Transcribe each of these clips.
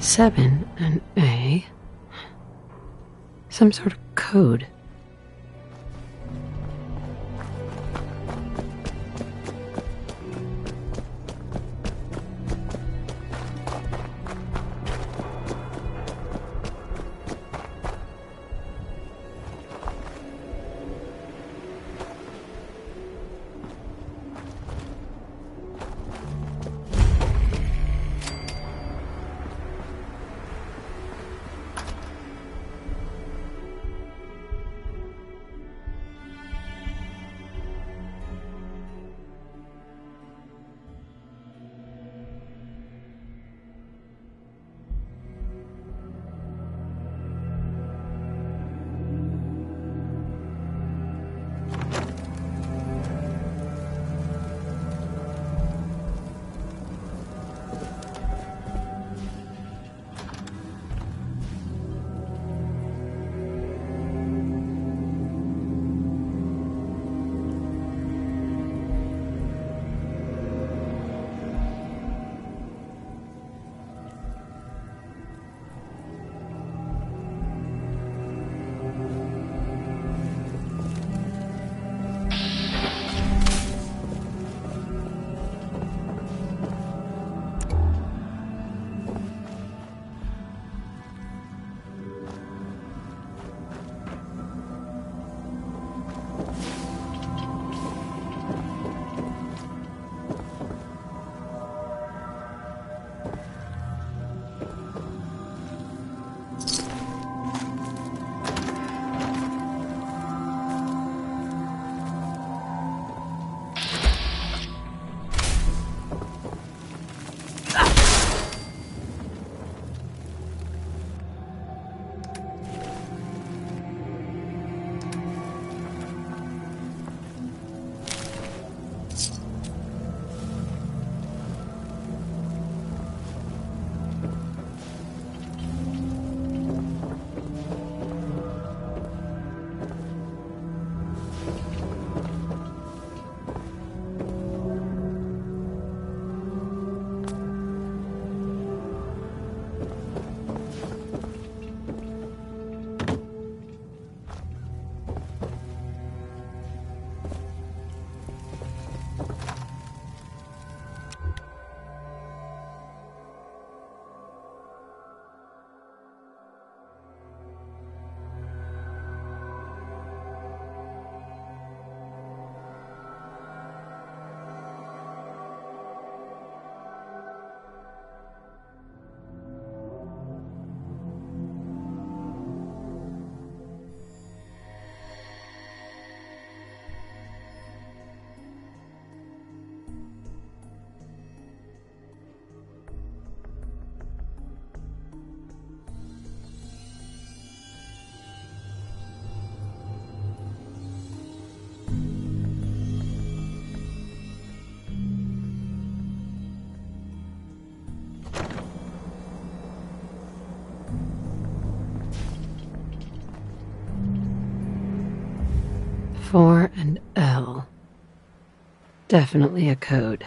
Seven, an A. Some sort of code. 4 and L. Definitely a code.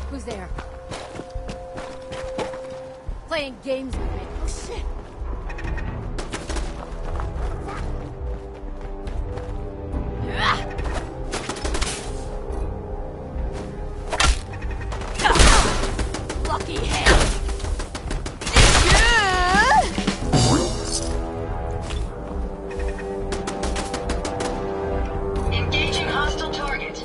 Who's there? Playing games with me. Oh, shit! Lucky hell! Engaging hostile target.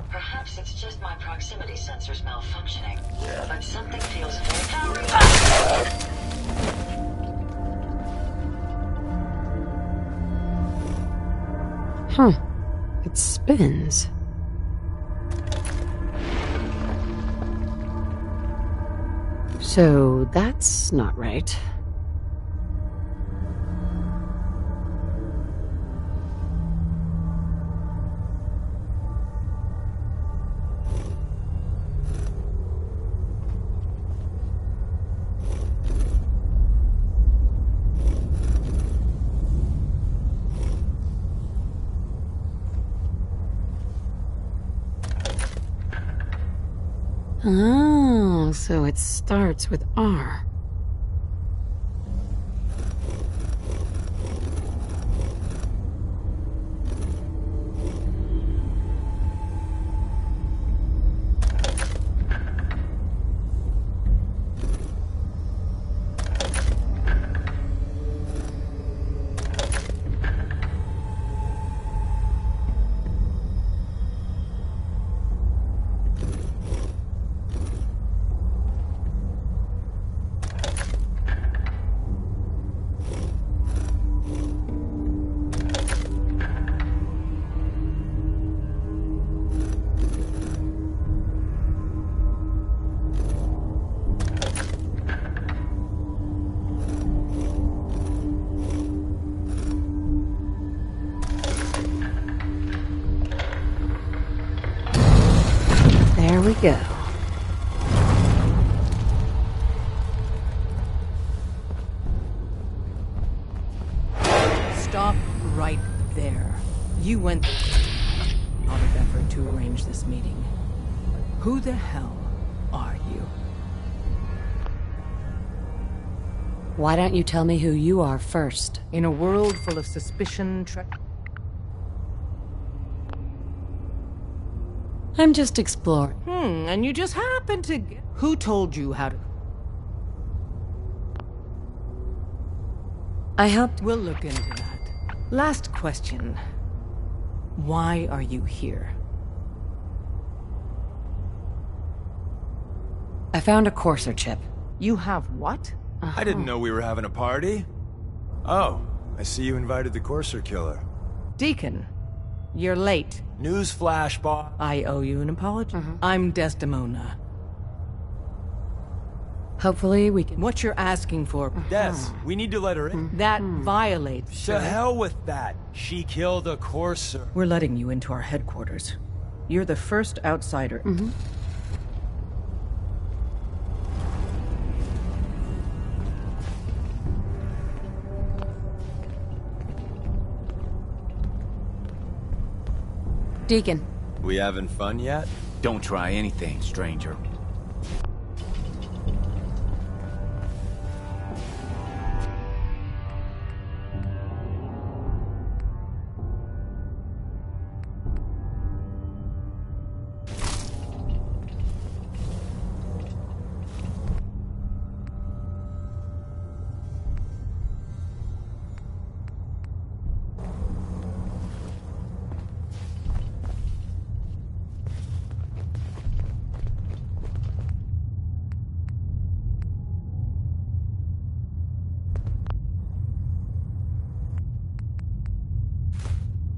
Perhaps it's just my proximity sensors malfunctioning. But something feels very... Huh. It spins. So that's not right. Oh, so it starts with R. There we go. Stop right there. You went a lot of effort to arrange this meeting. Who the hell are you? Why don't you tell me who you are first? In a world full of suspicion, I'm just exploring. and you just happened to get... Who told you how to... I helped. We'll look into that. Last question. Why are you here? I found a Courser chip. You have what? I didn't know we were having a party. Oh, I see you invited the Courser killer. Deacon, you're late. Newsflash, boss. I owe you an apology. I'm Desdemona. Hopefully we can... What you're asking for, Des, we need to let her in. that violates... To hell with that. She killed a Courser. We're letting you into our headquarters. You're the first outsider. Deacon. We having fun yet? Don't try anything, stranger.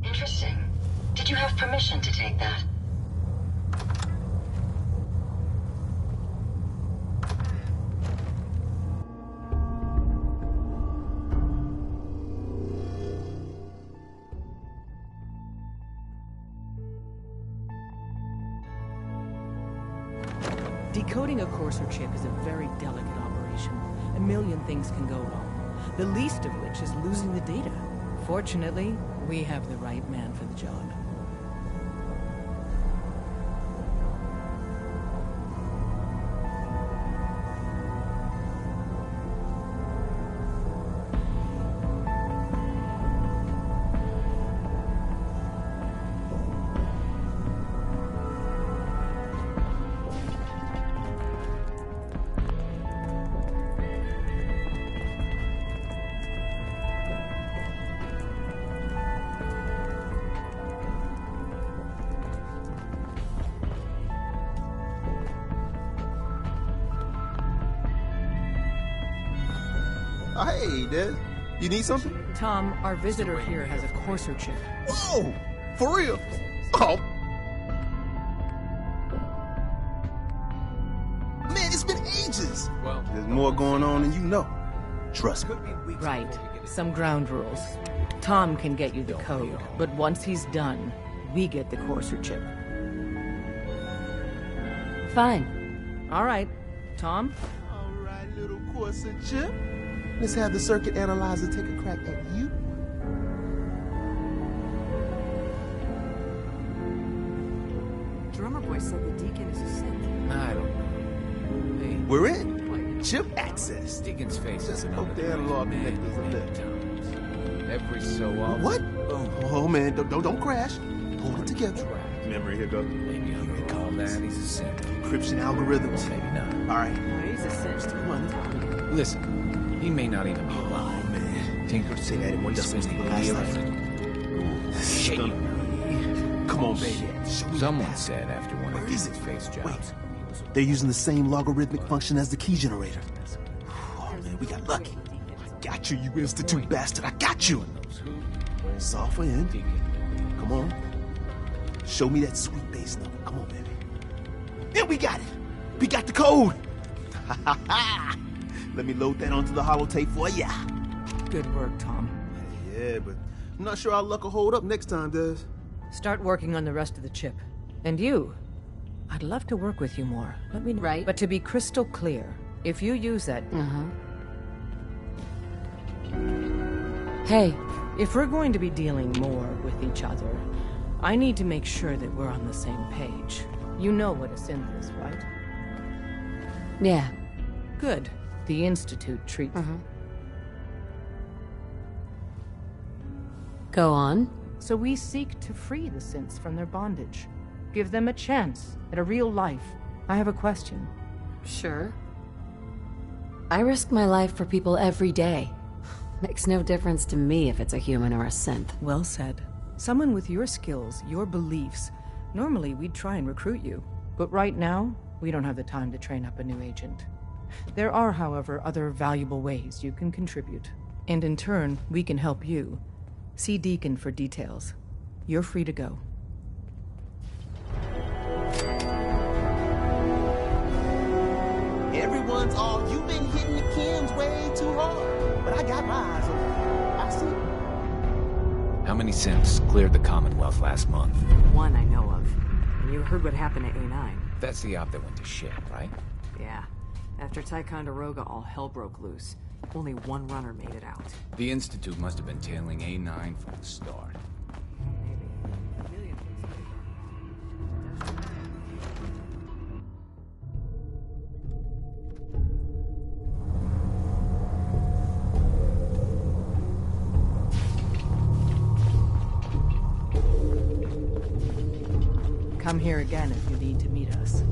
Interesting. Did you have permission to take that? Decoding a Courser chip is a very delicate operation. A million things can go wrong. the least of which is losing the data. Fortunately, we have the right man for the job. Hey, Des. You need something? Tom, our visitor here has a Courser chip. Whoa! For real? Oh. Man, it's been ages. Well, there's more going on than you know. Trust me. Right. Some ground rules. Tom can get you the code, but once he's done, we get the Courser chip. Fine. All right. Tom? All right, little Courser chip. Let's have the circuit analyzer take a crack at you. Drummer boy said the Deacon is a synth. I don't know. Hey, We're in. Chip access. Deacon's face is Just another poke the analog man connectors a many bit. times. Every so often. What? Oh man, don't crash. Hold it together. Memory hiccup. Maybe I'm gonna call that he's a synth. Encryption algorithms. Maybe not. All right. He's a synth. Come on. Listen, he may not even be Oh alive. man. Tinker Say that in one spends decimal the last years. night. Shit. Come on, baby. Someone said after one of Where is Deacon's it? face jobs. Wait. They're using the same logarithmic function as the key generator. Oh man, we got lucky. I got you, you institute bastard. I got you. Software in. Come on. Show me that sweet bass number. Come on, baby. Yeah, we got it. We got the code. Let me load that onto the holotape for ya. Good work, Tom. Yeah, but I'm not sure our luck will hold up next time, Des. Start working on the rest of the chip. And you, I'd love to work with you more. Let me know. Right. But to be crystal clear, if you use that, Hey, if we're going to be dealing more with each other, I need to make sure that we're on the same page. You know what a synth is, right? yeah. Good. The Institute treats. Go on. So we seek to free the synths from their bondage. Give them a chance at a real life. I have a question. Sure. I risk my life for people every day. Makes no difference to me if it's a human or a synth. Well said. Someone with your skills, your beliefs. Normally, we'd try and recruit you. But right now, we don't have the time to train up a new agent. There are, however, other valuable ways you can contribute. And in turn, we can help you. See Deacon for details. You're free to go. Everyone's all, you've been hitting the cams way too hard. But I got my eyes on it. I see. How many synths cleared the Commonwealth last month? One I know of. And you heard what happened at A9. That's the op that went to shit, right? Yeah. After Ticonderoga, all hell broke loose. Only one runner made it out. The Institute must have been tailing A9 from the start. Come here again if you need to meet us.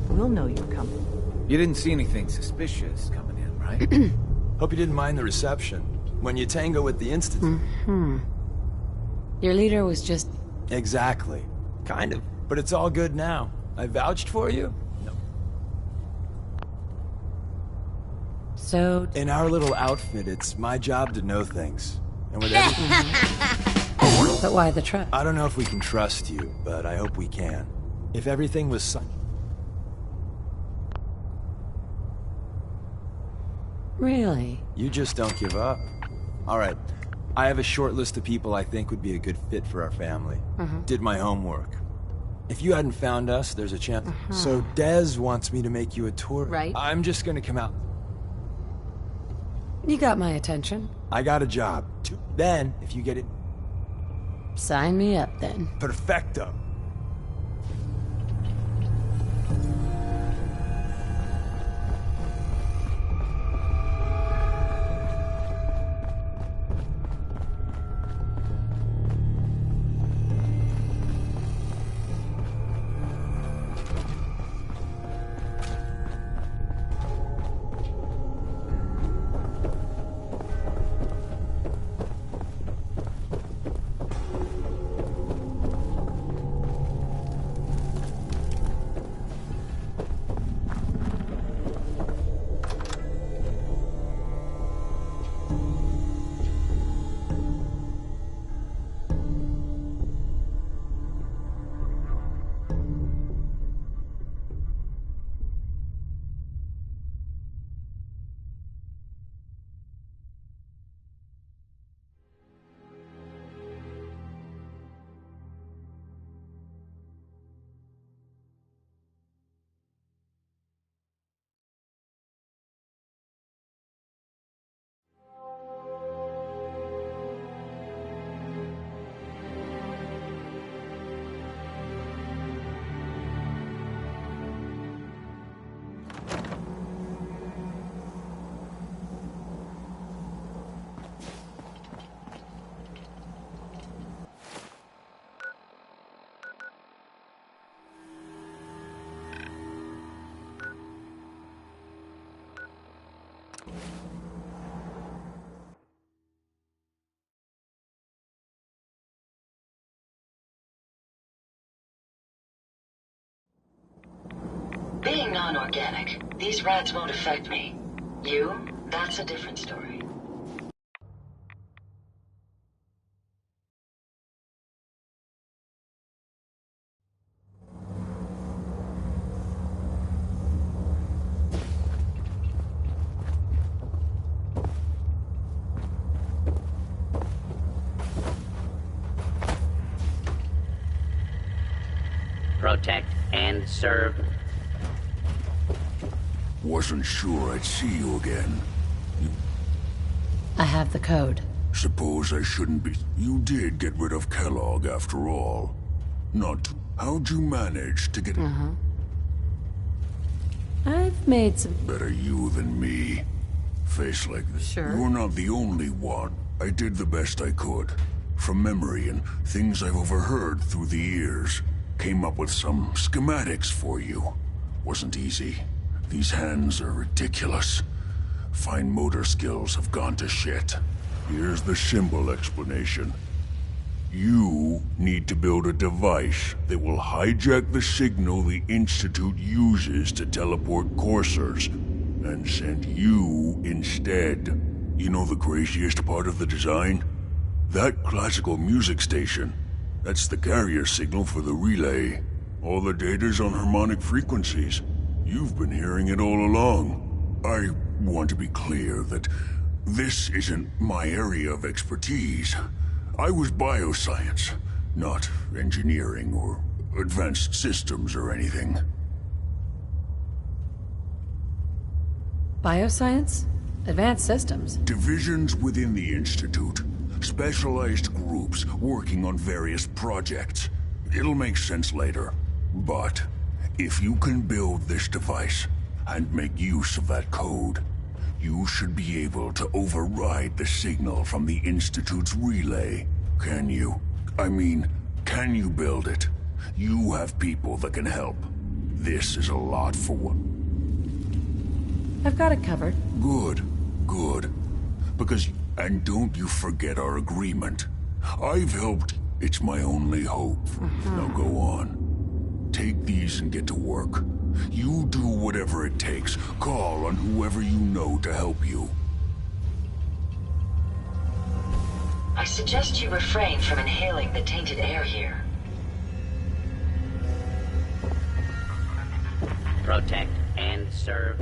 We'll know you're coming. You didn't see anything suspicious coming in, right? Hope you didn't mind the reception. When you tango with the Institute. Your leader was just... Exactly. Kind of. But it's all good now. I vouched for you? No. So... In our little outfit, it's my job to know things. And with everything... But why the trust? I don't know if we can trust you, but I hope we can. If everything was Really? You just don't give up. All right. I have a short list of people I think would be a good fit for our family. Did my homework. If you hadn't found us, there's a chance. So Des wants me to make you a tour. Right. I'm just gonna come out. You got my attention. I got a job. Then, if you get it... Sign me up, then. Perfecto. Being non-organic, these rats won't affect me. You, that's a different story. Protect and serve. Wasn't sure I'd see you again. I have the code. Suppose I shouldn't be... You did get rid of Kellogg after all. Not... How'd you manage to get... I've made some... Better you than me. Face like this. Sure. You're not the only one. I did the best I could. From memory and things I've overheard through the years. Came up with some schematics for you. Wasn't easy. These hands are ridiculous. Fine motor skills have gone to shit. Here's the symbol explanation. You need to build a device that will hijack the signal the Institute uses to teleport coursers, and send you instead. You know the craziest part of the design? That classical music station. That's the carrier signal for the relay. All the data's on harmonic frequencies. You've been hearing it all along. I want to be clear that this isn't my area of expertise. I was bioscience, not engineering or advanced systems or anything. Bioscience? Advanced systems? Divisions within the Institute. Specialized groups working on various projects. It'll make sense later. But if you can build this device and make use of that code, you should be able to override the signal from the Institute's relay. Can you? I mean, can you build it? You have people that can help. This is a lot for one. I've got it covered. Good, good. Because, and don't you forget our agreement. I've helped. It's my only hope. Now go on. Take these and get to work. You do whatever it takes. Call on whoever you know to help you. I suggest you refrain from inhaling the tainted air here. Protect and serve.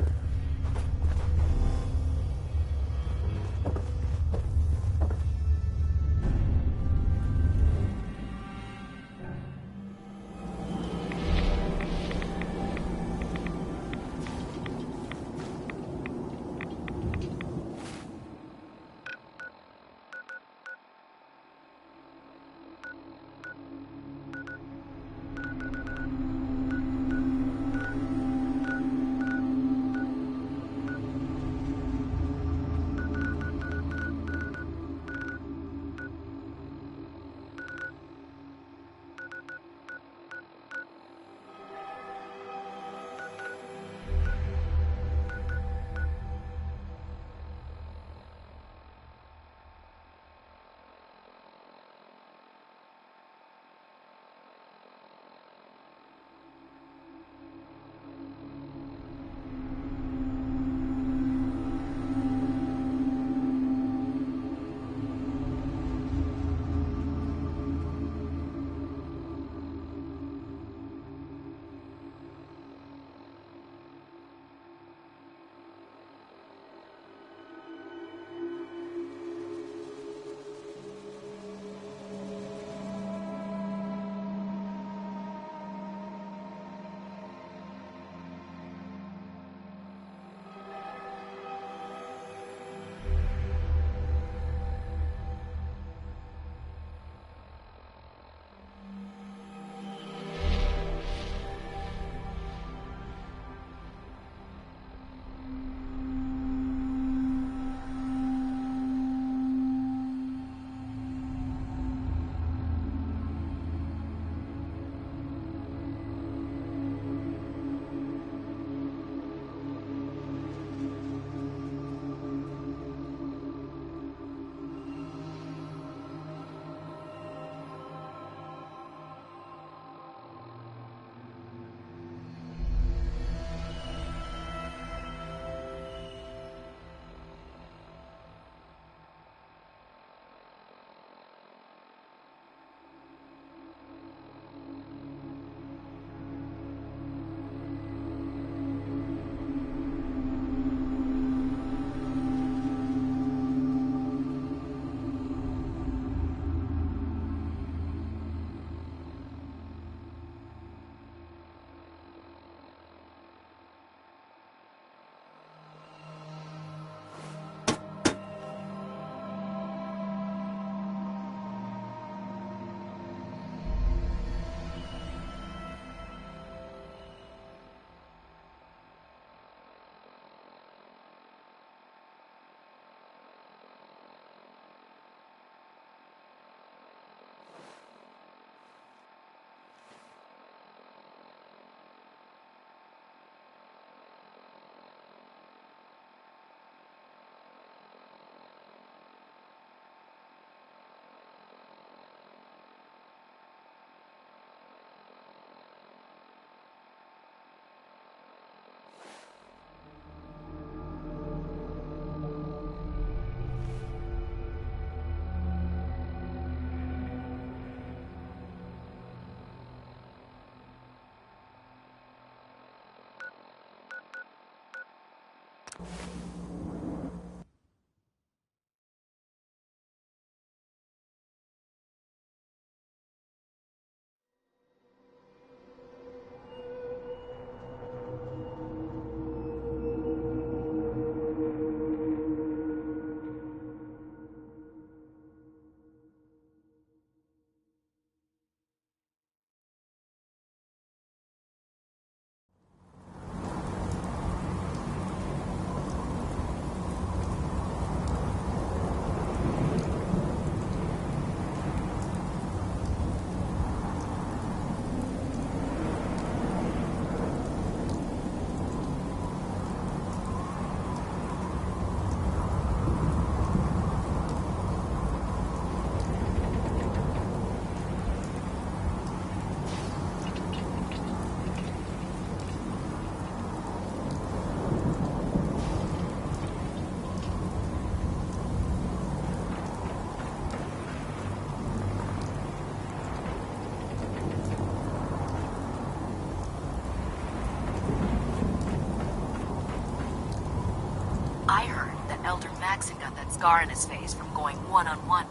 I heard that Elder Maxon got that scar in his face from going one-on-one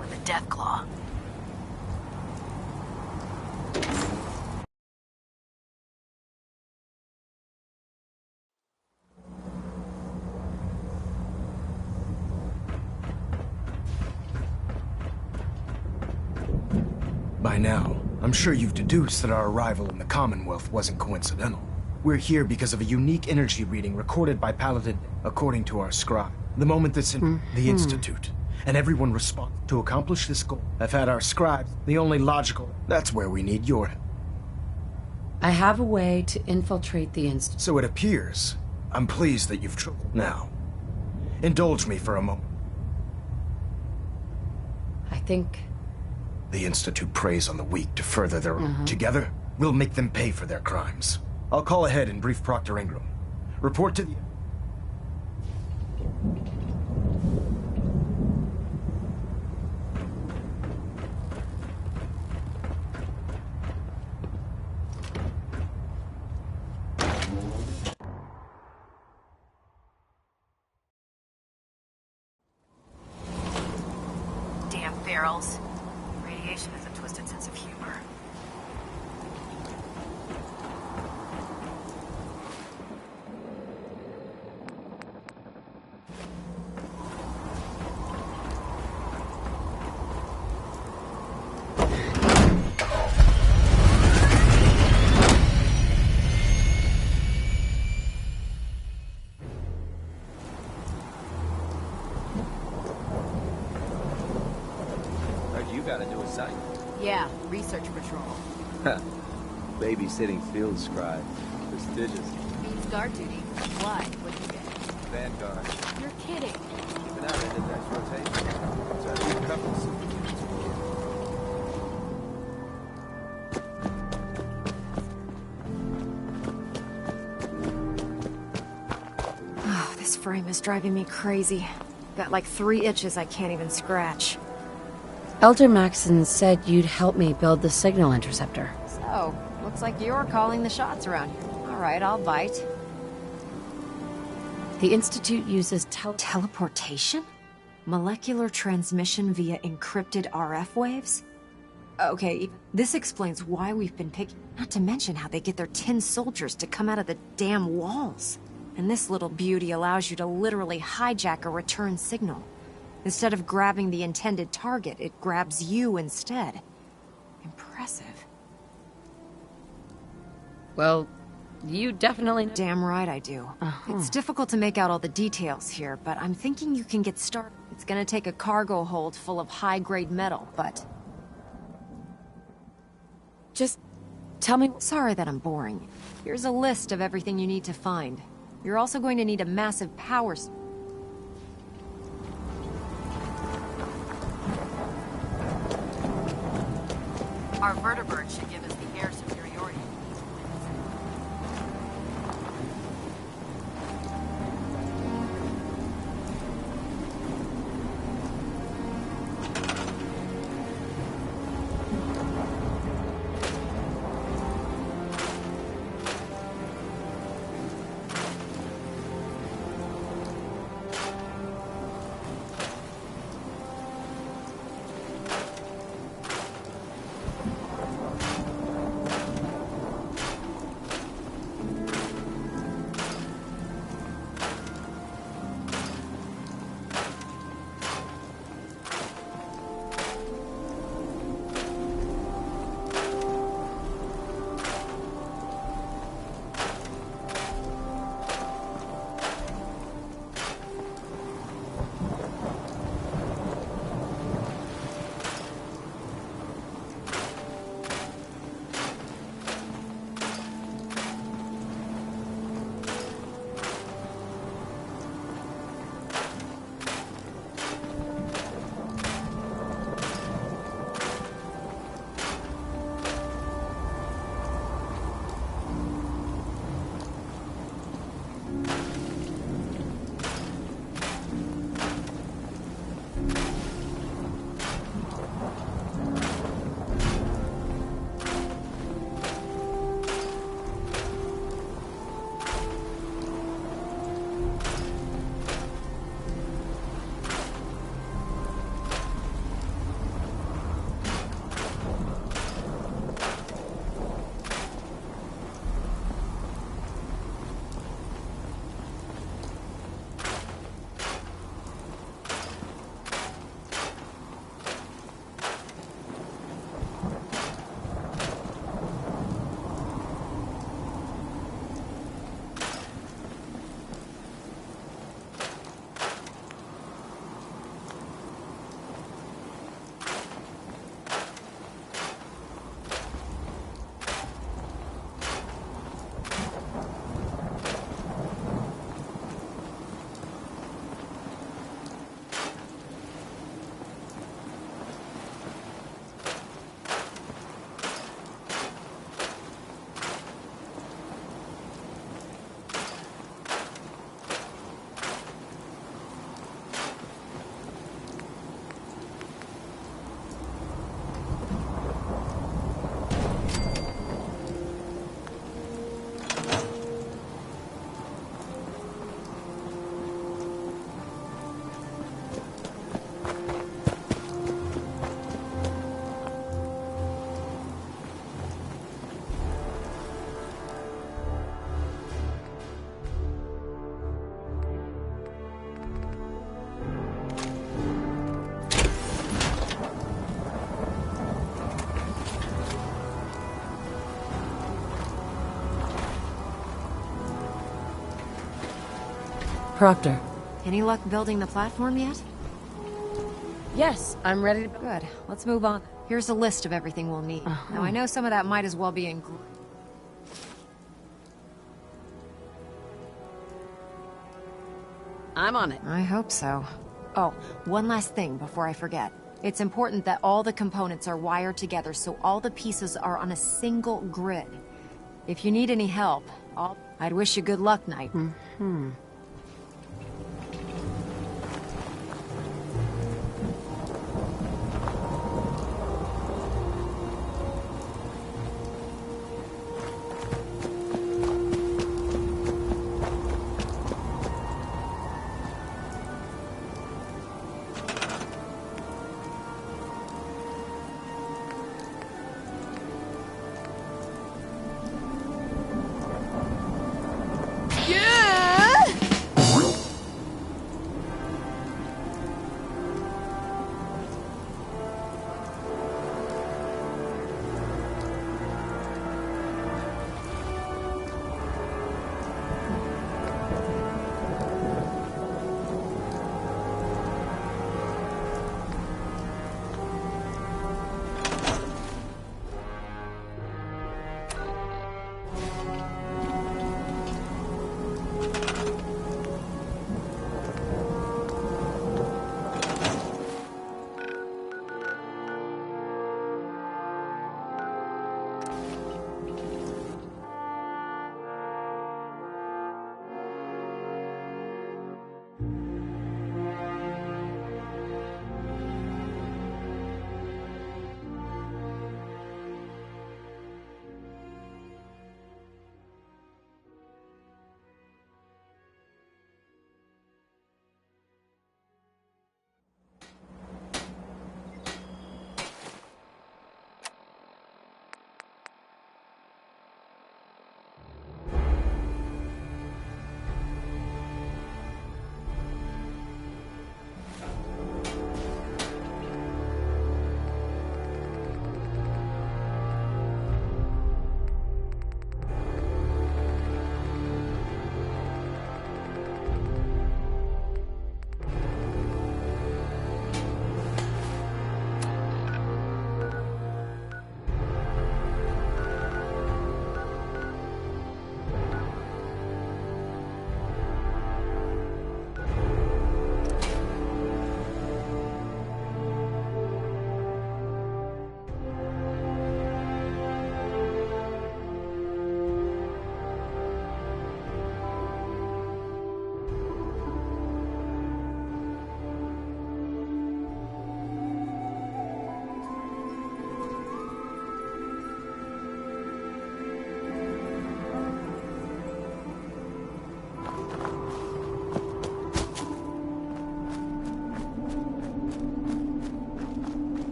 with a Deathclaw. By now, I'm sure you've deduced that our arrival in the Commonwealth wasn't coincidental. We're here because of a unique energy reading recorded by Paladin, according to our scribe. The moment that's in the Institute, and everyone responds. To accomplish this goal, I've had our scribes, the only logical. That's where we need your help. I have a way to infiltrate the Institute. So it appears. I'm pleased that you've troubled. Now, indulge me for a moment. I think... The Institute preys on the weak to further their own. Together, we'll make them pay for their crimes. I'll call ahead and brief Proctor Ingram. Report to the... Damn ferals. Radiation has a twisted sense of humor. You gotta do a site. Yeah, research patrol. Babysitting field scribe. Prestigious. Means guard duty. Why? What'd you get? Vanguard. You're kidding. Keeping out of index rotation. So I need a couple of super units Oh, this frame is driving me crazy. Got like 3 itches I can't even scratch. Elder Maxon said you'd help me build the signal interceptor. So, looks like you're calling the shots around here. Alright, I'll bite. The Institute uses teleportation? Molecular transmission via encrypted RF waves? Okay, this explains why we've been picking... Not to mention how they get their tin soldiers to come out of the damn walls. And this little beauty allows you to literally hijack a return signal. Instead of grabbing the intended target, it grabs you instead. Impressive. Well, you definitely... Damn right I do. It's difficult to make out all the details here, but I'm thinking you can get started. It's gonna take a cargo hold full of high-grade metal, but... Just tell me... Sorry that I'm boring. Here's a list of everything you need to find. You're also going to need a massive power... Our vertibird should give us the air superiority. Proctor. Any luck building the platform yet? Yes, I'm ready to... Good. Let's move on. Here's a list of everything we'll need. Now, I know some of that might as well be in... I'm on it. I hope so. Oh, one last thing before I forget. It's important that all the components are wired together so all the pieces are on a single grid. If you need any help, I'd wish you good luck, Knight.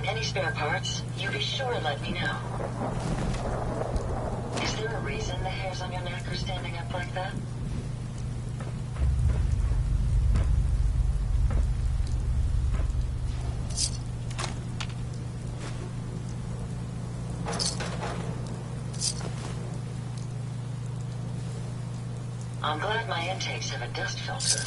find any spare parts, you be sure to let me know. Is there a reason the hairs on your neck are standing up like that? I'm glad my intakes have a dust filter.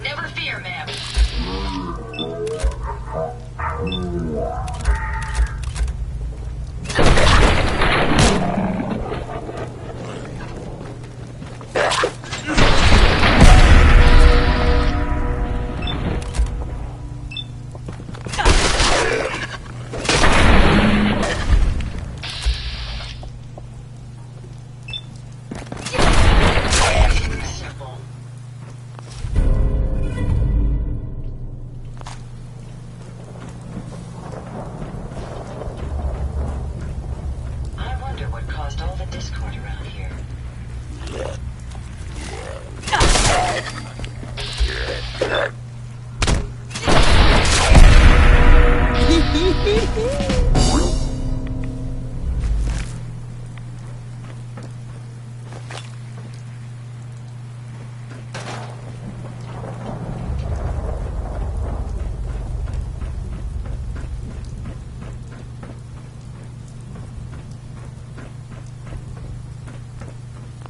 Never fear, ma'am.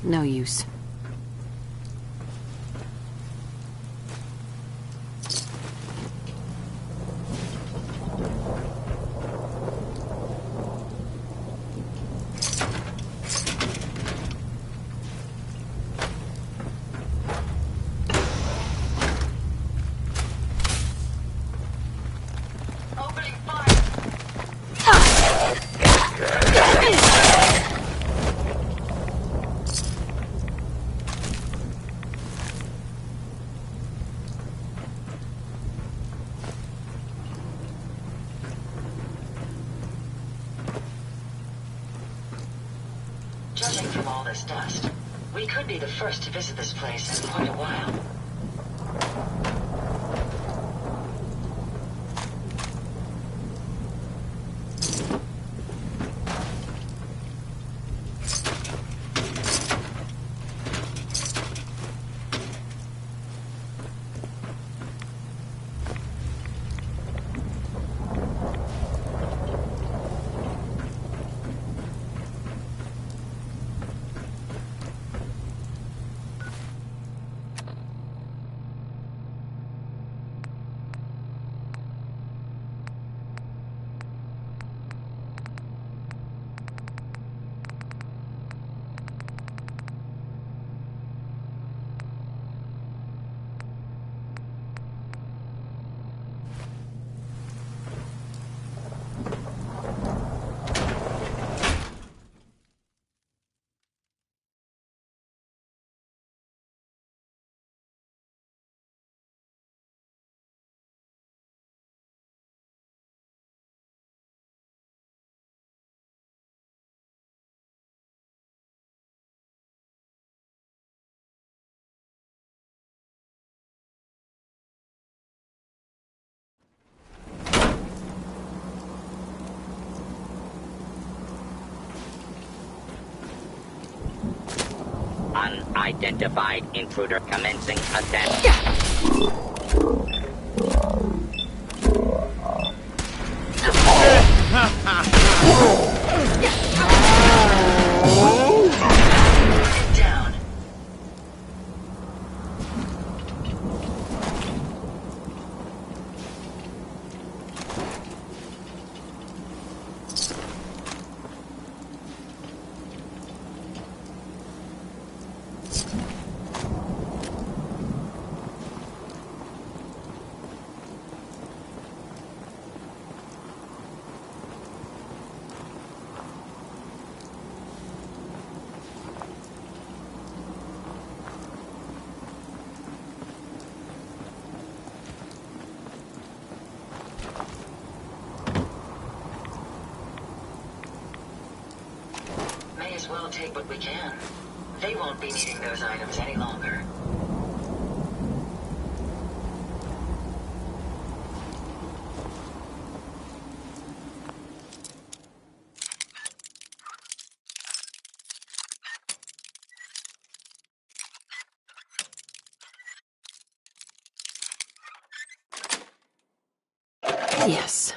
No use. Judging from all this dust, we could be the first to visit this place in quite a while. Unidentified intruder commencing attack. Down. May as well take what we can. They won't be needing those items any longer. Yes.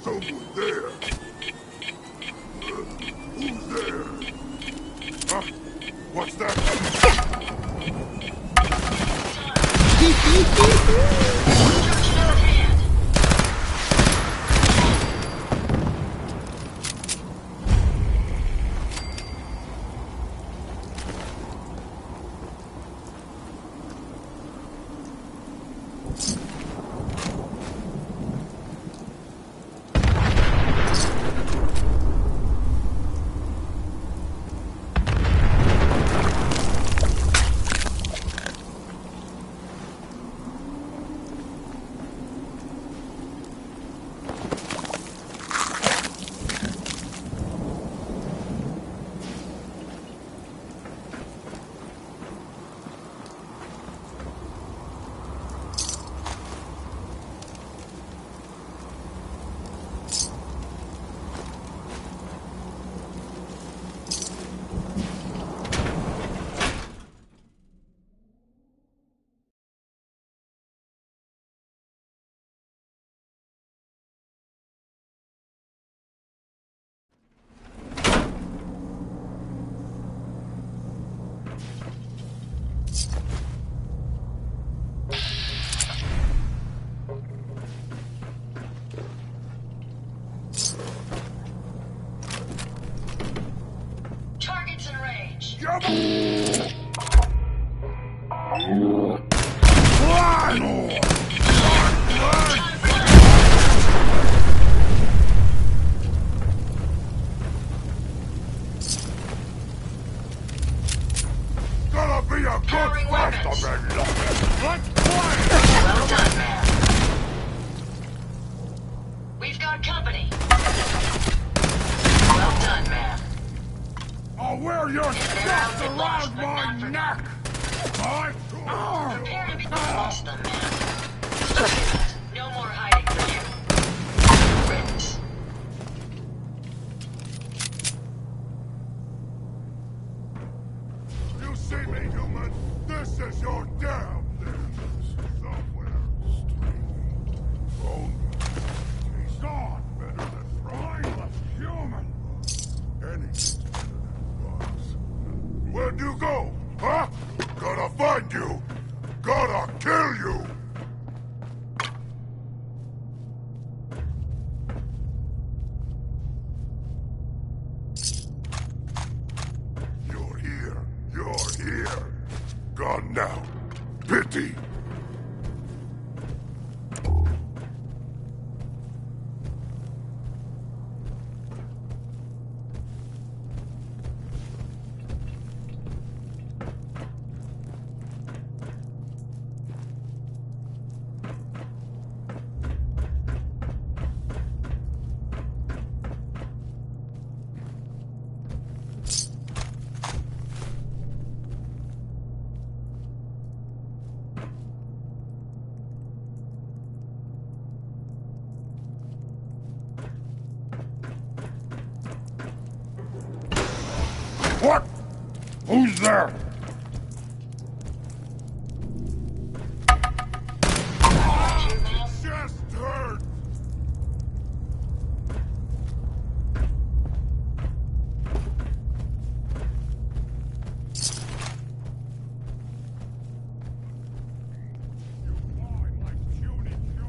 Someone there. Who's there? Huh? What's that? Targets in range. Gonna be a good fight of it. Let's play! Well done, man. We've got company. Well done, man. I'll wear your stuff around my neck! Prepare to be lost them, man. No more hiding for you. Riddance. You see me, human? This is your damn thing. Somewhere streaming. He's gone better than mindless human. Anything's better than Where'd you go? Huh? Gotta find you! Gotta kill you! You're here. You're here. Gone now. Pity. What? Who's there? Chest hurts!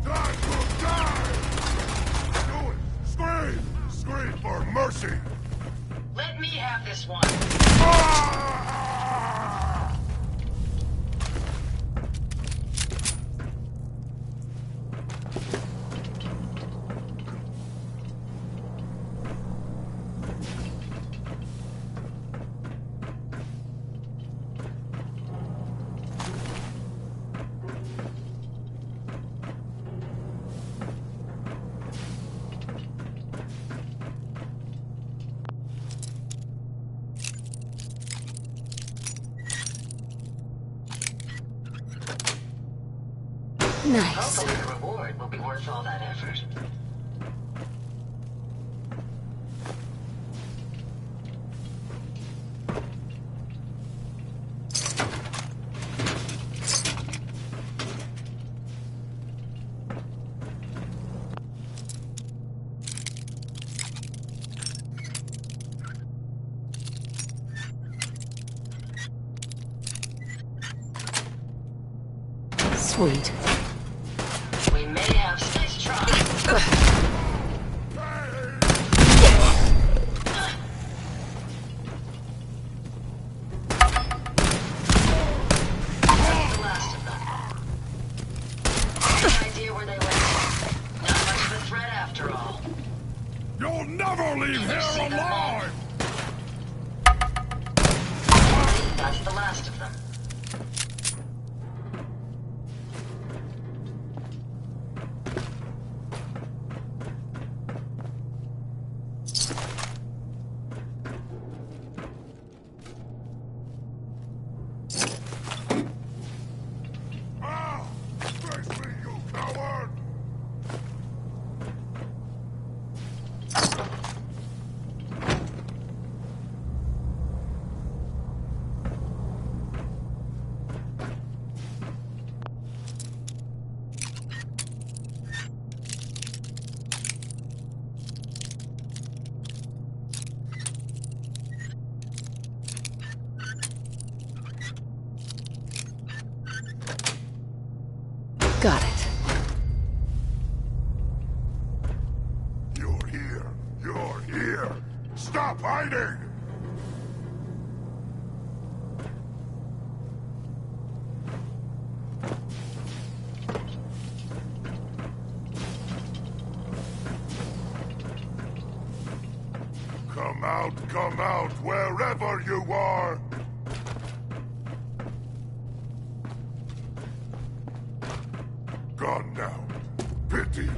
Time to die! Do it! Scream! Scream for mercy! Let me have this one. Nice. Hopefully the reward will be worth all that effort. Sweet. We may have space try. That's the last of them. Any idea where they went? Not much of a threat after all. You'll never leave here alive! That's the last of them. Face me, you coward! Got it. You're here. You're here. Stop hiding! Come out, wherever you are! Gone now. Pity.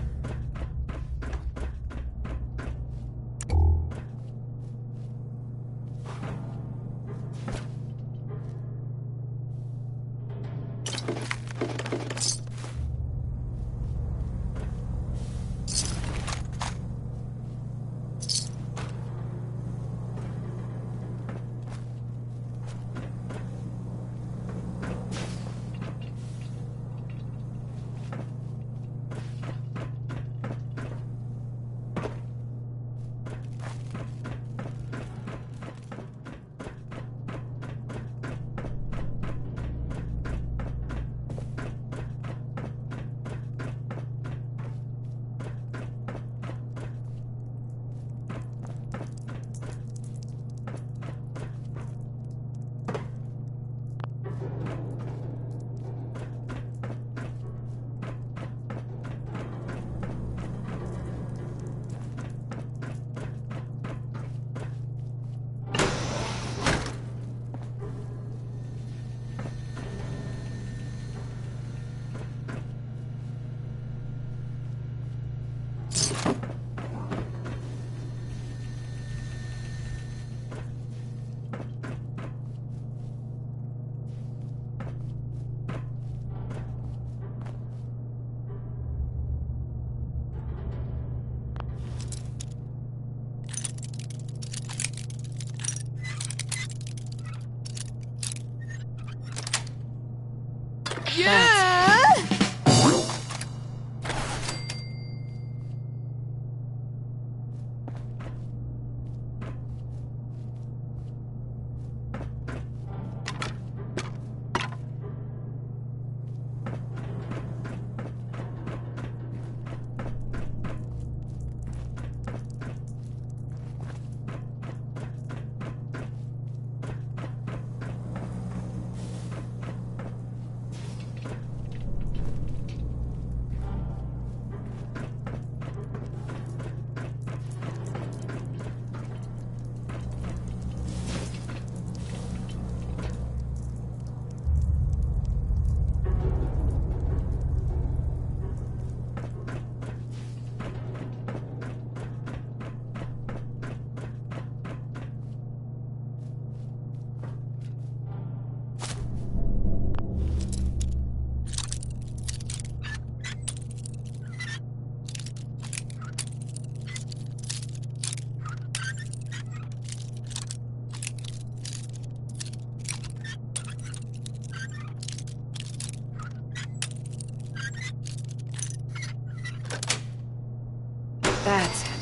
That's it.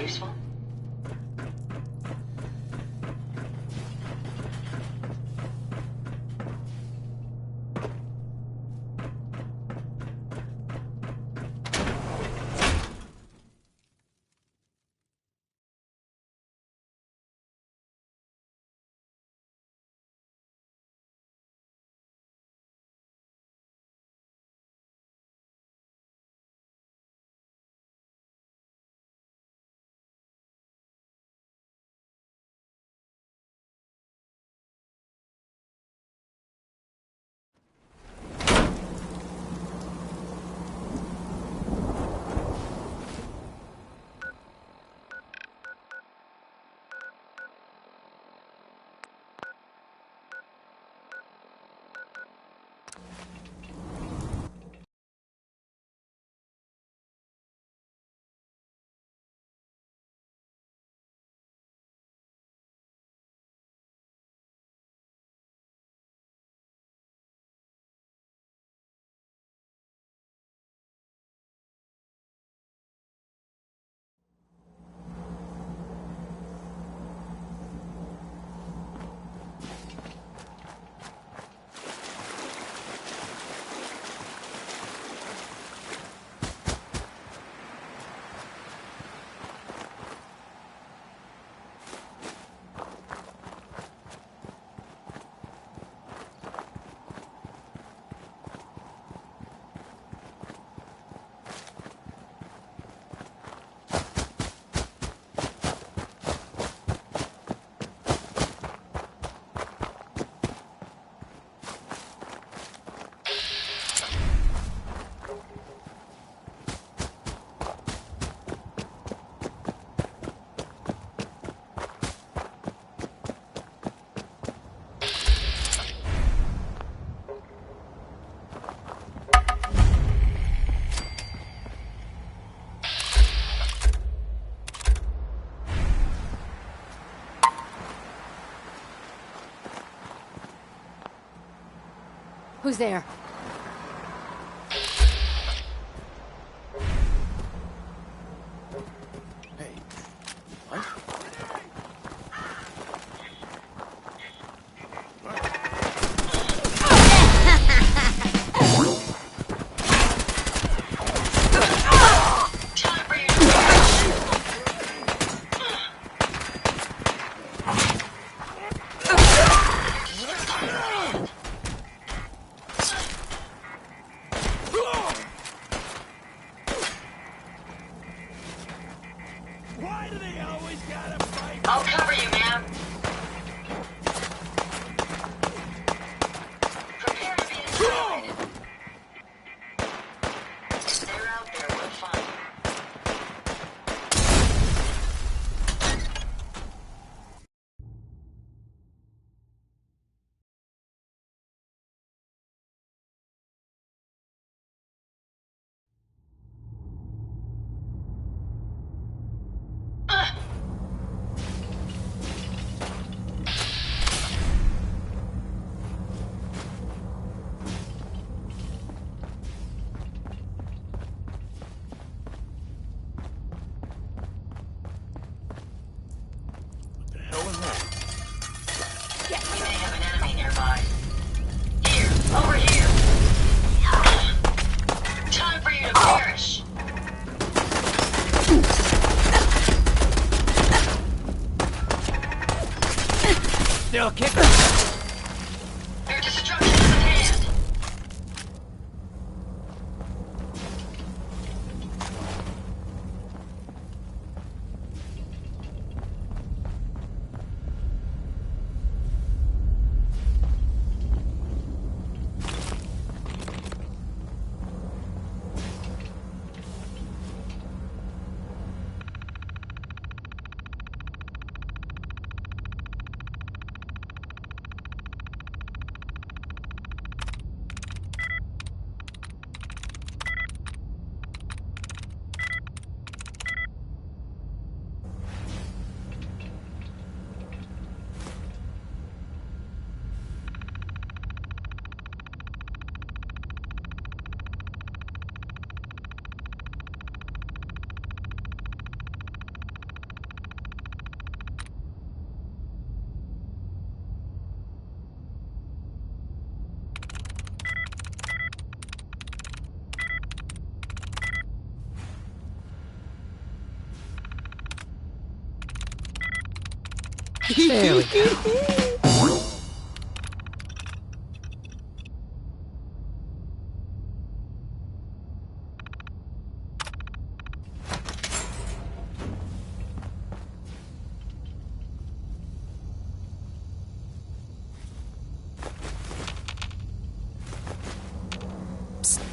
Useful? Who's there? There we go.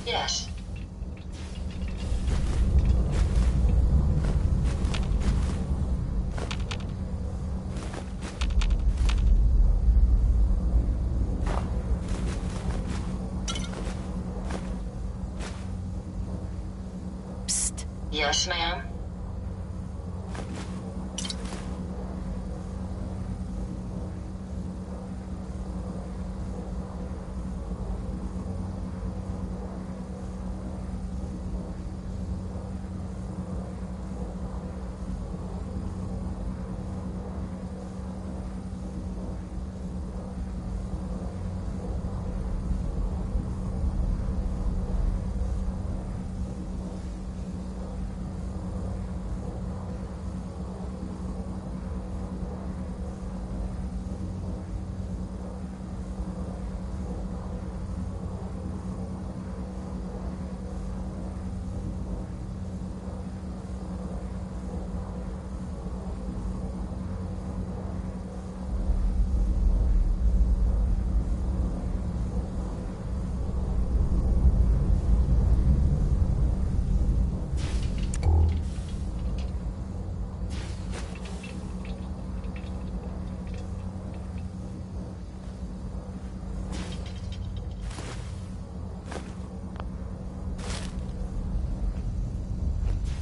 Yes. Psst. Yes, ma'am.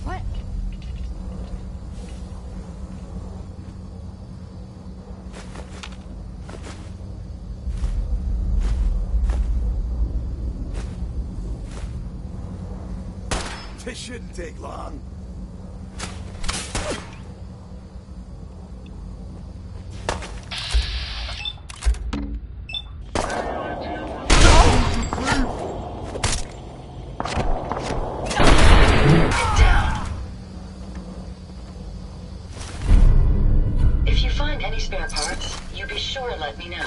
What? This shouldn't take long. If you find any spare parts, you be sure to let me know.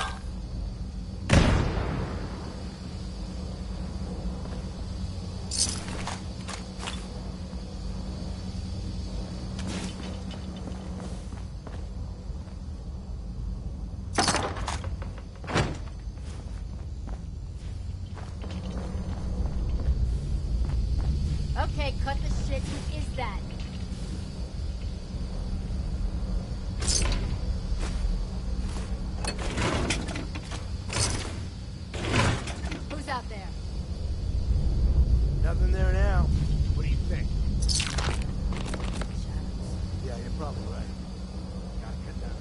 Okay, cut the shit. Who is that? Who's out there? Nothing there now. What do you think? Yeah, you're probably right. Gotta cut down.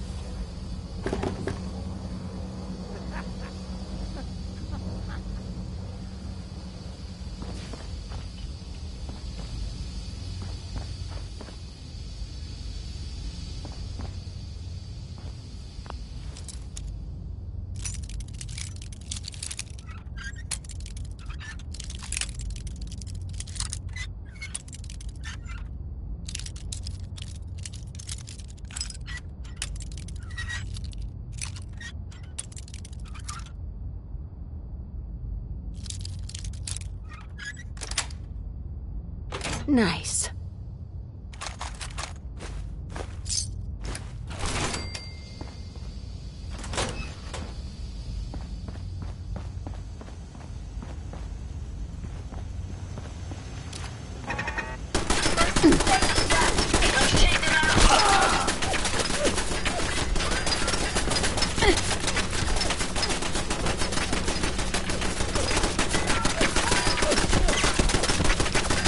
Nice.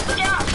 Look out!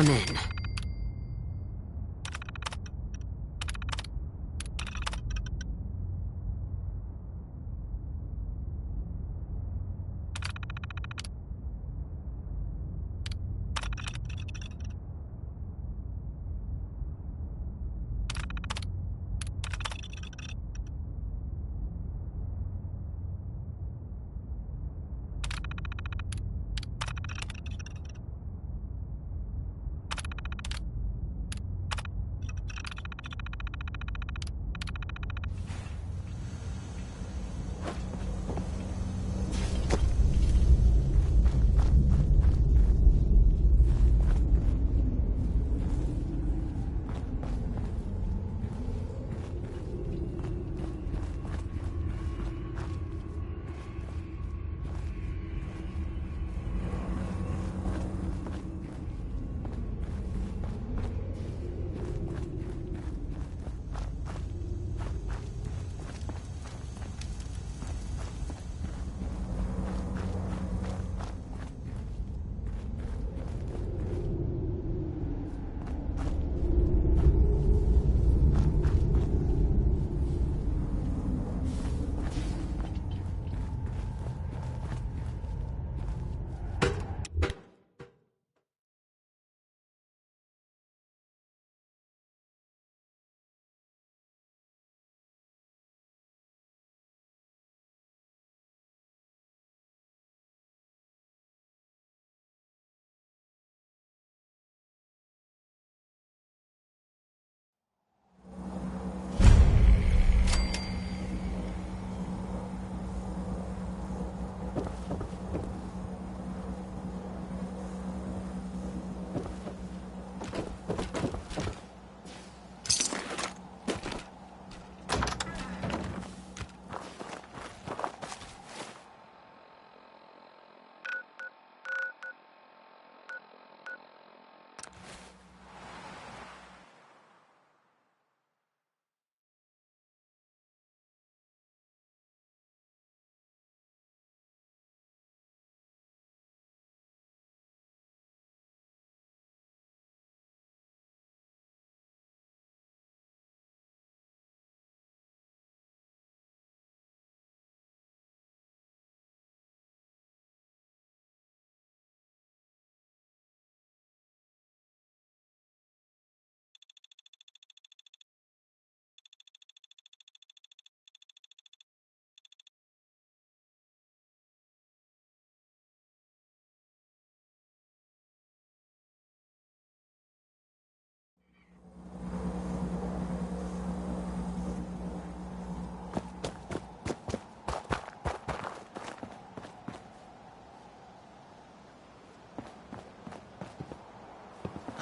come in.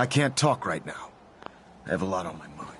I can't talk right now. I have a lot on my mind.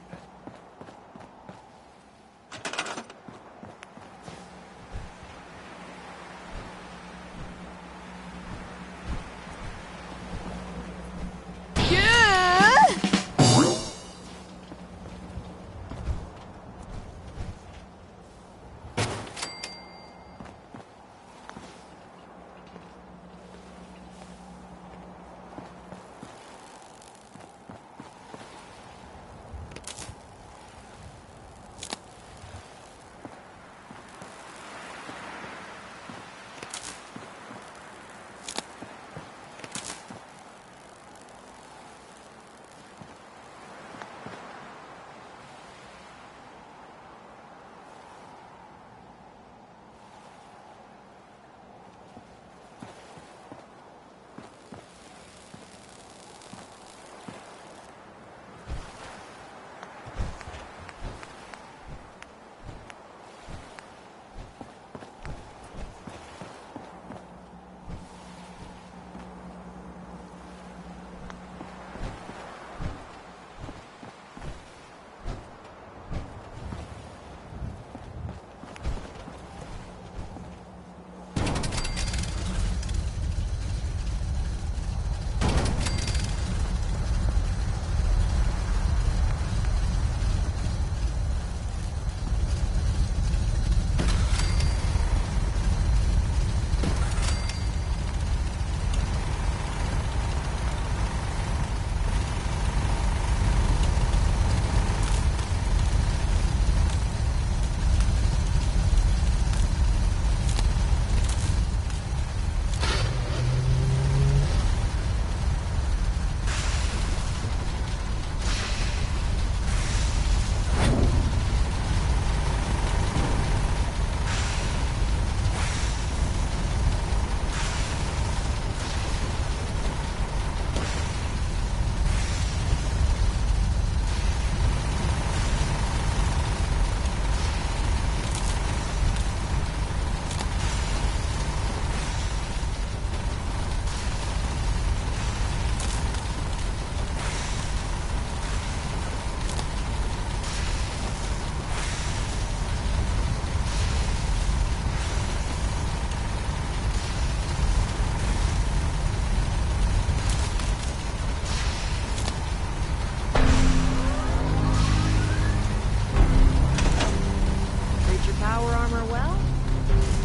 power armor well,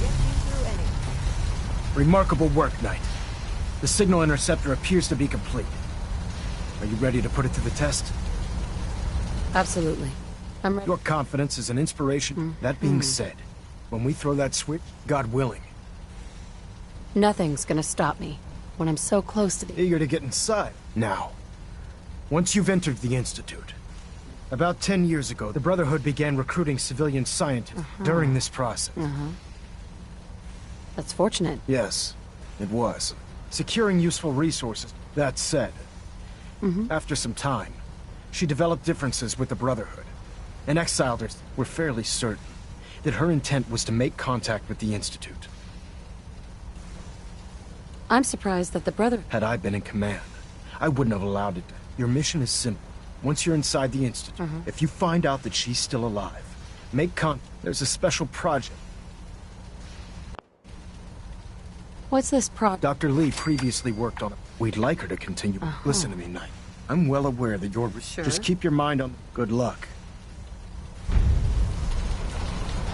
get you through anything. Remarkable work, Knight. The signal interceptor appears to be complete. Are you ready to put it to the test? Absolutely. I'm ready. Your confidence is an inspiration. That being said, when we throw that switch, God willing. Nothing's gonna stop me when I'm so close to the... Eager to get inside. Now, once you've entered the Institute, about 10 years ago, the Brotherhood began recruiting civilian scientists during this process. That's fortunate. Yes, it was. Securing useful resources. That said, after some time, she developed differences with the Brotherhood, and exiled her. We're fairly certain that her intent was to make contact with the Institute. I'm surprised that the brother... Had I been in command, I wouldn't have allowed it. Your mission is simple. Once you're inside the Institute, if you find out that she's still alive, make contact. There's a special project. What's this project? Dr. Lee previously worked on it. We'd like her to continue. Listen to me, Knight. I'm well aware that you're... Sure. Just keep your mind on... Good luck.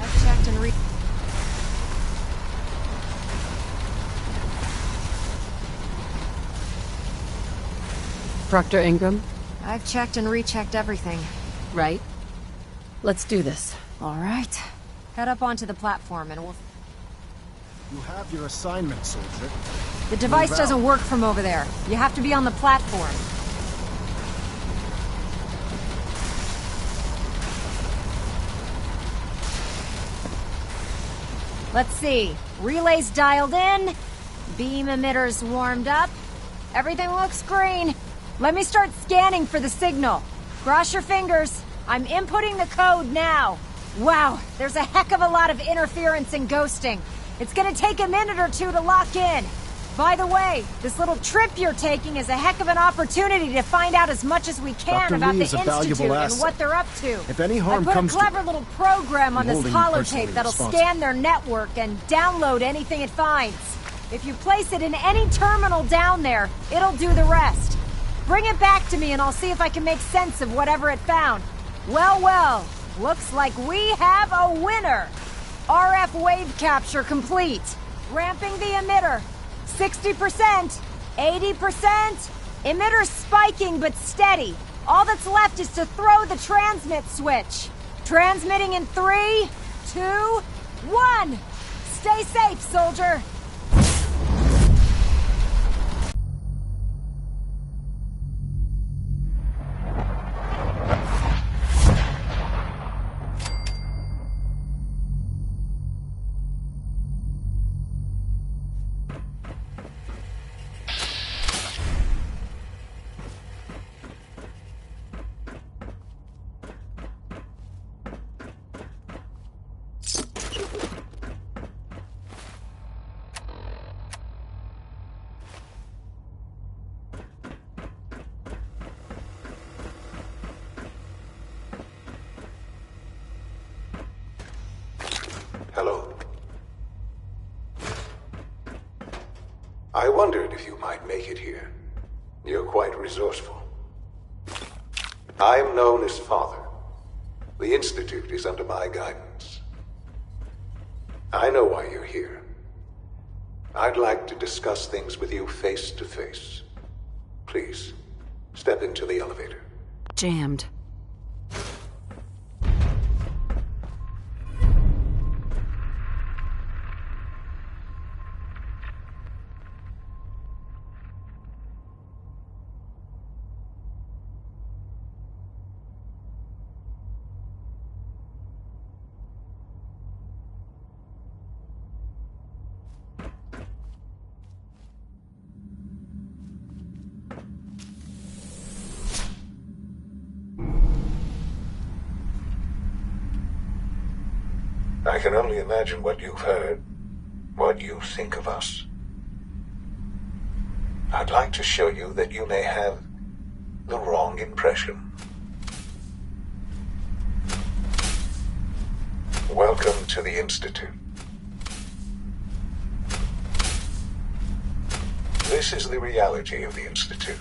I've checked and Proctor Ingram? I've checked and rechecked everything. Right. Let's do this. All right. Head up onto the platform and we'll... You have your assignment, soldier. The device doesn't work from over there. You have to be on the platform. Let's see. Relays dialed in. Beam emitters warmed up. Everything looks green. Let me start scanning for the signal. Cross your fingers. I'm inputting the code now. Wow, there's a heck of a lot of interference and ghosting. It's gonna take a minute or two to lock in. By the way, this little trip you're taking is a heck of an opportunity to find out as much as we can Dr. about Lee the is a Institute valuable and asset. what they're up to. If any harm I comes put a clever little program on I'm this holding you personally holotape that'll responsible. scan their network and download anything it finds. If you place it in any terminal down there, it'll do the rest. Bring it back to me and I'll see if I can make sense of whatever it found. Well, well, looks like we have a winner. RF wave capture complete. Ramping the emitter. 60%, 80%. Emitter spiking but steady. All that's left is to throw the transmit switch. Transmitting in 3, 2, 1. Stay safe, soldier. Hello. I wondered if you might make it here. You're quite resourceful. I am known as Father. The Institute is under my guidance. I know why you're here. I'd like to discuss things with you face to face. Please, step into the elevator. Jammed. I can only imagine what you've heard, what you think of us. I'd like to show you that you may have the wrong impression. Welcome to the Institute. This is the reality of the Institute.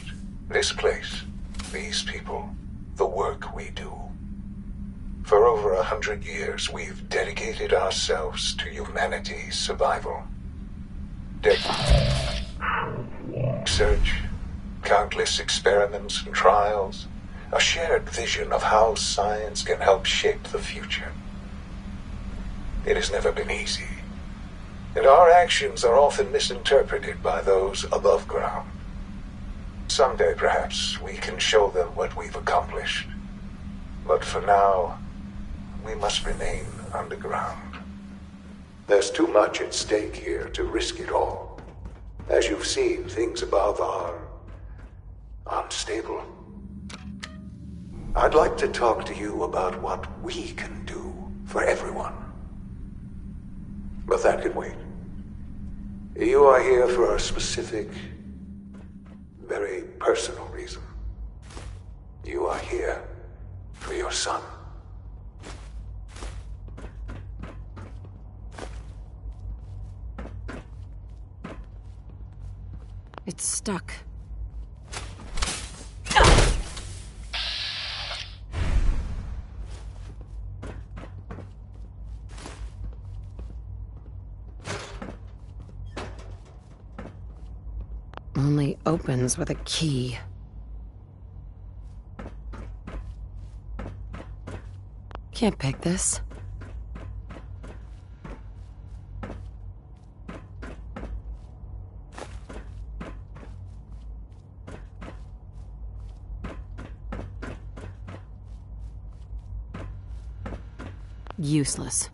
This place, these people, the work we do. For over 100 years, we've dedicated ourselves to humanity's survival. Research, countless experiments and trials, a shared vision of how science can help shape the future. It has never been easy, and our actions are often misinterpreted by those above ground. Someday, perhaps, we can show them what we've accomplished. But for now, we must remain underground. There's too much at stake here to risk it all. As you've seen, things above are unstable. I'd like to talk to you about what we can do for everyone. But that can wait. You are here for a specific, very personal reason. You are here for your son. It's stuck. Only opens with a key. Can't pick this. Useless.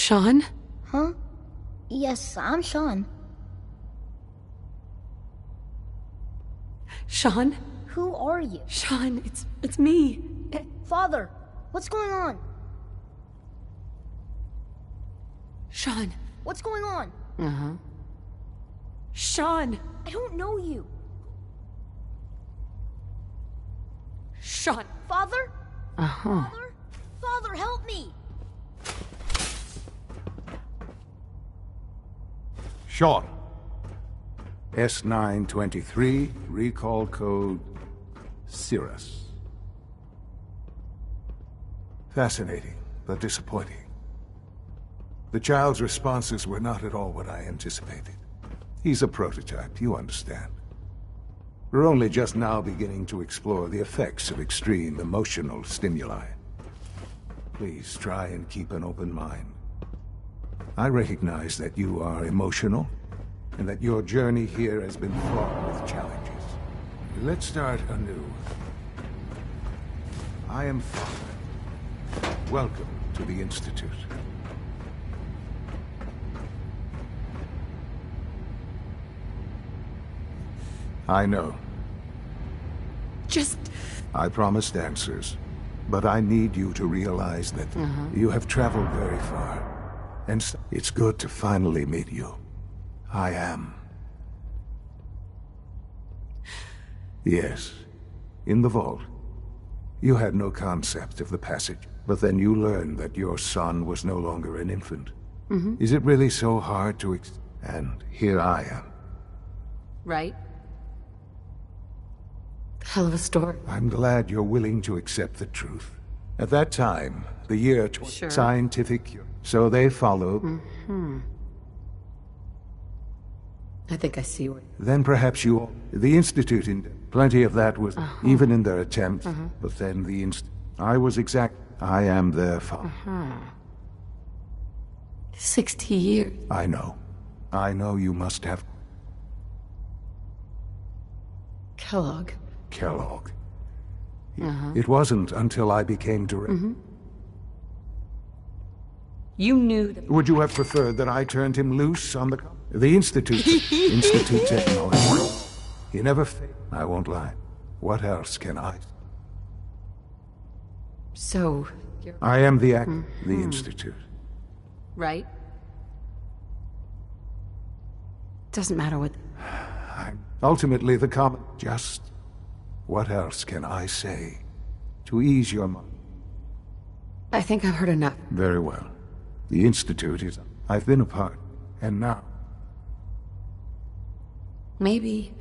Sean? Huh? Yes, I'm Sean. Sean? Who are you? Sean, it's me. Father, what's going on? Sean. What's going on? Uh-huh. Sean! I don't know you. Sean! Father? Uh-huh. Father, help me! Sean. S923, recall code Cirrus. Fascinating, but disappointing. The child's responses were not at all what I anticipated. He's a prototype, you understand. We're only just now beginning to explore the effects of extreme emotional stimuli. Please try and keep an open mind. I recognize that you are emotional, and that your journey here has been fraught with challenges. Let's start anew. I am Father. Welcome to the Institute. I know. I promised answers, but I need you to realize that you have traveled very far. And so it's good to finally meet you. I am. Yes, in the vault. You had no concept of the passage, but then you learned that your son was no longer an infant. Mm-hmm. Is it really so hard to and here I am. Right? Hell of a story. I'm glad you're willing to accept the truth. At that time, the year Sure. scientific, so they followed. Mm-hmm. I think I see what... Then perhaps the Institute, plenty of that was, even in their attempts, but then I am their father. 60 years. I know you must have... Kellogg. Kellogg. It wasn't until I became director. You knew that... Would you have preferred that I turned him loose on the Institute? Institute technology. He never failed. I won't lie. What else can I... So, I am the Institute. Right? Doesn't matter what... Ultimately, the common... Just... What else can I say? To ease your mind. I think I've heard enough. Very well. The Institute is... I've been a part. And now... Maybe...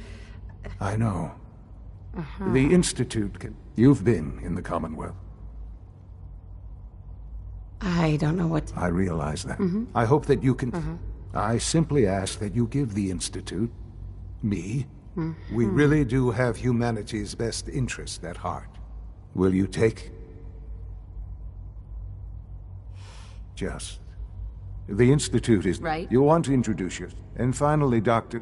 I know. The Institute can... You've been in the Commonwealth. I don't know what... I realize that. I hope that you can... I simply ask that you give the Institute... me... We really do have humanity's best interest at heart. Will you take... Just... The Institute is... Right. You want to introduce yourself. And finally, Dr...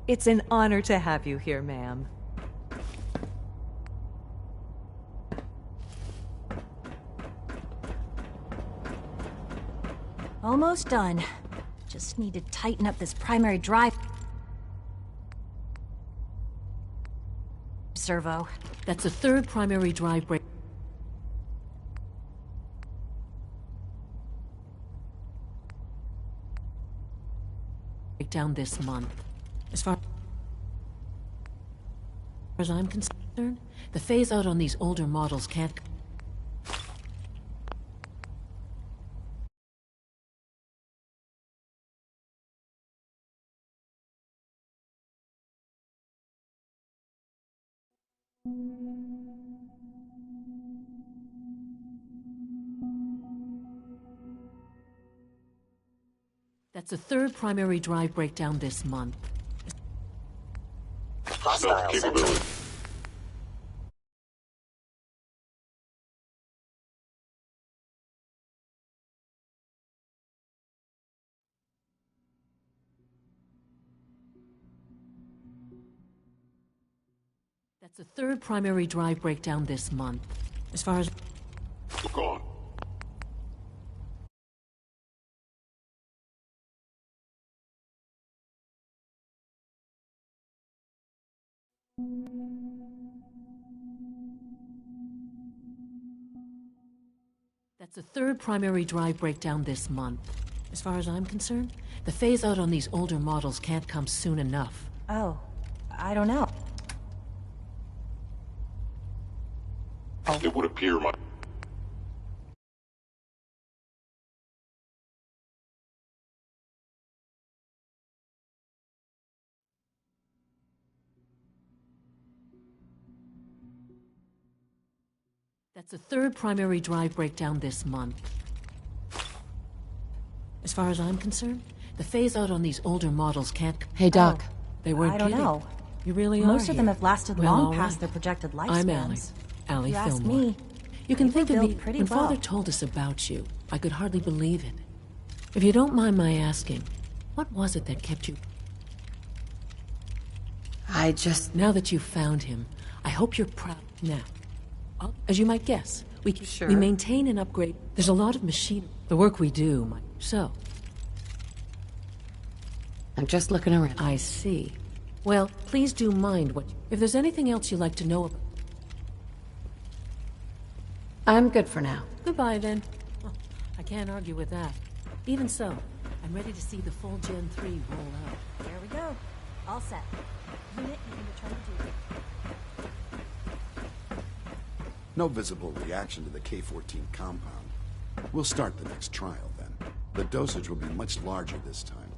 It's an honor to have you here, ma'am. Almost done. Just need to tighten up this primary drive... servo. That's a third primary drive break. breakdown this month. As far as I'm concerned, the phase-out on these older models can't... That's the third primary drive breakdown this month. Hostile capability. That's the third primary drive breakdown this month. As far as... Look on. That's the third primary drive breakdown this month. As far as I'm concerned, the phase-out on these older models can't come soon enough. Oh, I don't know. It would appear my... That's the third primary drive breakdown this month. As far as I'm concerned, the phase-out on these older models can't... Hey, Doc. Oh, they weren't I don't kidding. know. You really Most are of them here. have lasted Well, long all past right. their projected lifespans. I'm Allie. Allie If you ask Fillmore. me, You can they think were of me... built pretty When well. Father told us about you, I could hardly believe it. If you don't mind my asking, what was it that kept you... I just... Now that you've found him, I hope you're proud. Now, as you might guess, we maintain and upgrade. There's a lot of machine. The work we do, so... I'm just looking around. I see. Well, please do mind what... If there's anything else you'd like to know about... I'm good for now. Goodbye, then. Oh, I can't argue with that. Even so, I'm ready to see the full Gen 3 roll out. There we go. All set. Unit, you can return to duty. No visible reaction to the K-14 compound. We'll start the next trial, then. The dosage will be much larger this time,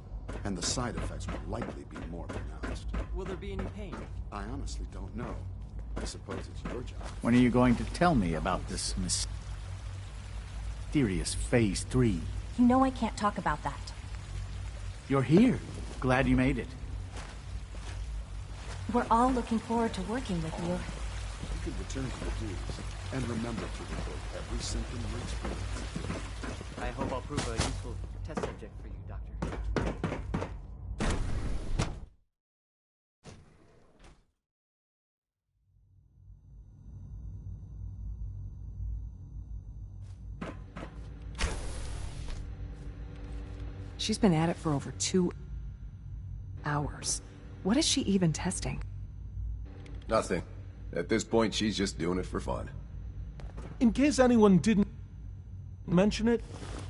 and the side effects will likely be more pronounced. Will there be any pain? I honestly don't know. I suppose it's your job. When are you going to tell me about this mysterious Phase 3? You know I can't talk about that. You're here. Glad you made it. We're all looking forward to working with you. You can return to your duties, and remember to report every symptom you experience. I hope I'll prove a useful test subject for you, Doctor. She's been at it for over 2 hours. What is she even testing? Nothing. At this point, she's just doing it for fun. In case anyone didn't mention it,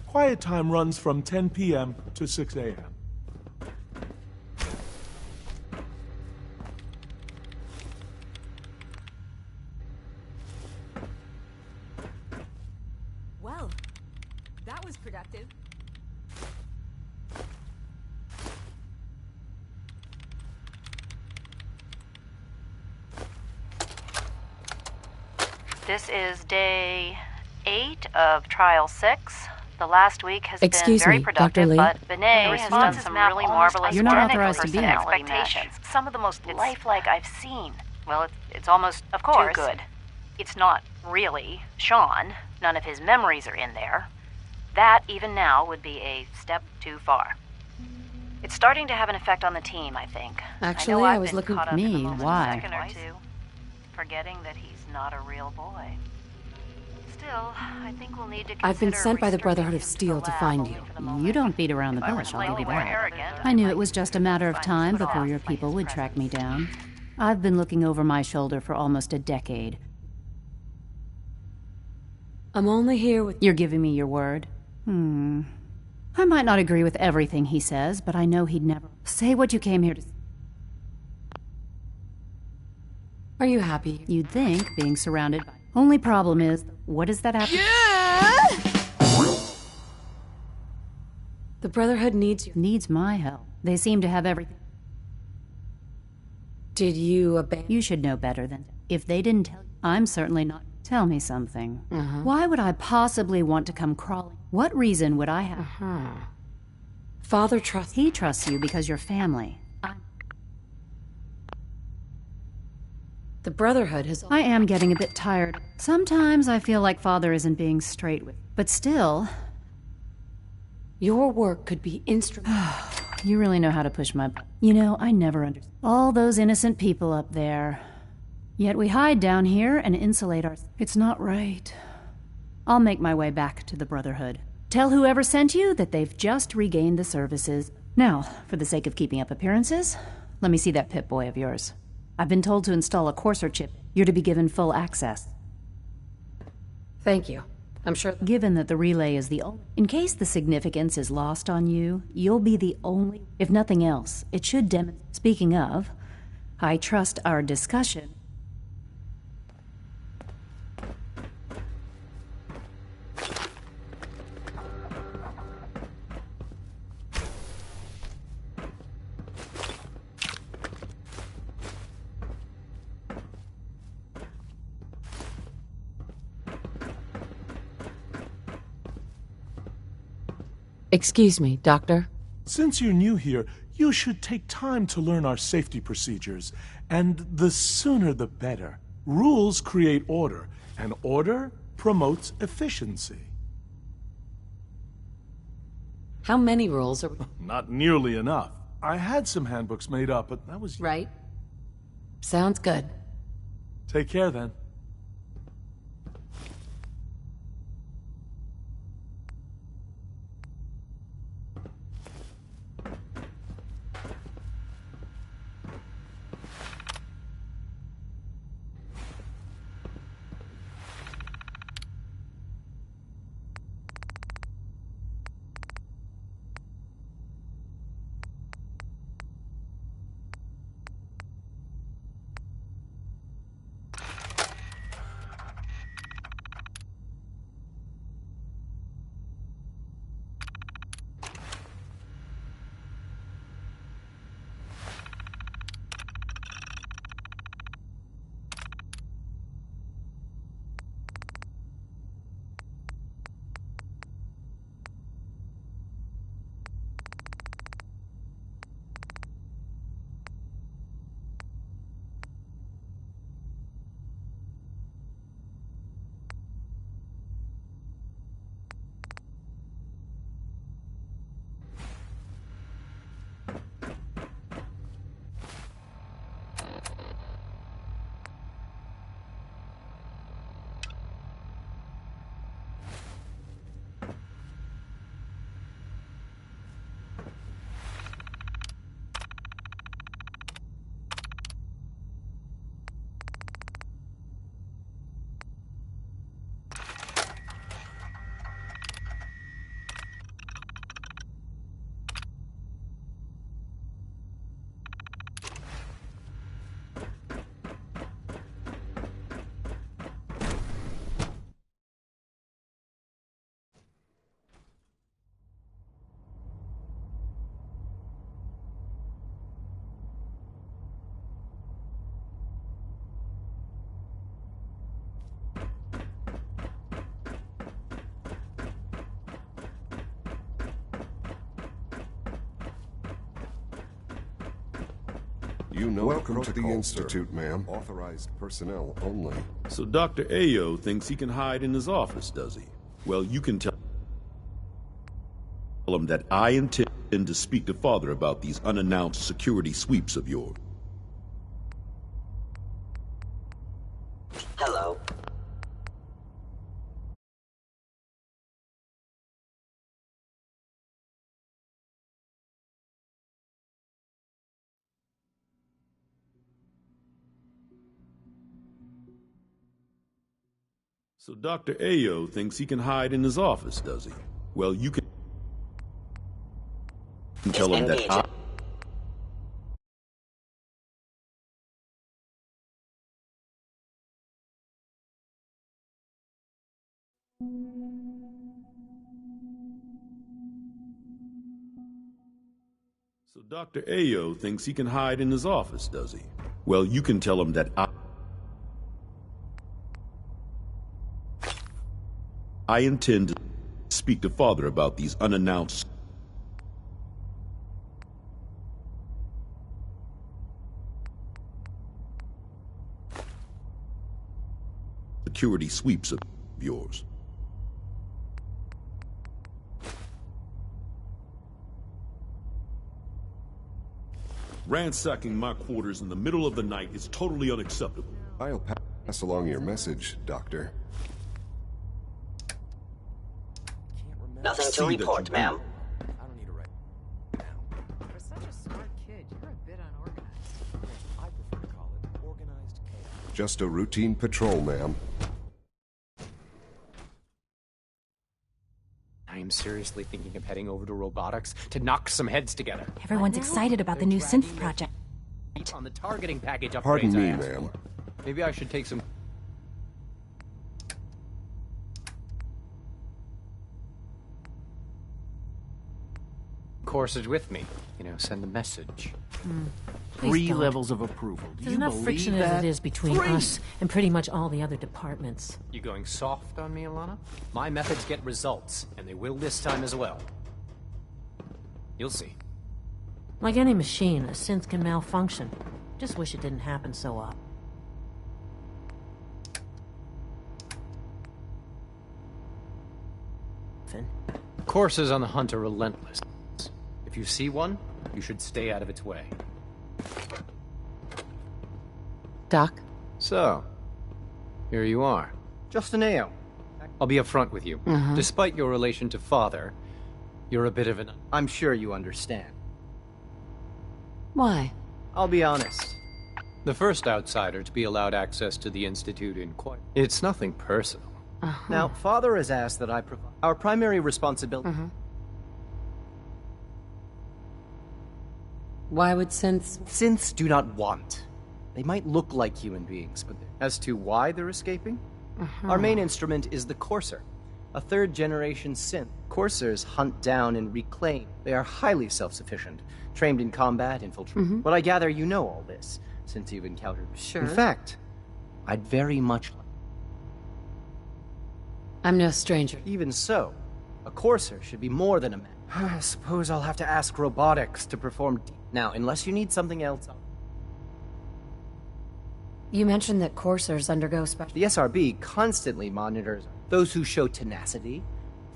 quiet time runs from 10 p.m. to 6 a.m. Well, that was productive. This is day 8 of Trial 6. The last week has been very productive, Dr. Lee? but Benet has done some really marvelous You're not technical authorized to be here. expectations. Some of the most lifelike I've seen. Well, it's almost, of course, too good. It's not really Sean. None of his memories are in there. That, even now, would be a step too far. It's starting to have an effect on the team, I think. Actually, I was looking at me. Why? A second or two, forgetting that he's not a real boy. Still, I think we'll need to I've been consider sent by the restricting Brotherhood of him to Steel the to lab find only you. for the moment. You don't beat around the If I were bush, I'll give slightly you more that. arrogant, I knew it was just a matter of time put before off your my people would presence. track me down. I've been looking over my shoulder for almost a decade. I'm only here with... You're giving me your word? I might not agree with everything he says, but I know he'd never say what you came here to. Are you happy? You'd think, being surrounded by. Only problem is, what does that have to. The Brotherhood needs you. Needs my help. They seem to have everything. Did you abandon? You should know better than. If they didn't tell you, I'm certainly not. Tell me something. Why would I possibly want to come crawling? What reason would I have? Father trusts. He trusts you because you're family. The Brotherhood has. I am getting a bit tired. Sometimes I feel like Father isn't being straight with. But still. Your work could be instrumental. You really know how to push my. You know, I never understood. All those innocent people up there. Yet we hide down here and insulate our. It's not right. I'll make my way back to the Brotherhood. Tell whoever sent you that they've just regained the services. Now, for the sake of keeping up appearances, let me see that Pip-Boy of yours. I've been told to install a Courser chip. You're to be given full access. Thank you. I'm sure. Given that the relay is the only. In case the significance is lost on you, you'll be the only. If nothing else, it should demonstrate. Speaking of, I trust our discussion. Excuse me, Doctor. Since you're new here, you should take time to learn our safety procedures. And the sooner the better. Rules create order, and order promotes efficiency. How many rules are... Not nearly enough. I had some handbooks made up, but that was... Right. Sounds good. Take care, then. You know Welcome to the protocol, Institute, sir. ma'am. Authorized personnel only. So Dr. Ayo thinks he can hide in his office, does he? Well, you can tell him that I intend to speak to Father about these unannounced security sweeps of yours. Hello. So Dr. Ayo thinks he can hide in his office, does he? Well, you can Tell him that I... So Dr. Ayo thinks he can hide in his office, does he? Well, you can tell him that I intend to speak to Father about these unannounced security sweeps of yours. Ransacking my quarters in the middle of the night is totally unacceptable. I'll pass along your message, Doctor. Nothing to report, ma'am. I don't need to write now. For such a smart kid, you're a bit unorganized. I prefer to call it organized chaos. Just a routine patrol, ma'am. I am seriously thinking of heading over to robotics to knock some heads together. Everyone's excited about the new synth project. On the targeting package upgrades. Pardon me, I asked ma'am. for. Maybe I should take some... courses with me. You know, send a message. Please don't. levels of approval. Do There's you enough believe friction that? as it is between us and pretty much all the other departments. You going soft on me, Alana? My methods get results, and they will this time as well. You'll see. Like any machine, a synth can malfunction. Just wish it didn't happen so often. Courses on the hunt are relentless. If you see one, you should stay out of its way. Doc? So, here you are. Justin Ayo. I'll be upfront with you. Despite your relation to Father, you're a bit of an... I'm sure you understand. Why? I'll be honest. The first outsider to be allowed access to the Institute in quite... It's nothing personal. Now, Father has asked that I provide... Our primary responsibility... Why would synths... Synths do not want. They might look like human beings, but as to why they're escaping? Our main instrument is the Courser, a third-generation synth. Coursers hunt down and reclaim. They are highly self-sufficient, trained in combat, infiltration. But I gather you know all this, since you've encountered... Sure. In fact, I'd very much... I'm no stranger. Even so, a Courser should be more than a man. I suppose I'll have to ask robotics to perform... Now, unless you need something else... You mentioned that coursers undergo special... The SRB constantly monitors those who show tenacity,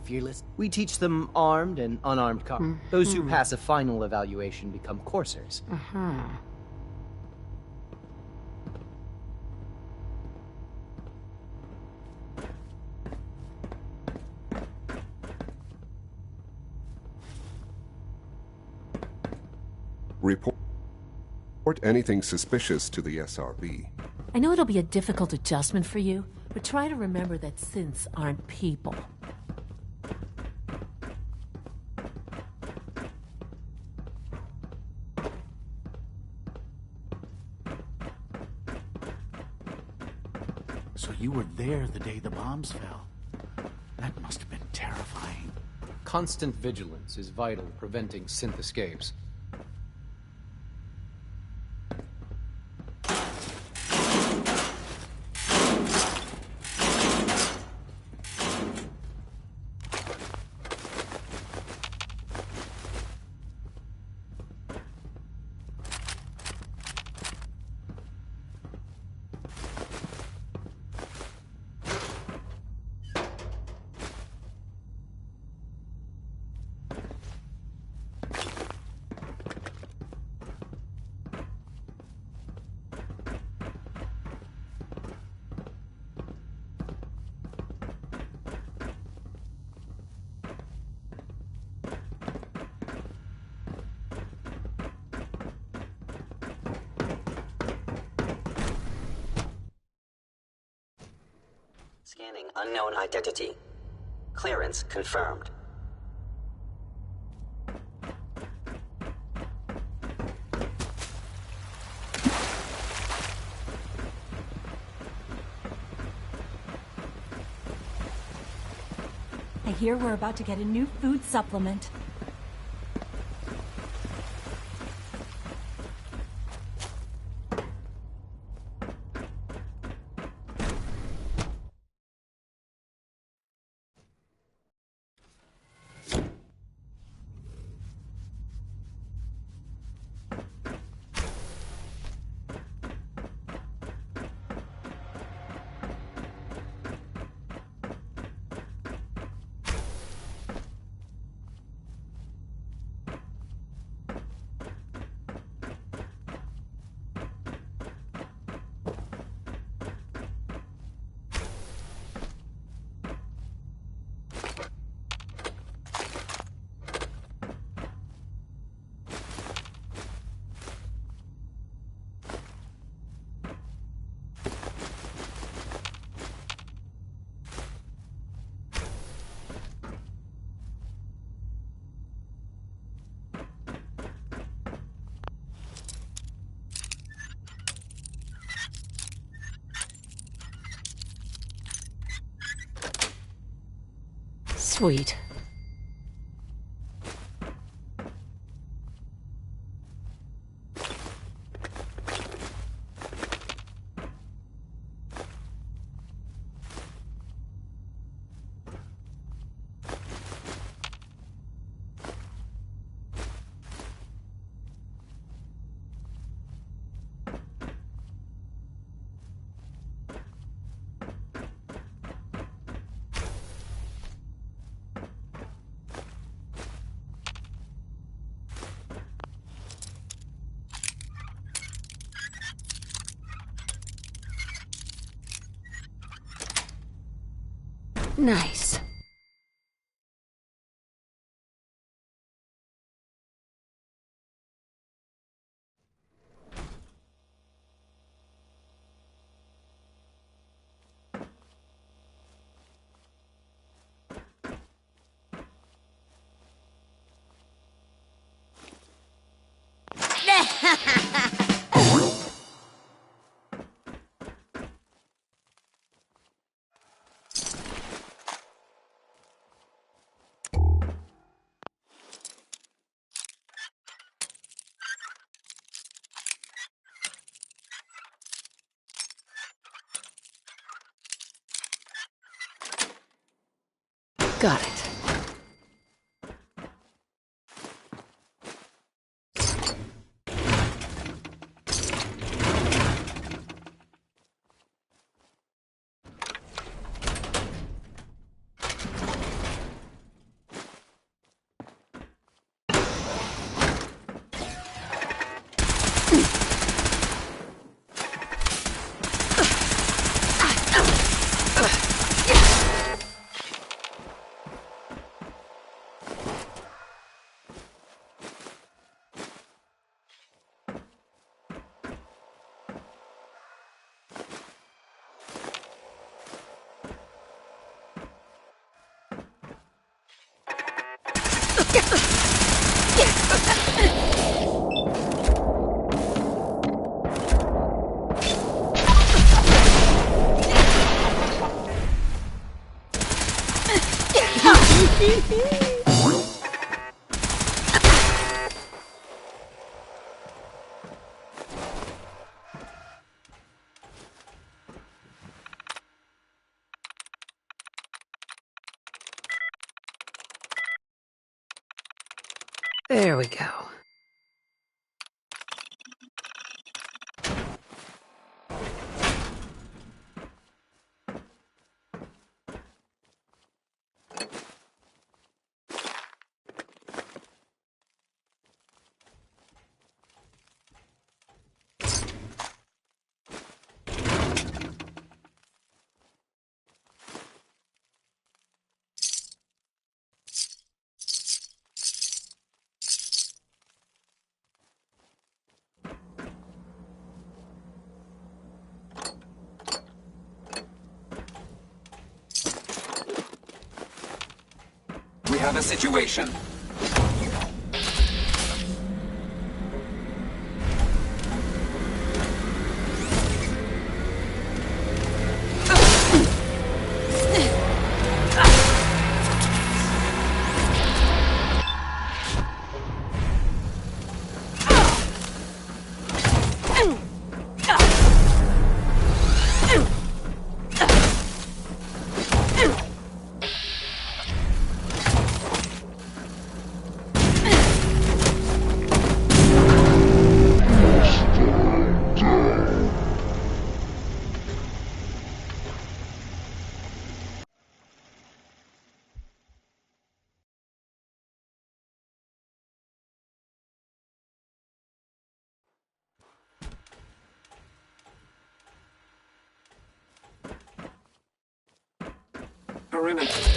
fearless. We teach them armed and unarmed combat. Those who pass a final evaluation become coursers. Report anything suspicious to the SRB. I know it'll be a difficult adjustment for you, but try to remember that synths aren't people. So you were there the day the bombs fell. That must have been terrifying. Constant vigilance is vital, preventing synth escapes. Scanning unknown identity. Clearance confirmed. I hear we're about to get a new food supplement. Sweet. Nice. Got it. There we go. We have a situation. perimeter.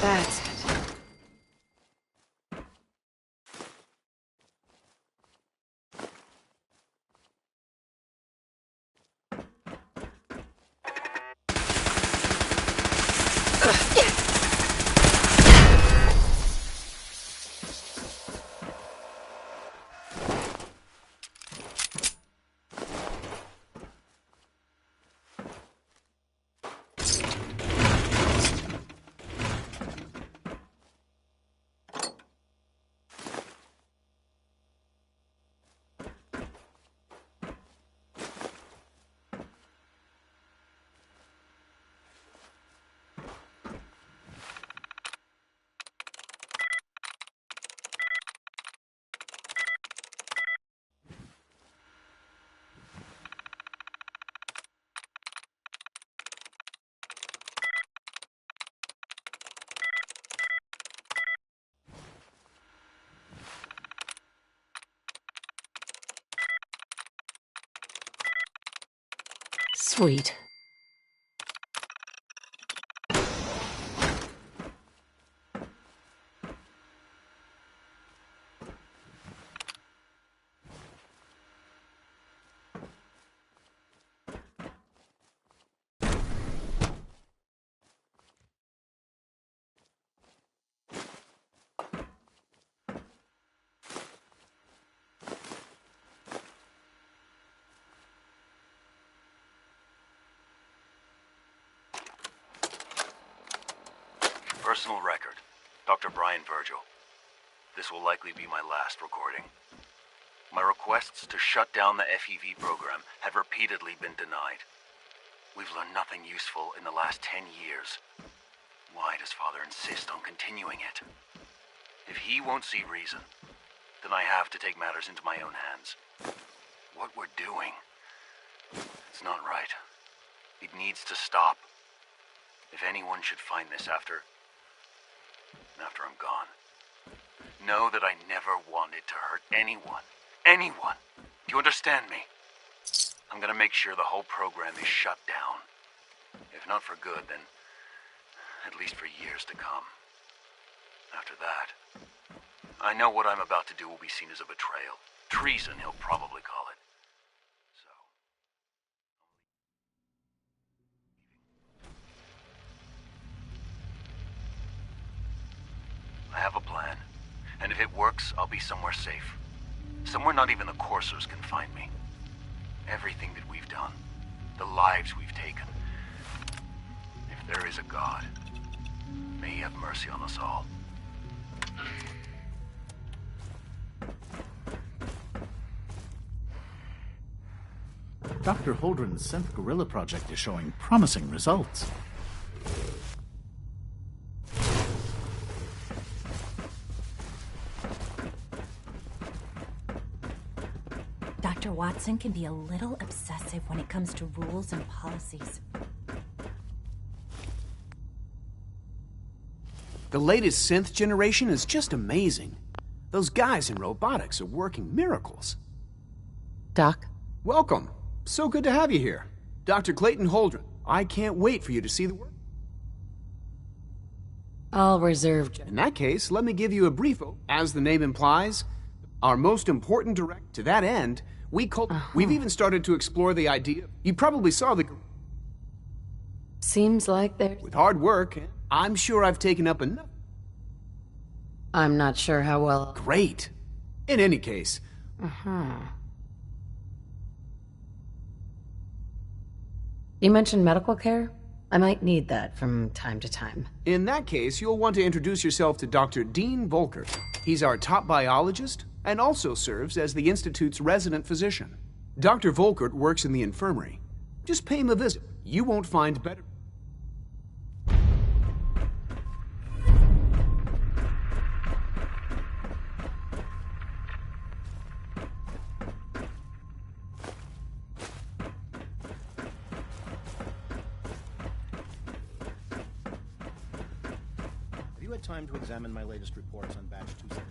That's it. Sweet. Personal record. Dr. Brian Virgil. This will likely be my last recording. My requests to shut down the FEV program have repeatedly been denied. We've learned nothing useful in the last 10 years. Why does Father insist on continuing it? If he won't see reason, then I have to take matters into my own hands. What we're doing, it's not right. It needs to stop. If anyone should find this after I'm gone, know that I never wanted to hurt anyone. Anyone! Do you understand me? I'm gonna make sure the whole program is shut down. If not for good, then at least for years to come. After that, I know what I'm about to do will be seen as a betrayal. Treason, he'll probably call it. I have a plan, and if it works, I'll be somewhere safe. Somewhere not even the Coursers can find me. Everything that we've done, the lives we've taken. If there is a God, may he have mercy on us all. Dr. Holdren's synth gorilla project is showing promising results. Dr. Watson can be a little obsessive when it comes to rules and policies. The latest synth generation is just amazing. Those guys in robotics are working miracles. Doc? Welcome. So good to have you here. Dr. Clayton Holdren. I can't wait for you to see the work. I'll reserve... In that case, let me give you a brief... As the name implies, our most important direct... To that end, we've even started to explore the idea... You probably saw the... Seems like there's... With hard work, I'm sure I've taken up enough... I'm not sure how well... Great. In any case... You mentioned medical care? I might need that from time to time. In that case, you'll want to introduce yourself to Dr. Dean Volkert. He's our top biologist and also serves as the Institute's resident physician. Dr. Volkert works in the infirmary. Just pay him a visit. You won't find better... Time to examine my latest reports on batch 274.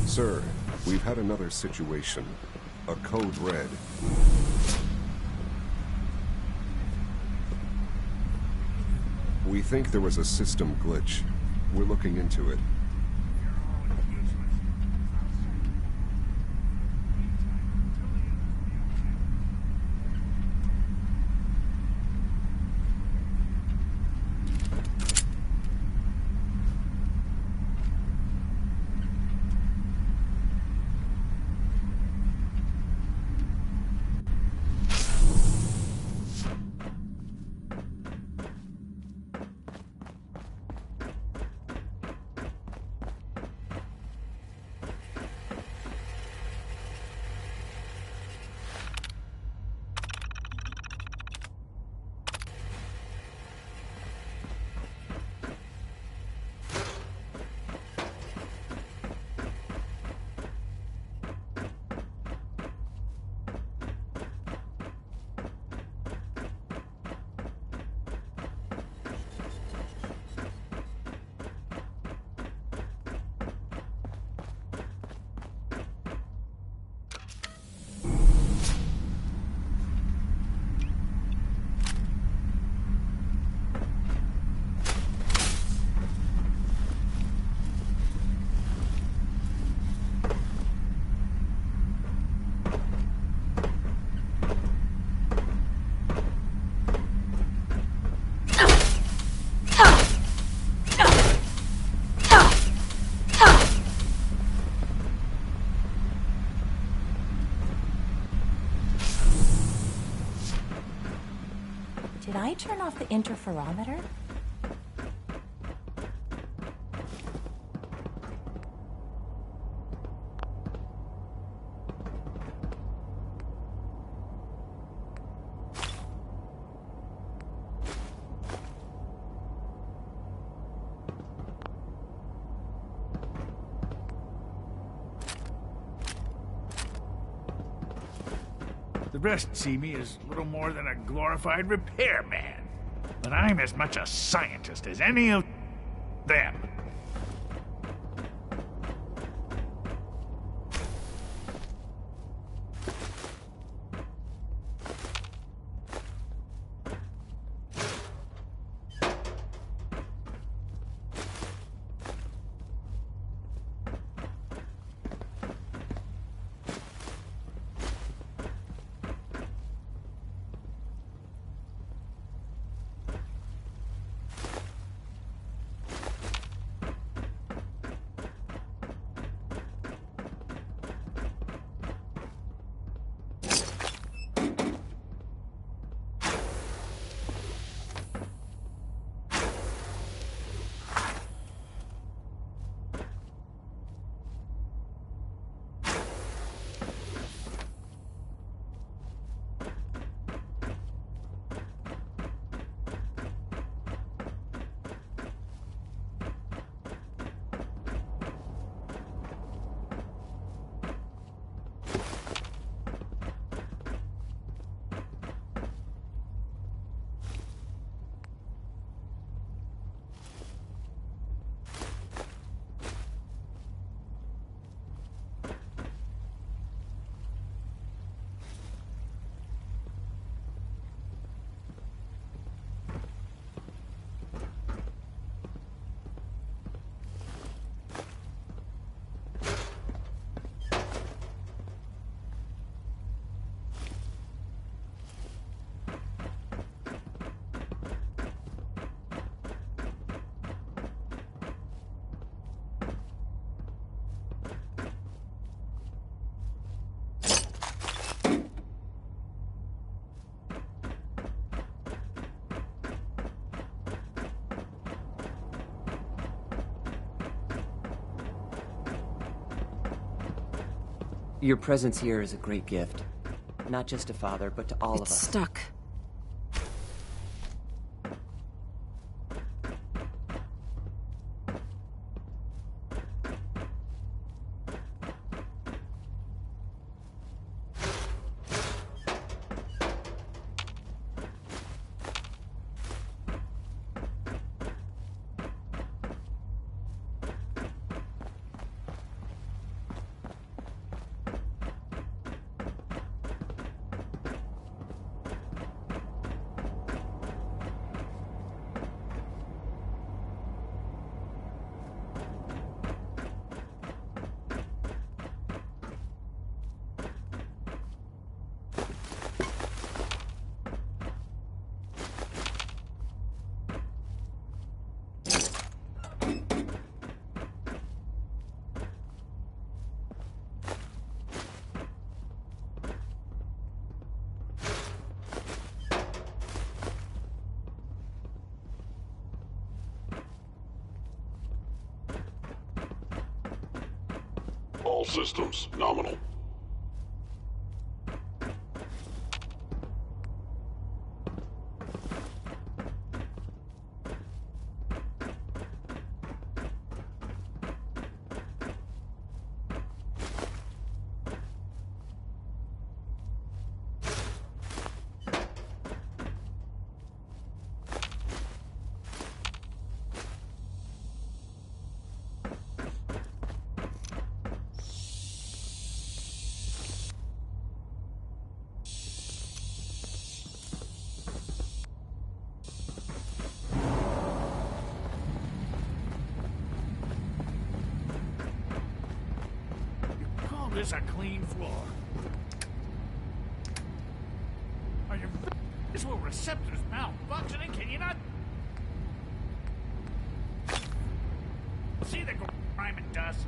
Sir, we've had another situation. A code red. We think there was a system glitch. We're looking into it. Did I turn off the interferometer? The rest see me as little more than a glorified repairman. But I'm as much a scientist as any of them. Your presence here is a great gift. Not just to Father, but to all of us. It's stuck. All systems nominal. This a clean floor. Are your visual receptors malfunctioning? Can you not see the grime and dust?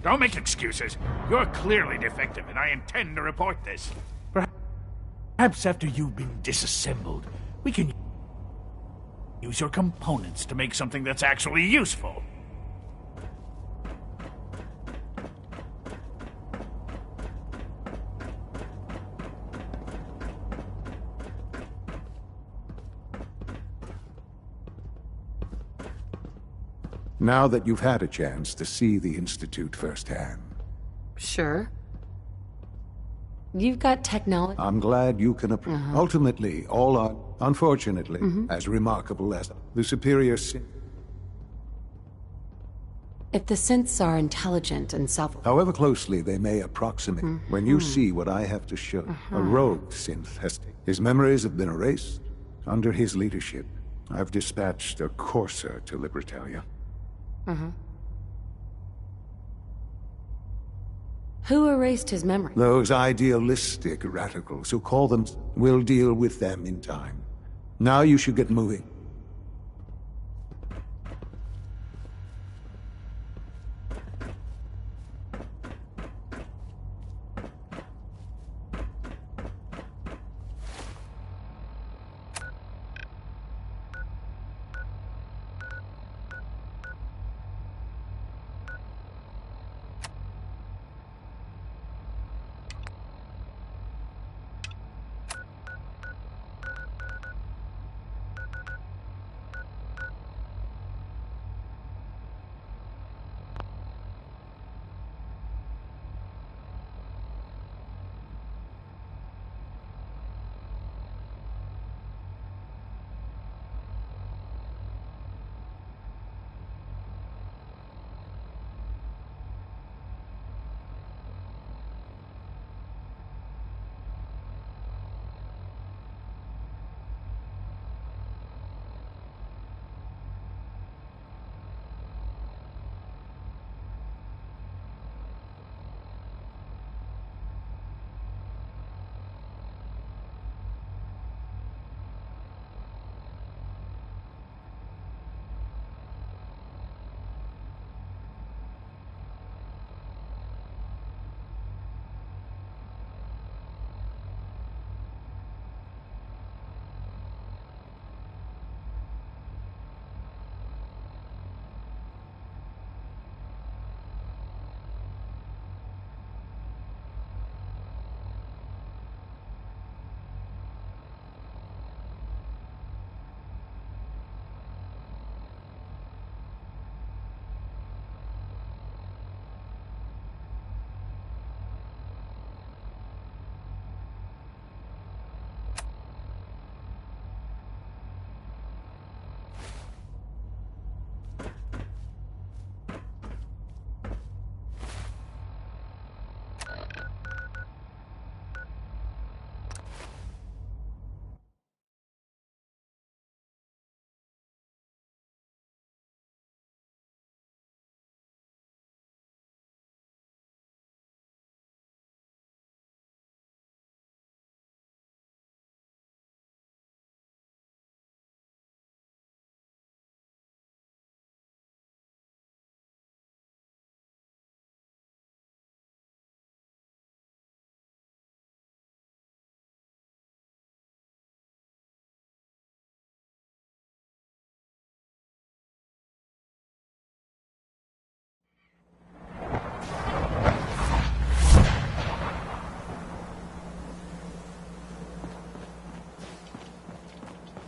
Don't make excuses. You're clearly defective, and I intend to report this. Perhaps after you've been disassembled, we can use your components to make something that's actually useful. Now that you've had a chance to see the Institute firsthand, Sure. You've got technology. I'm glad you can appreciate. Ultimately, all are, unfortunately, as remarkable as the superior If the synths are intelligent and However closely they may approximate, when you see what I have to show, a rogue synth has... His memories have been erased. Under his leadership, I've dispatched a courser to Libertalia. Who erased his memory? Those idealistic radicals who call them... We'll deal with them in time. Now you should get moving.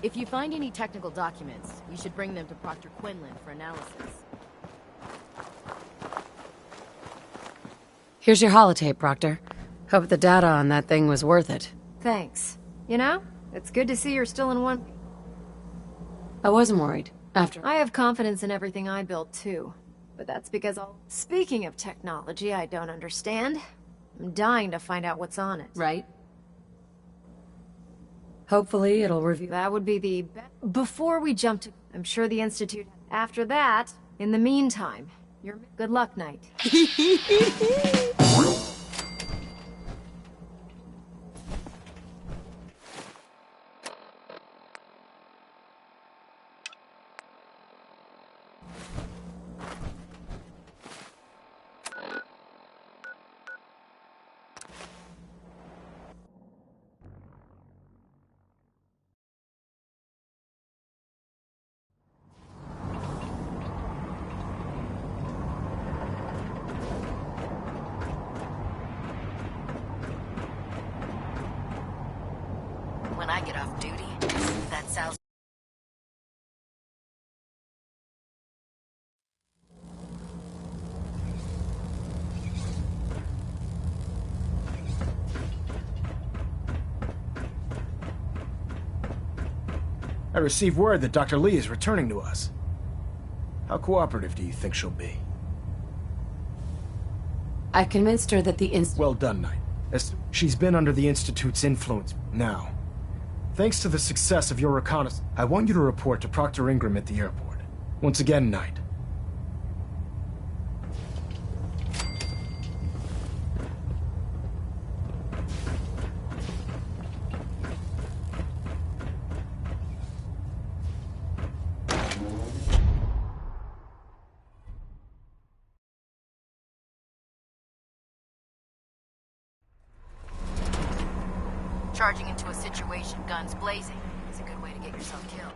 If you find any technical documents, you should bring them to Proctor Quinlan for analysis. Here's your holotape, Proctor. Hope the data on that thing was worth it. Thanks. You know, it's good to see you're still in one... I wasn't worried. After... I have confidence in everything I built, too. But that's because I'll... Speaking of technology I don't understand, I'm dying to find out what's on it. Right. Hopefully it'll reveal... That would be the... Before we jump to... I'm sure the Institute... After that, in the meantime, you're... Good luck, Knight. when I get off duty. That sounds... I received word that Dr. Lee is returning to us. How cooperative do you think she'll be? I convinced her that the Well done, Knight. She's been under the Institute's influence now. Thanks to the success of your reconnaissance, I want you to report to Proctor Ingram at the airport. Once again, Knight. Charging into a situation, guns blazing, is a good way to get yourself killed.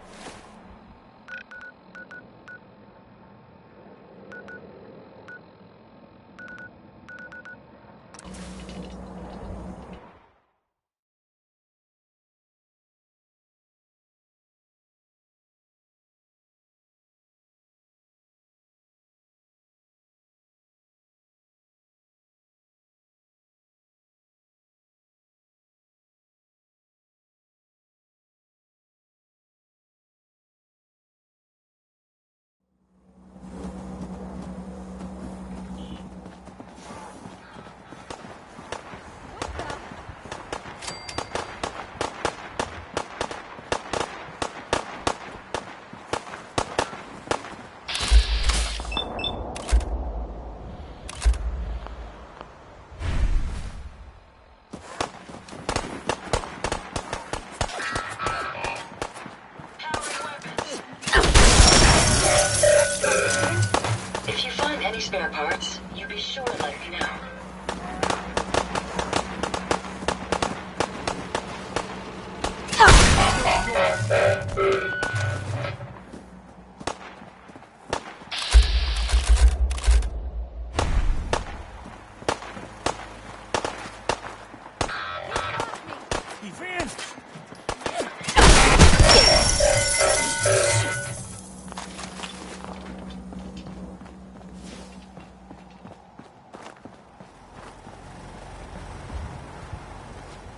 If you find any spare parts, you be sure to let me know.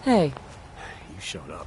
Hey. You showed up.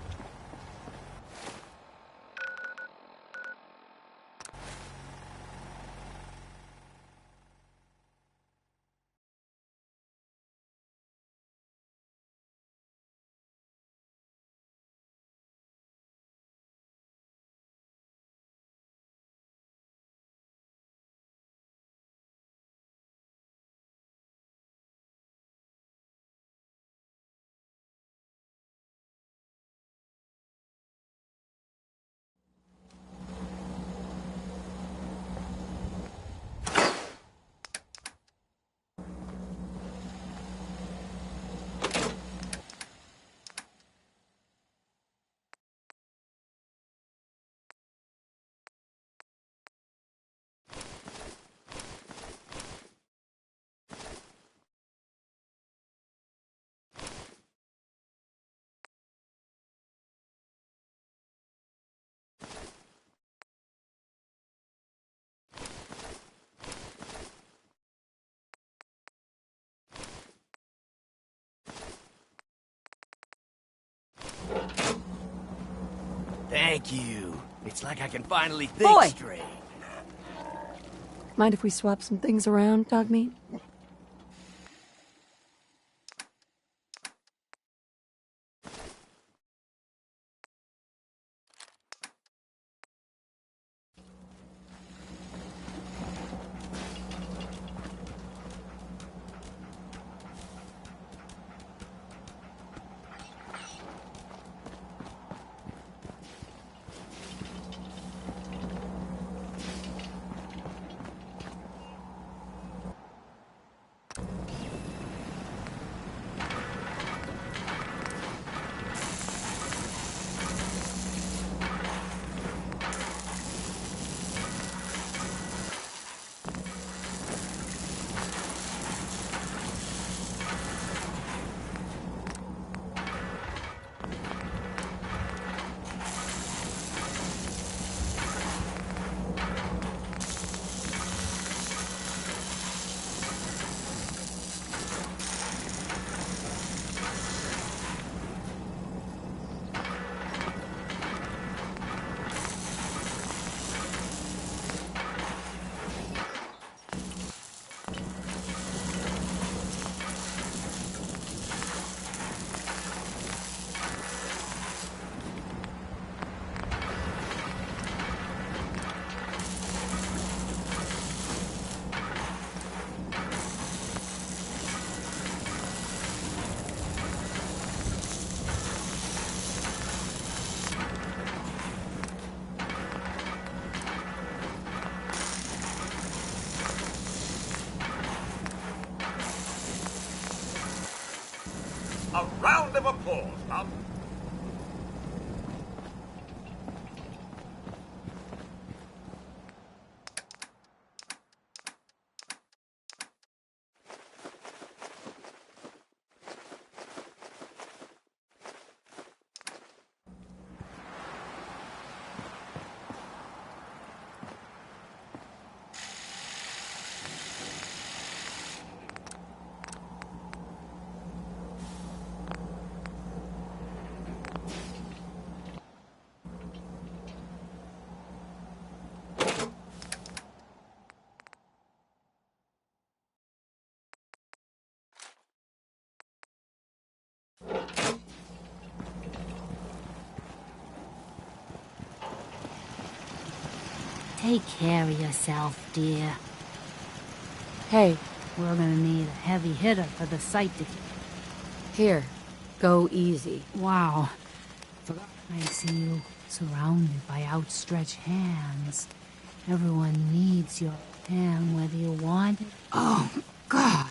Thank you. It's like I can finally think Boy! straight. Mind if we swap some things around, Dogmeat? A round of applause, Mum. Take care of yourself, dear. Hey. We're gonna need a heavy hitter for the site to... Here. Go easy. Wow. I see you surrounded by outstretched hands. Everyone needs your hand, whether you want it. Oh, God.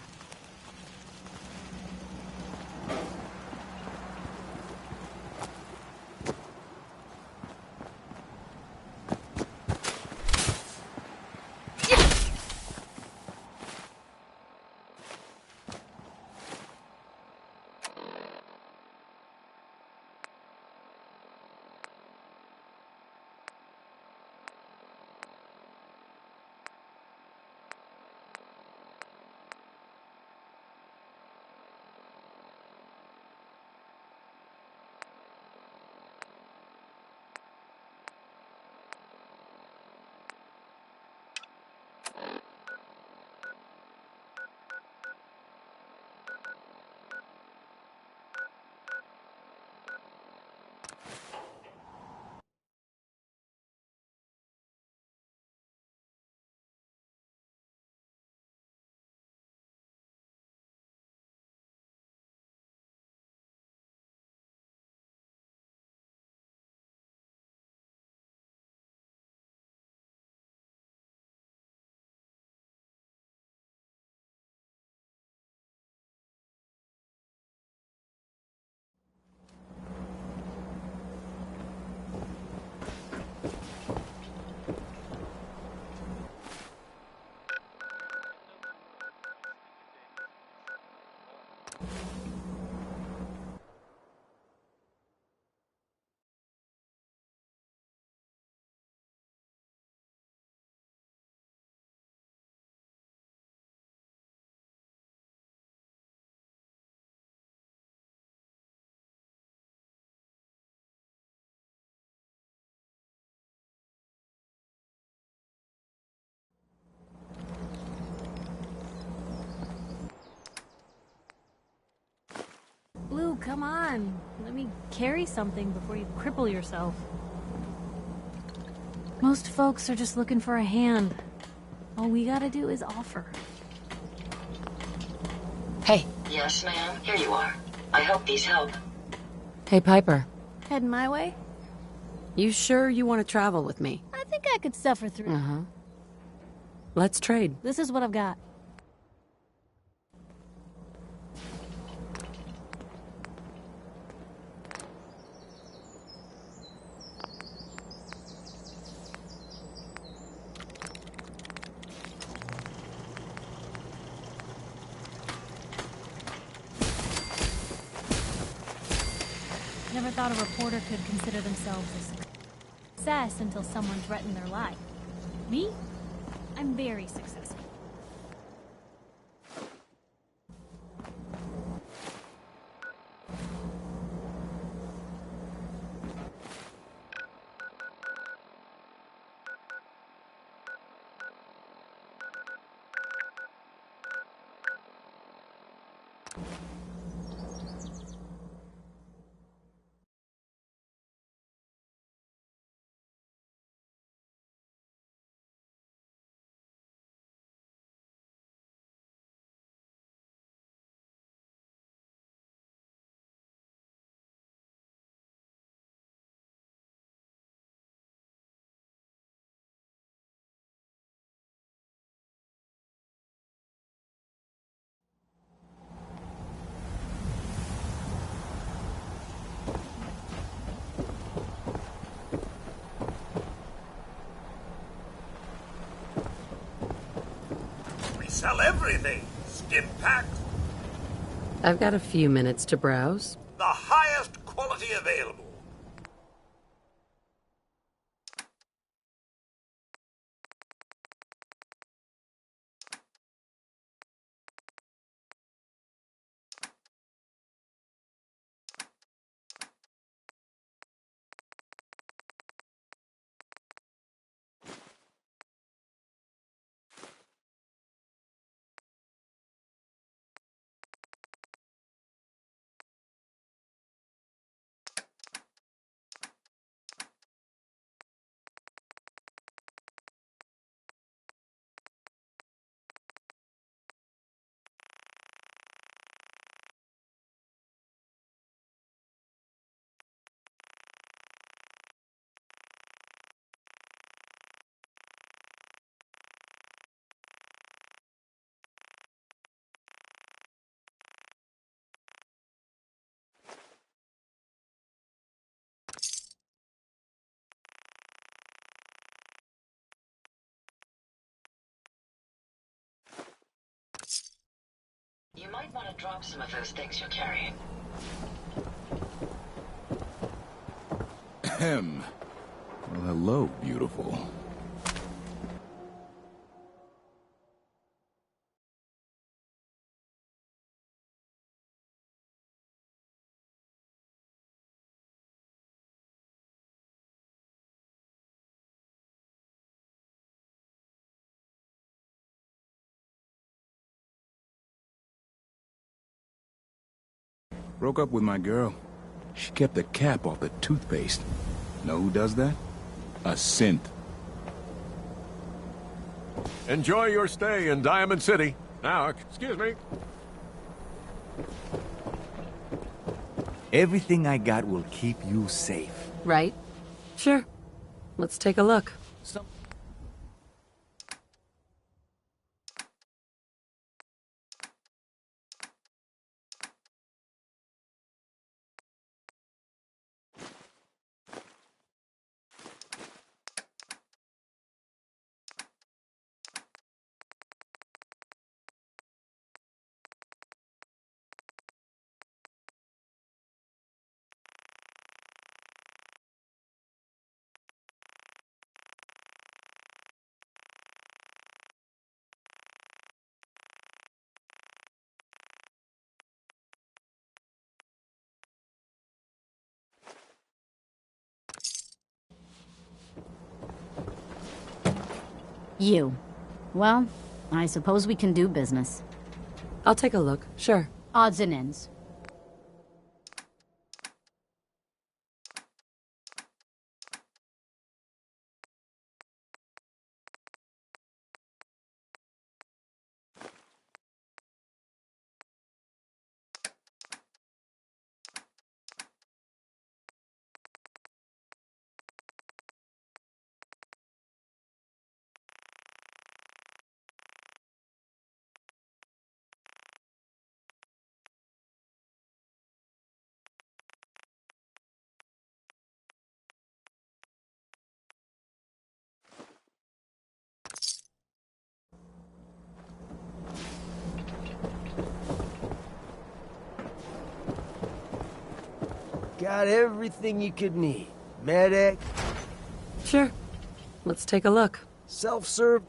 Blue, come on. Let me carry something before you cripple yourself. Most folks are just looking for a hand. All we gotta do is offer. Hey. Yes, ma'am. Here you are. I hope these help. Hey, Piper. Heading my way? You sure you want to travel with me? I think I could suffer through. Uh-huh. Let's trade. This is what I've got. Never thought a reporter could consider themselves a success until someone threatened their life. Me? I'm very successful. sell everything. Skin packed. I've got a few minutes to browse. The highest quality available. You might want to drop some of those things you're carrying. Ahem. Well, hello, beautiful. Broke up with my girl. She kept the cap off the toothpaste. Know who does that? A synth. Enjoy your stay in Diamond City. Now, excuse me. Everything I got will keep you safe. Right? Sure. Let's take a look. You. Well, I suppose we can do business. I'll take a look, sure. Odds and ends. Got everything you could need. Medic. Sure. Let's take a look. Self-serve.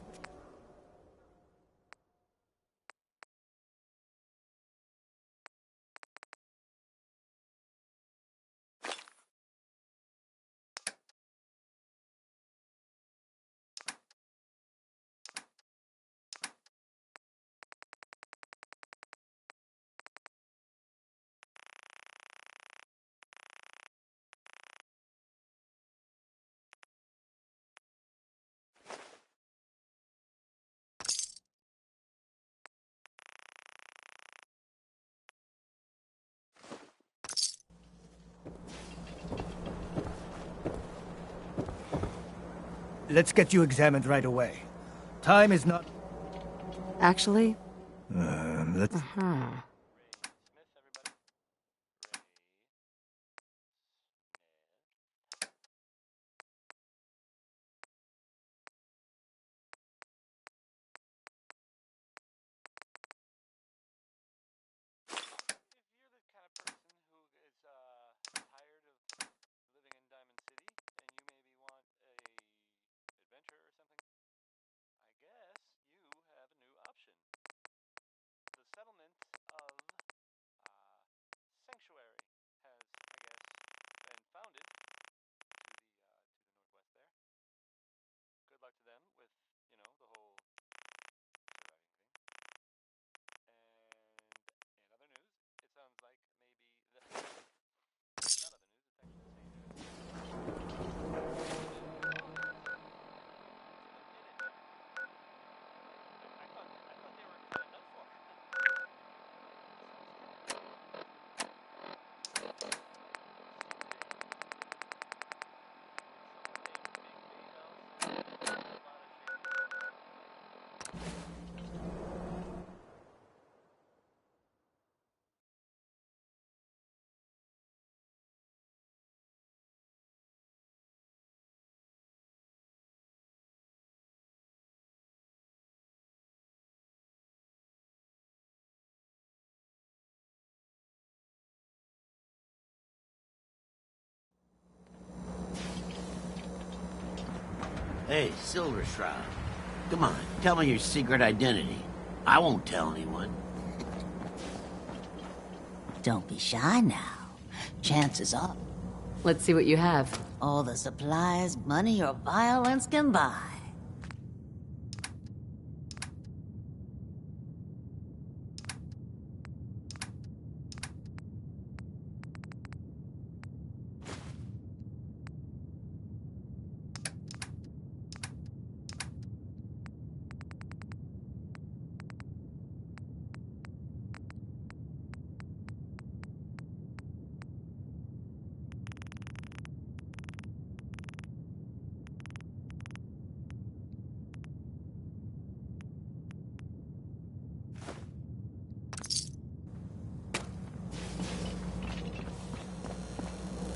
Let's get you examined right away. Time is not... Actually? Let's... Hey, Silver Shroud. Come on, tell me your secret identity. I won't tell anyone. Don't be shy now. Chances are... Let's see what you have. All the supplies money or violence can buy.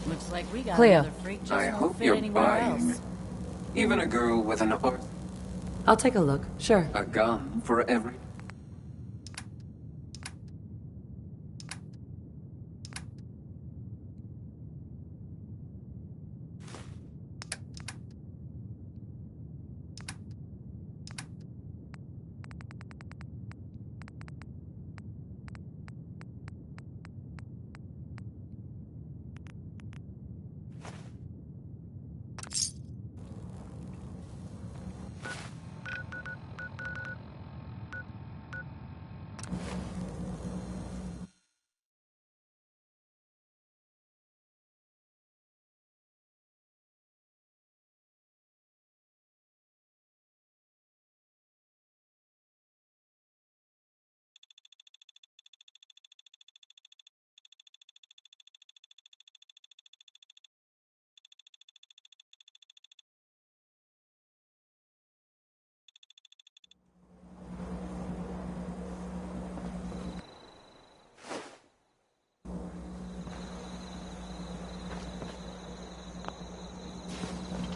Looks like we got Cleo. another freak just I won't hope fit you're anywhere buying. else. Even a girl with an apartment. I'll take a look. Sure. A gun for every...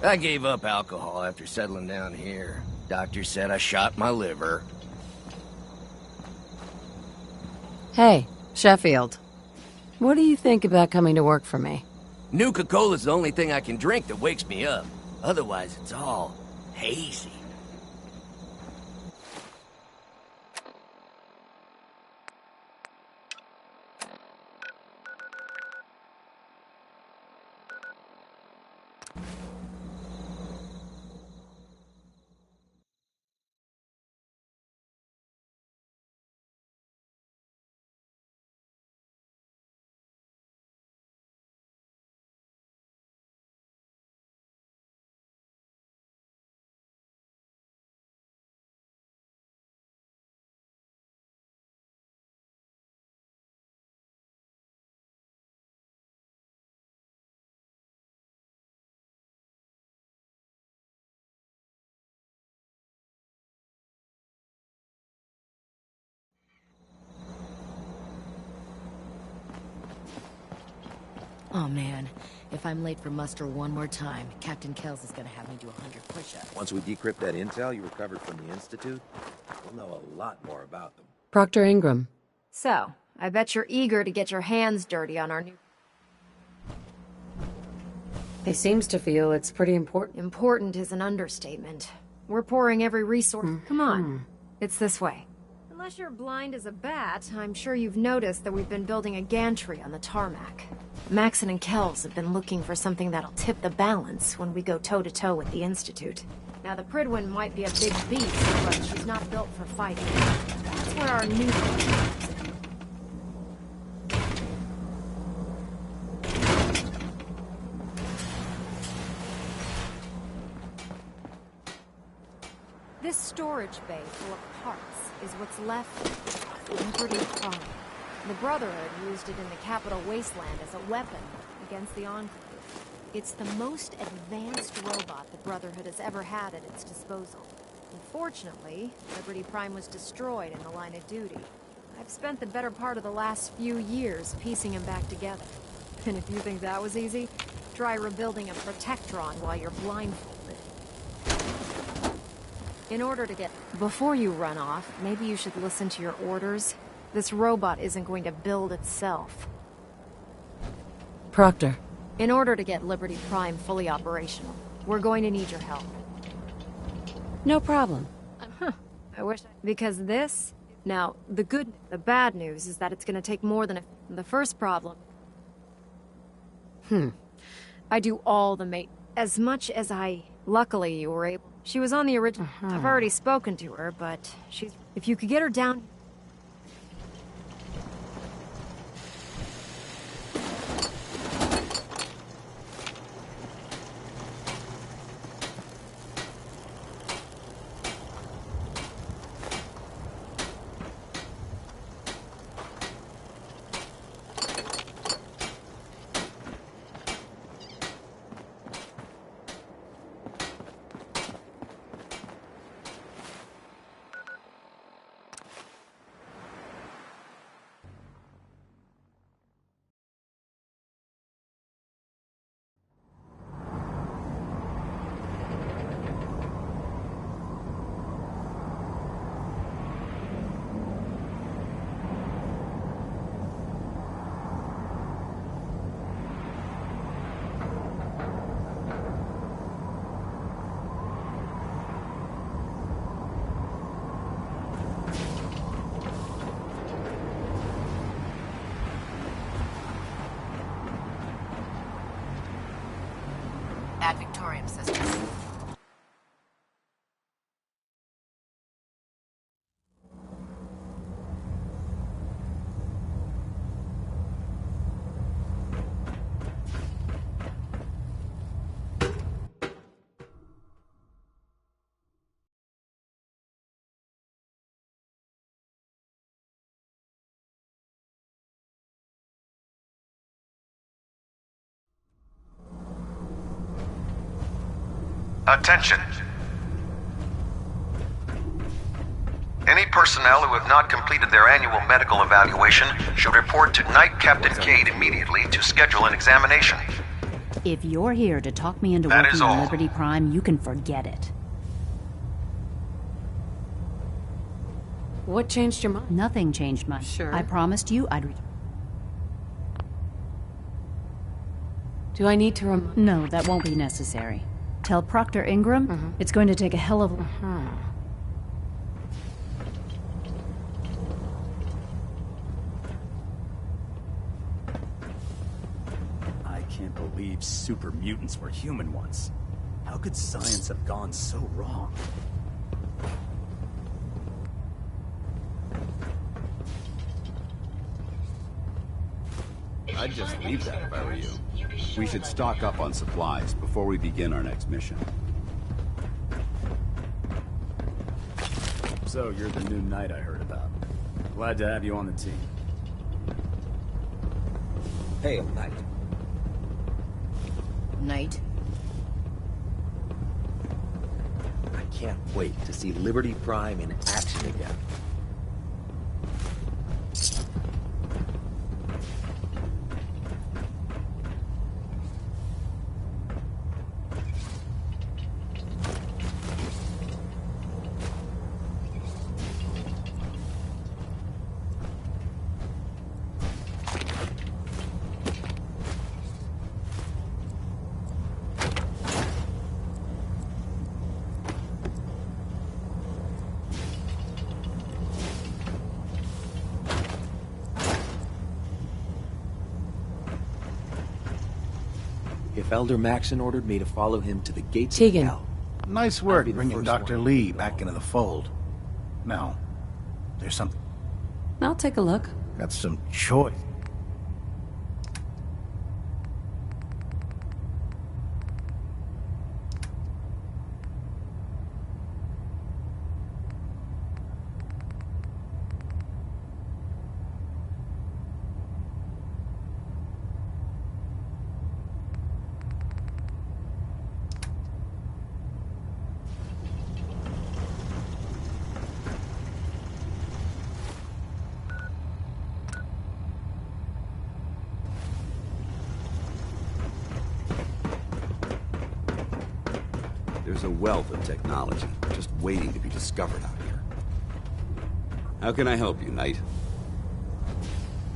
I gave up alcohol after settling down here. Doctor said I shot my liver. Hey, Sheffield. What do you think about coming to work for me? Nuka-Cola's the only thing I can drink that wakes me up. Otherwise, it's all hazy. Oh man, if I'm late for muster one more time, Captain Kells is gonna have me do 100 push-ups. Once we decrypt that intel you recovered from the Institute, we'll know a lot more about them. Proctor Ingram. So, I bet you're eager to get your hands dirty on our new... He seems to feel it's pretty important. Important is an understatement. We're pouring every resource... Come on. It's this way. Unless you're blind as a bat, I'm sure you've noticed that we've been building a gantry on the tarmac. Maxon and Kells have been looking for something that'll tip the balance when we go toe-to-toe with the Institute. Now, the Prydwen might be a big beast, but she's not built for fighting. That's where our new... This storage bay full of parts is what's left of Liberty Prime. The Brotherhood used it in the Capital Wasteland as a weapon against the Enclave. It's the most advanced robot the Brotherhood has ever had at its disposal. Unfortunately, Liberty Prime was destroyed in the line of duty. I've spent the better part of the last few years piecing him back together. And if you think that was easy, try rebuilding a Protectron while you're blindfolded. In order to get... Before you run off, maybe you should listen to your orders. This robot isn't going to build itself. Proctor. In order to get Liberty Prime fully operational, we're going to need your help. No problem. I wish because this... Now, the bad news is that it's gonna take more than the first problem. I do all the mate. As much as luckily you were able... She was on the original... I've already spoken to her, but she's... If you could get her down... Ad Victoriam Systems. Attention. Any personnel who have not completed their annual medical evaluation should report to Knight Captain Cade immediately to schedule an examination. If you're here to talk me into That working is on all. Liberty Prime, you can forget it. What changed your mind? Nothing changed mine. Sure. I promised you I'd... Do I need to remind... No, that won't be necessary. Tell Proctor Ingram it's going to take a hell of a... I can't believe super mutants were human once. How could science have gone so wrong? I'd just leave that if I were you. We should stock up on supplies before we begin our next mission. So, you're the new knight I heard about. Glad to have you on the team. Hail, Knight. Knight? I can't wait to see Liberty Prime in action again. If Elder Maxon ordered me to follow him to the gates of hell... Nice work bringing Dr. Lee back into the fold. Now, there's something... I'll take a look. Got some choice. There's a wealth of technology just waiting to be discovered out here. How can I help you, Knight?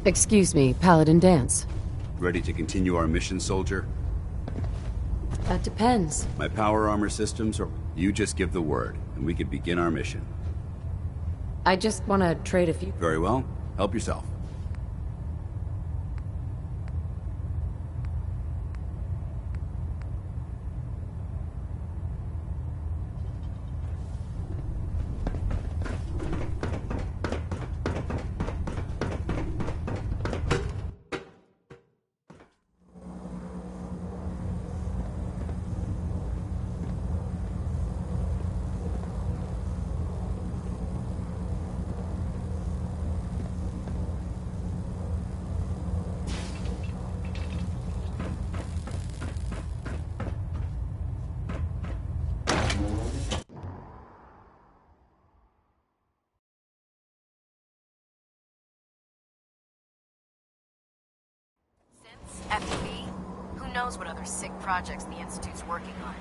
Excuse me, Paladin Dance. Ready to continue our mission, soldier? That depends. My power armor systems, or you just give the word, and and we can begin our mission. I just want to trade a few... Very well. Help yourself. FTV? Who knows what other sick projects the Institute's working on?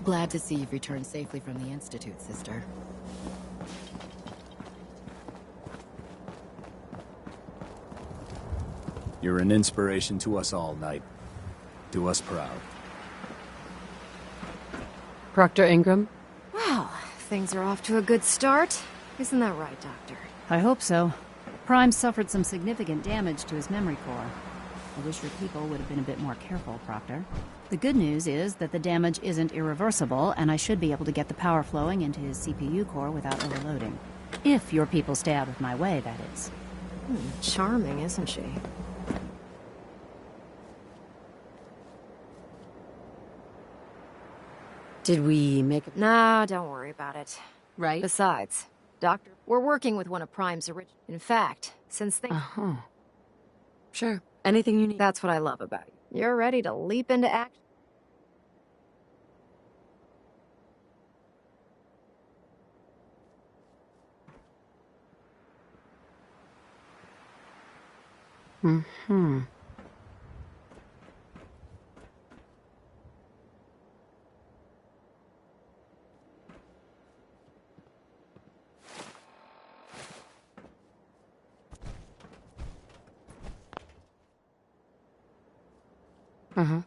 Glad to see you've returned safely from the Institute, sister. You're an inspiration to us all, Knight. Do us proud. Proctor Ingram? Well, things are off to a good start. Isn't that right, Doctor? I hope so. Prime suffered some significant damage to his memory core. I wish your people would have been a bit more careful, Proctor. The good news is that the damage isn't irreversible, and I should be able to get the power flowing into his CPU core without overloading. If your people stay out of my way, that is. Charming, isn't she? Did we make it? No, don't worry about it. Right? Besides, Doctor, we're working with one of Prime's original... In fact, since they... Uh-huh. Sure. Anything you need. That's what I love about you. You're ready to leap into action. Mm-hmm. Uh-huh.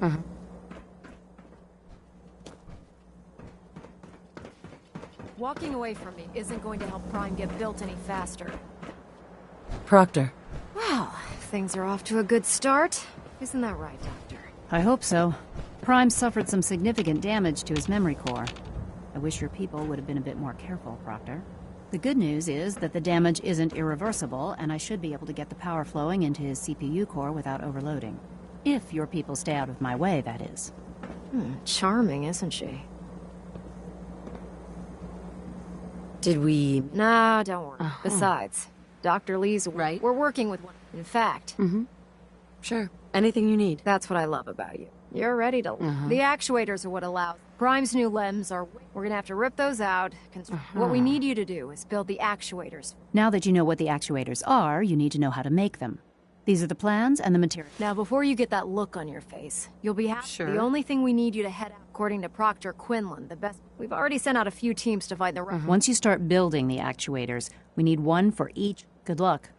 Uh-huh. Walking away from me isn't going to help Prime get built any faster. Proctor. Well, things are off to a good start. Isn't that right, Doctor? I hope so. Prime suffered some significant damage to his memory core. I wish your people would have been a bit more careful, Proctor. The good news is that the damage isn't irreversible, and I should be able to get the power flowing into his CPU core without overloading. If your people stay out of my way, that is. Charming, isn't she? Did we... No, don't worry. Besides, Dr. Lee's... Right? We're working with one. In fact... Mm-hmm. Sure. Anything you need. That's what I love about you. You're ready to... The actuators are what allows... Prime's new limbs are... We're gonna have to rip those out. What we need you to do is build the actuators. Now that you know what the actuators are, you need to know how to make them. These are the plans and the material. Now, before you get that look on your face, you'll be happy. Sure. The only thing we need you to head out, according to Proctor Quinlan, the best... We've already sent out a few teams to find the right... Once you start building the actuators, we need one for each. Good luck.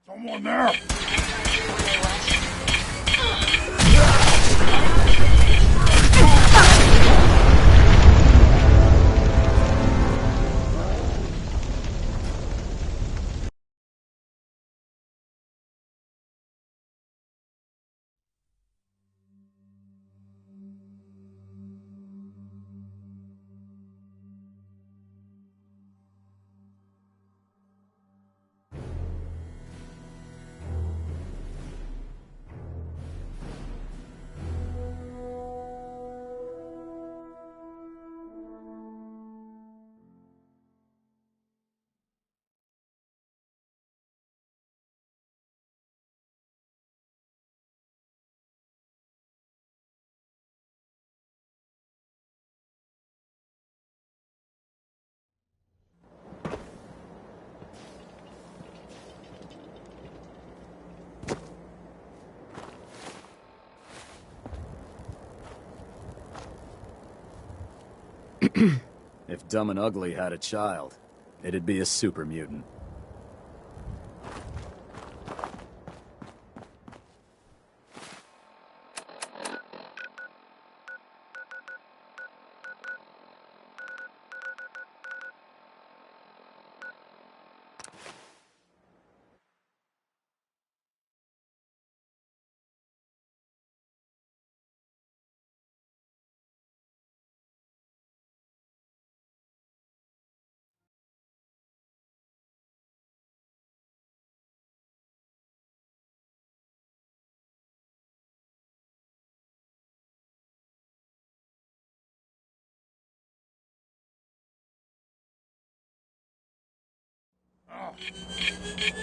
Someone there! If Dumb and Ugly had a child, it'd be a super mutant.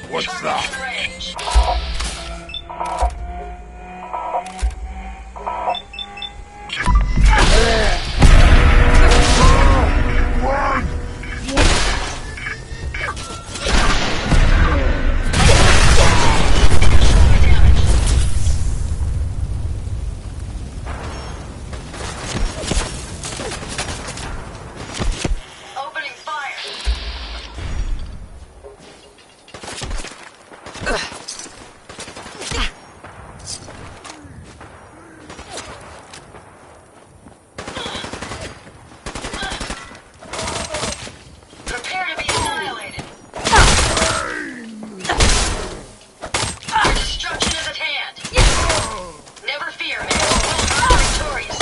What's that? Opening fire. Prepare to be annihilated. Your destruction is at hand. Never fear, man. We'll be victorious.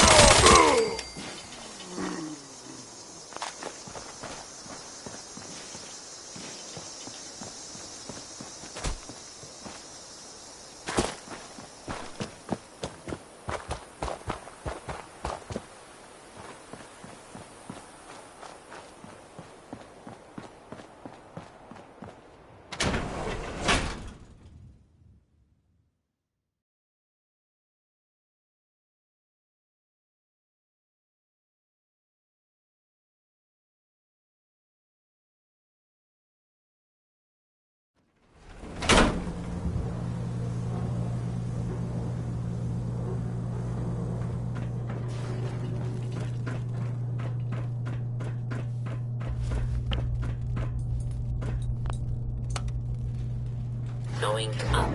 Going up.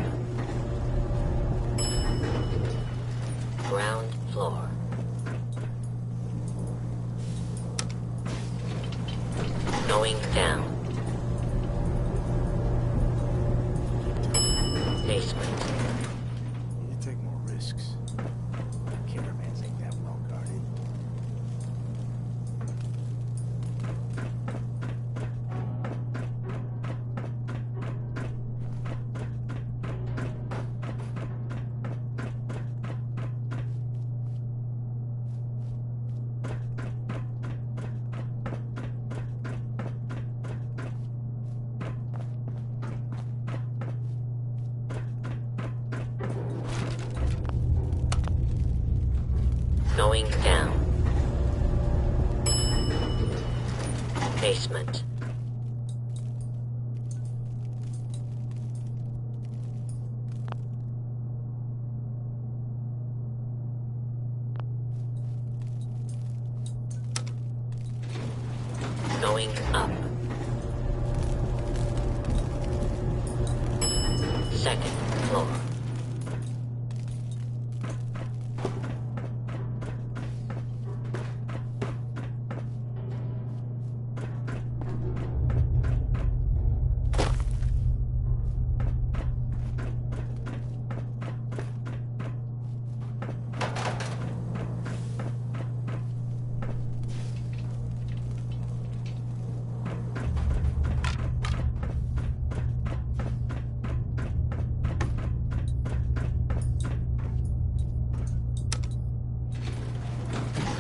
Ground floor. Going down. Basement. You take more risks. Cameramans ain't that well guarded. Going down. Basement. Going up. Second floor.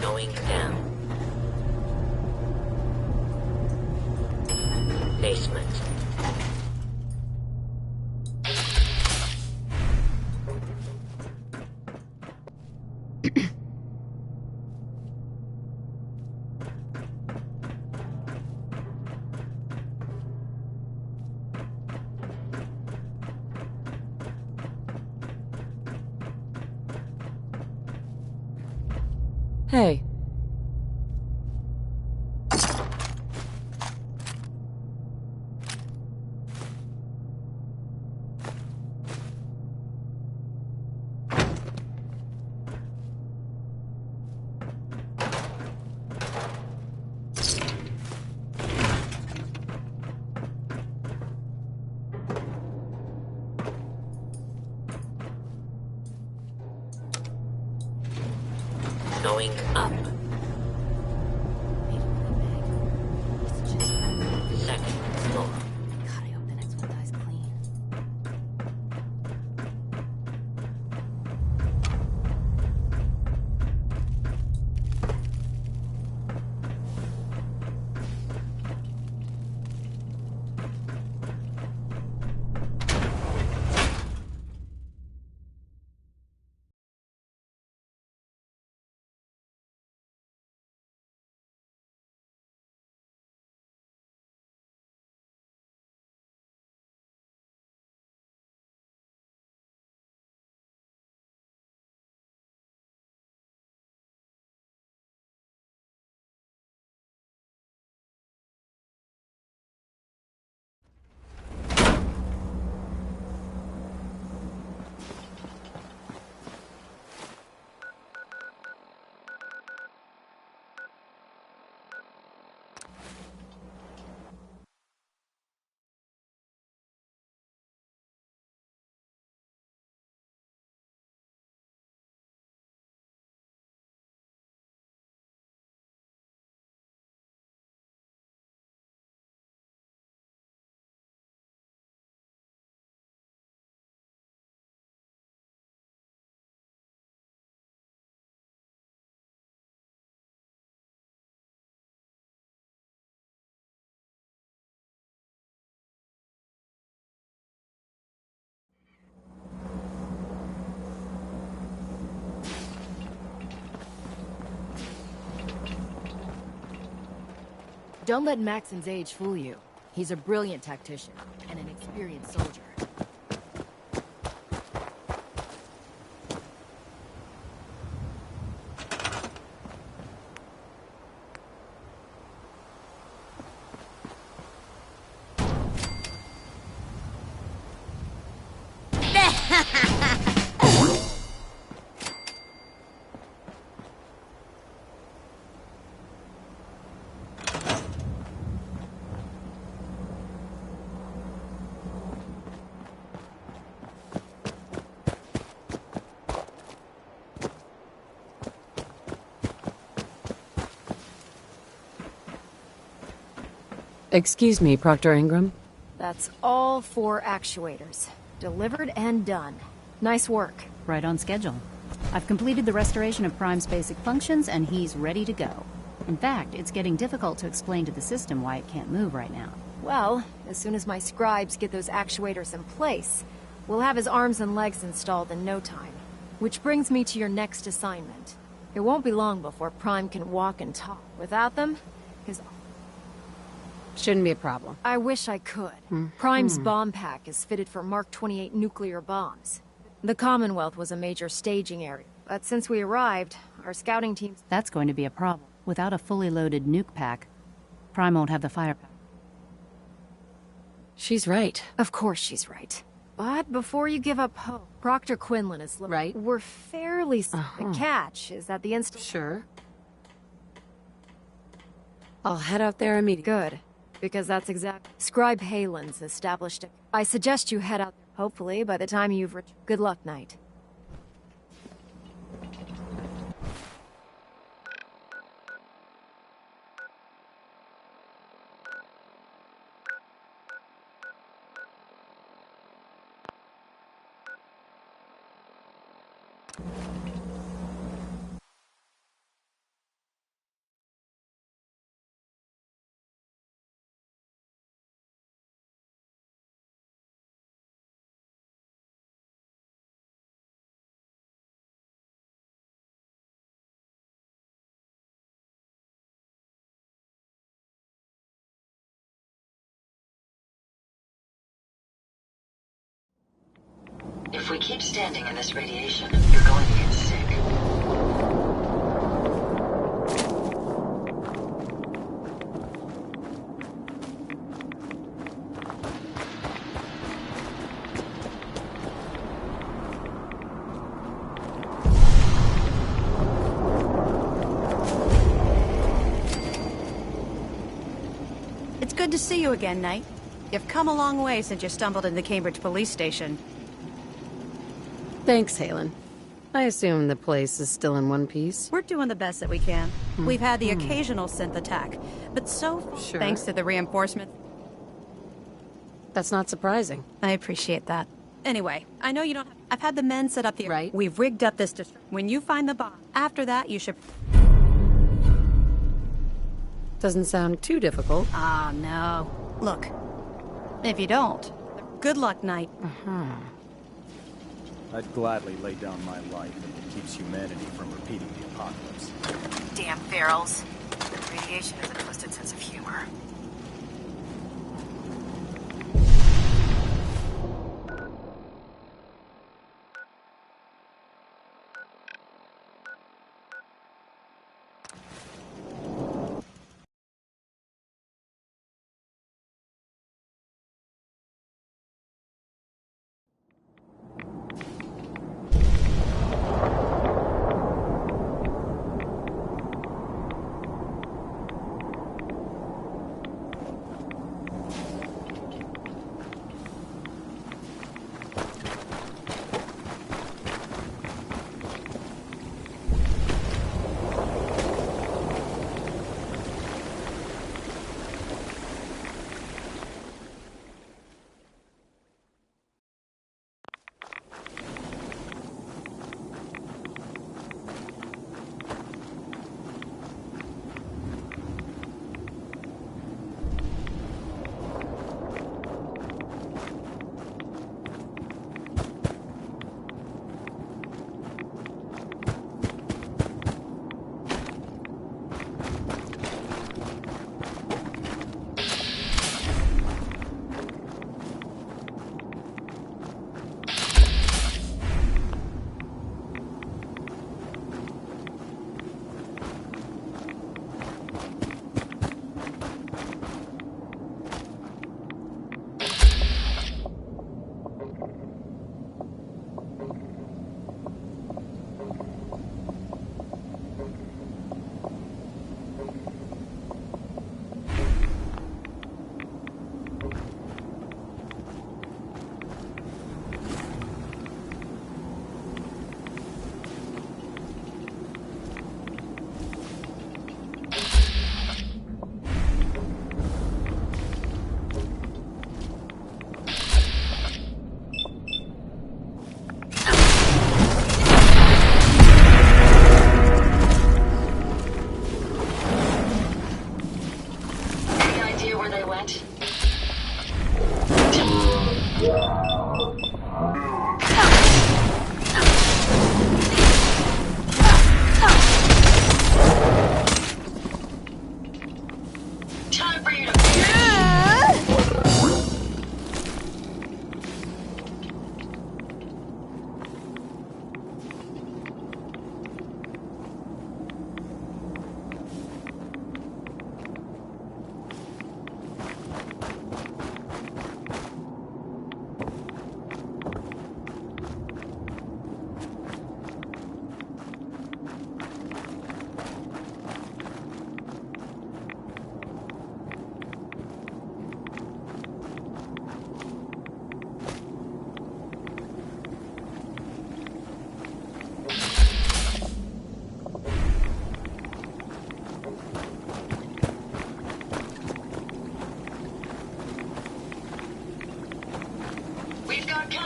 Going down. Basement. Hey. Going up. Second floor. God, I hope the next one dies clean. Don't let Maxon's age fool you. He's a brilliant tactician and an experienced soldier. Excuse me, Proctor Ingram. That's all 4 actuators. Delivered and done. Nice work. Right on schedule. I've completed the restoration of Prime's basic functions, and he's ready to go. In fact, it's getting difficult to explain to the system why it can't move right now. Well, as soon as my scribes get those actuators in place, we'll have his arms and legs installed in no time. Which brings me to your next assignment. It won't be long before Prime can walk and talk. Without them, his... Shouldn't be a problem. I wish I could. Prime's bomb pack is fitted for Mark 28 nuclear bombs. The Commonwealth was a major staging area, but since we arrived, our scouting teams... That's going to be a problem. Without a fully loaded nuke pack, Prime won't have the firepower. She's right. Of course she's right. But before you give up hope, Proctor Quinlan is right. We're fairly the catch is that the Sure. I'll head out there immediately. Good, because that's exactly Scribe Halen's established it. I suggest you head out. Hopefully, by the time you've good luck, Knight. If we keep standing in this radiation, you're going to get sick. It's good to see you again, Knight. You've come a long way since you stumbled in the Cambridge police station. Thanks, Halen. I assume the place is still in one piece. We're doing the best that we can. We've had the occasional synth attack, but so far, thanks to the reinforcement. That's not surprising. I appreciate that. Anyway, I know you don't have... I've had the men set up the... Right. We've rigged up this... When you find the bomb, after that, you should... Doesn't sound too difficult. Ah, no. Look, if you don't, good luck, Knight. I'd gladly lay down my life if it keeps humanity from repeating the apocalypse. Damn ferals. Radiation is a twisted sense of humor.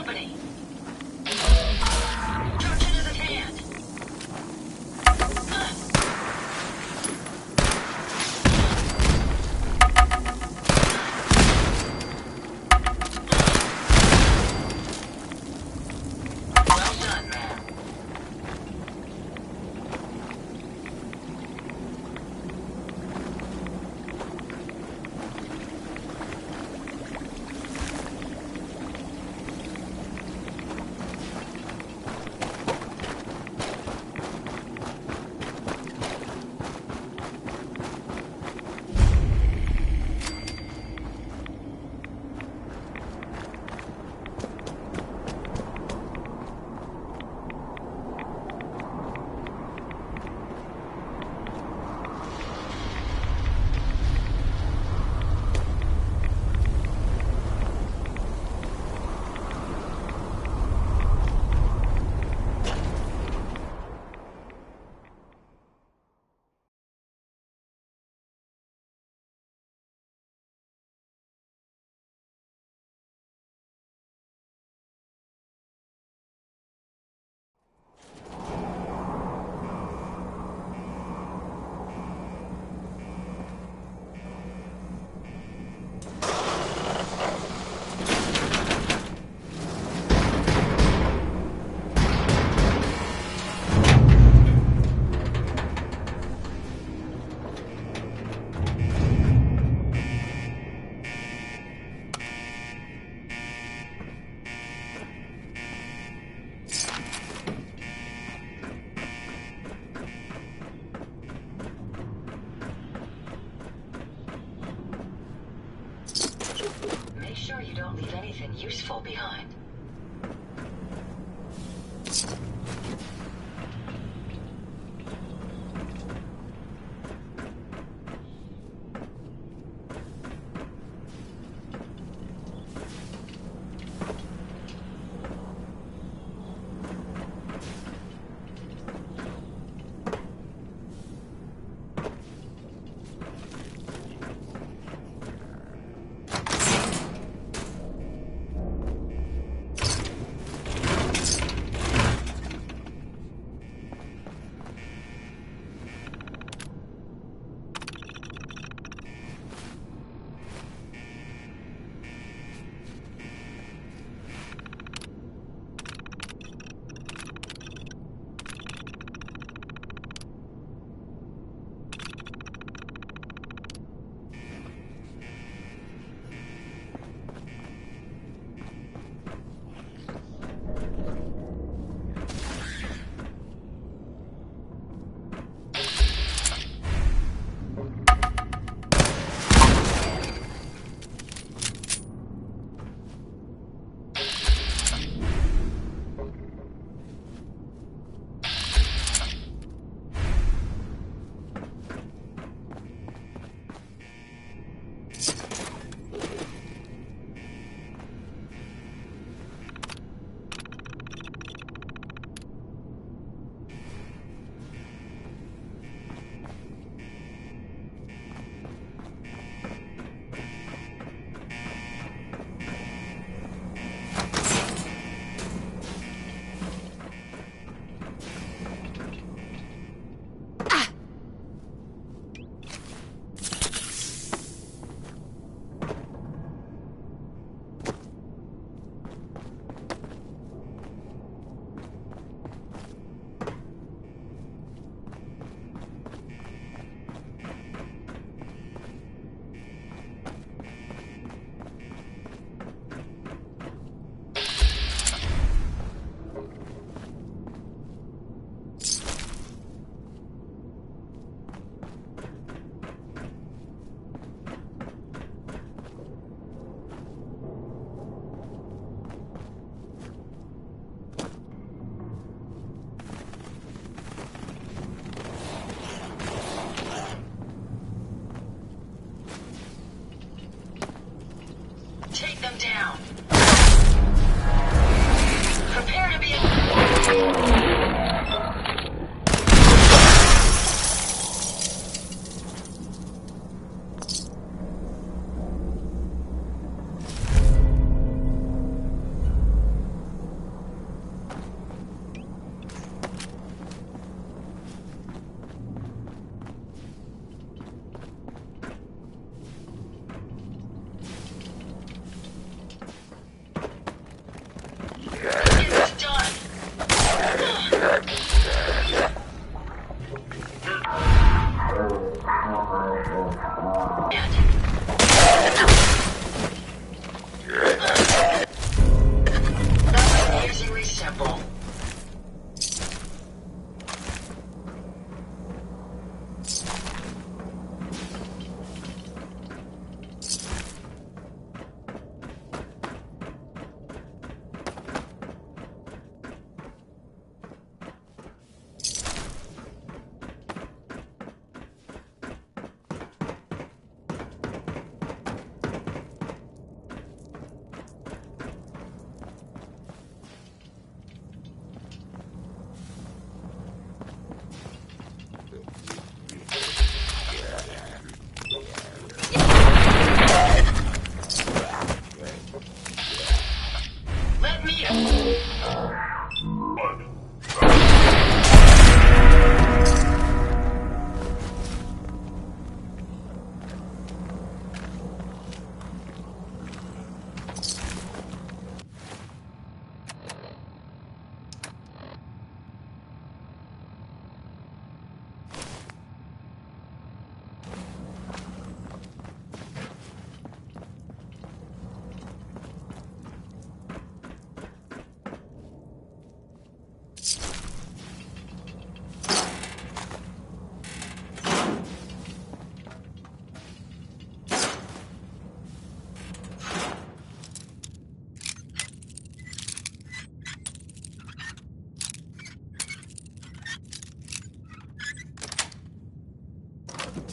company. Destruction is at hand. Well done, man. Make sure you don't leave anything useful behind.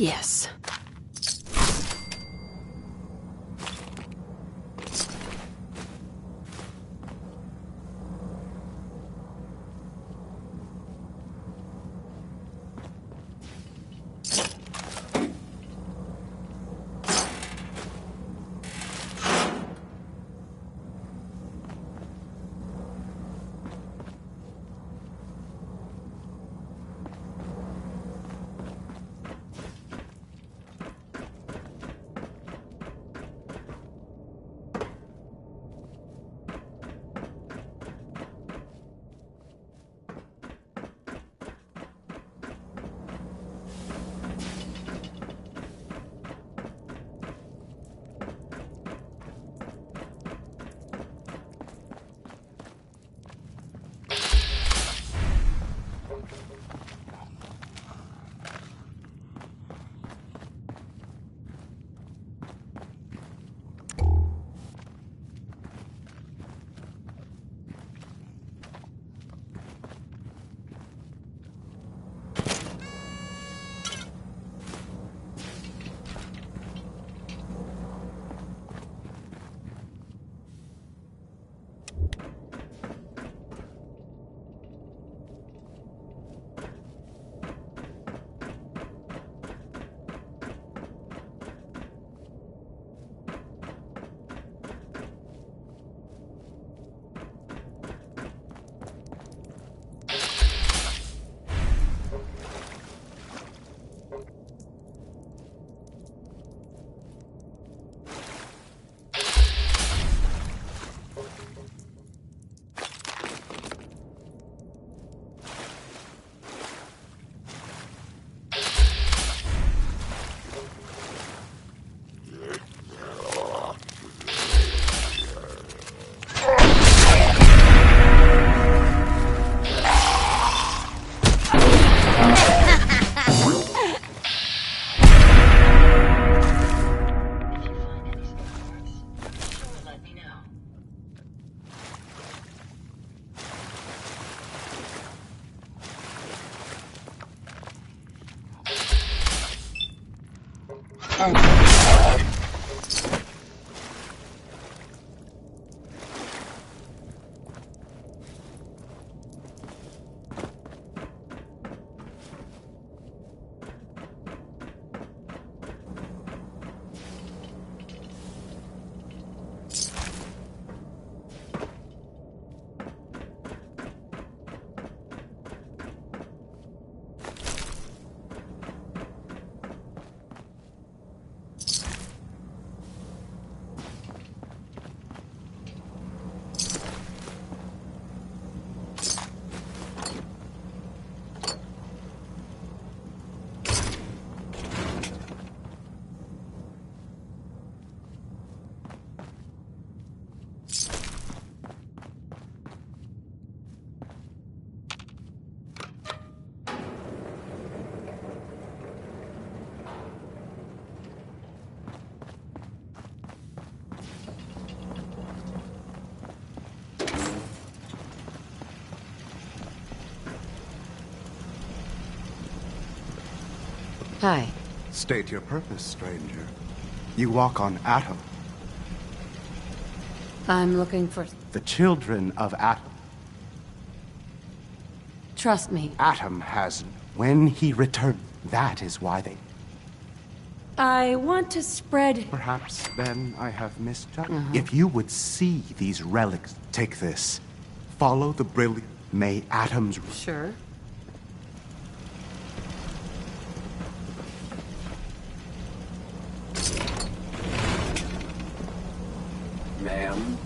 Yes. Hi. State your purpose, stranger. You walk on Atom. I'm looking for... The children of Atom. Trust me. Atom has... When he returned, that is why they... I want to spread... Perhaps then I have misjudged. If you would see these relics, take this. Follow the brilliant... May Atom's... Sure. Ma'am?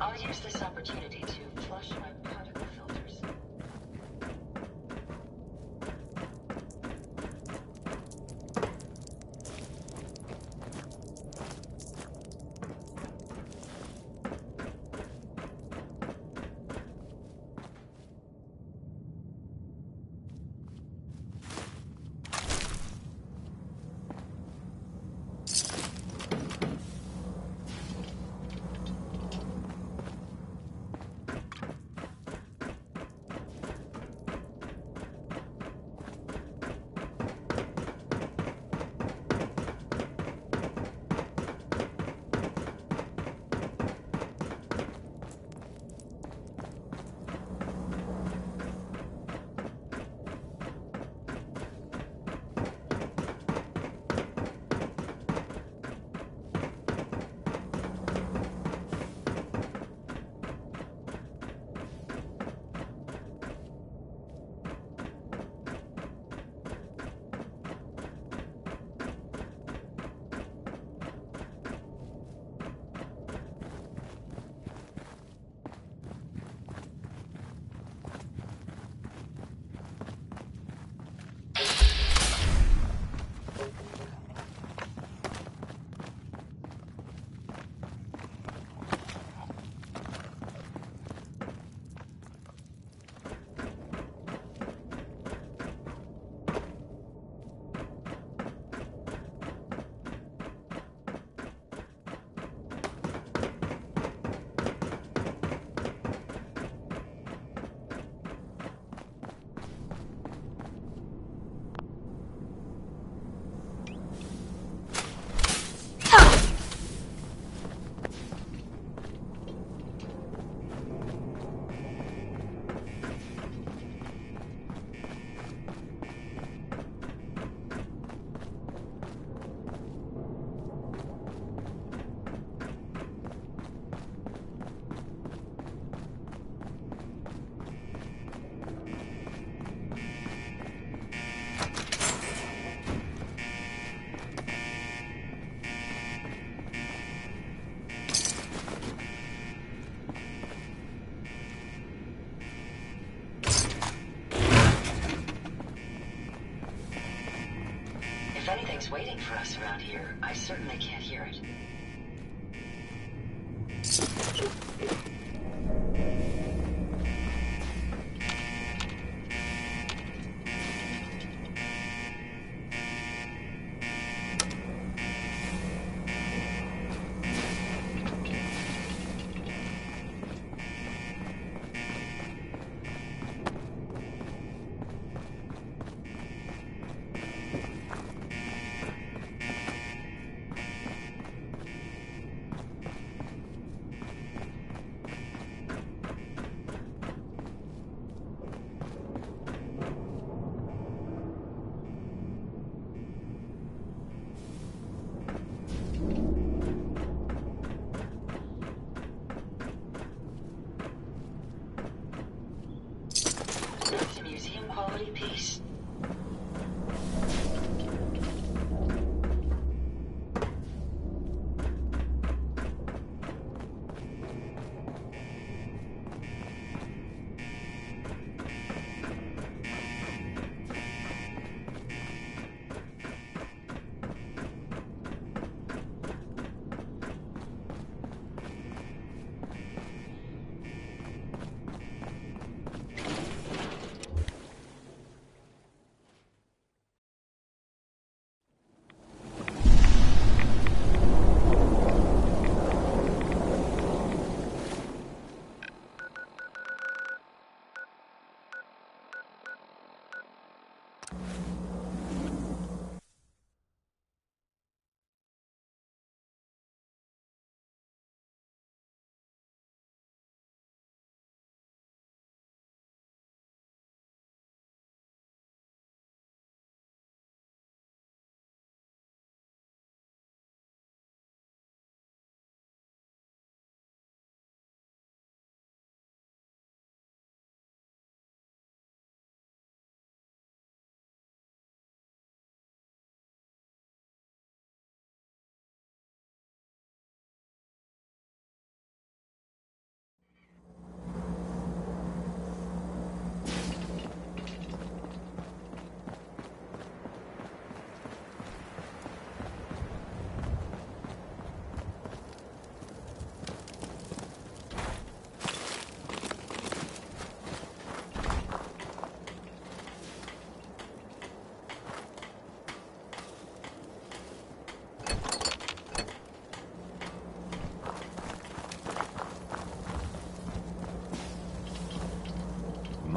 I'll use this opportunity to flush my particle filters. If anything's waiting for us around here, I certainly can't hear it.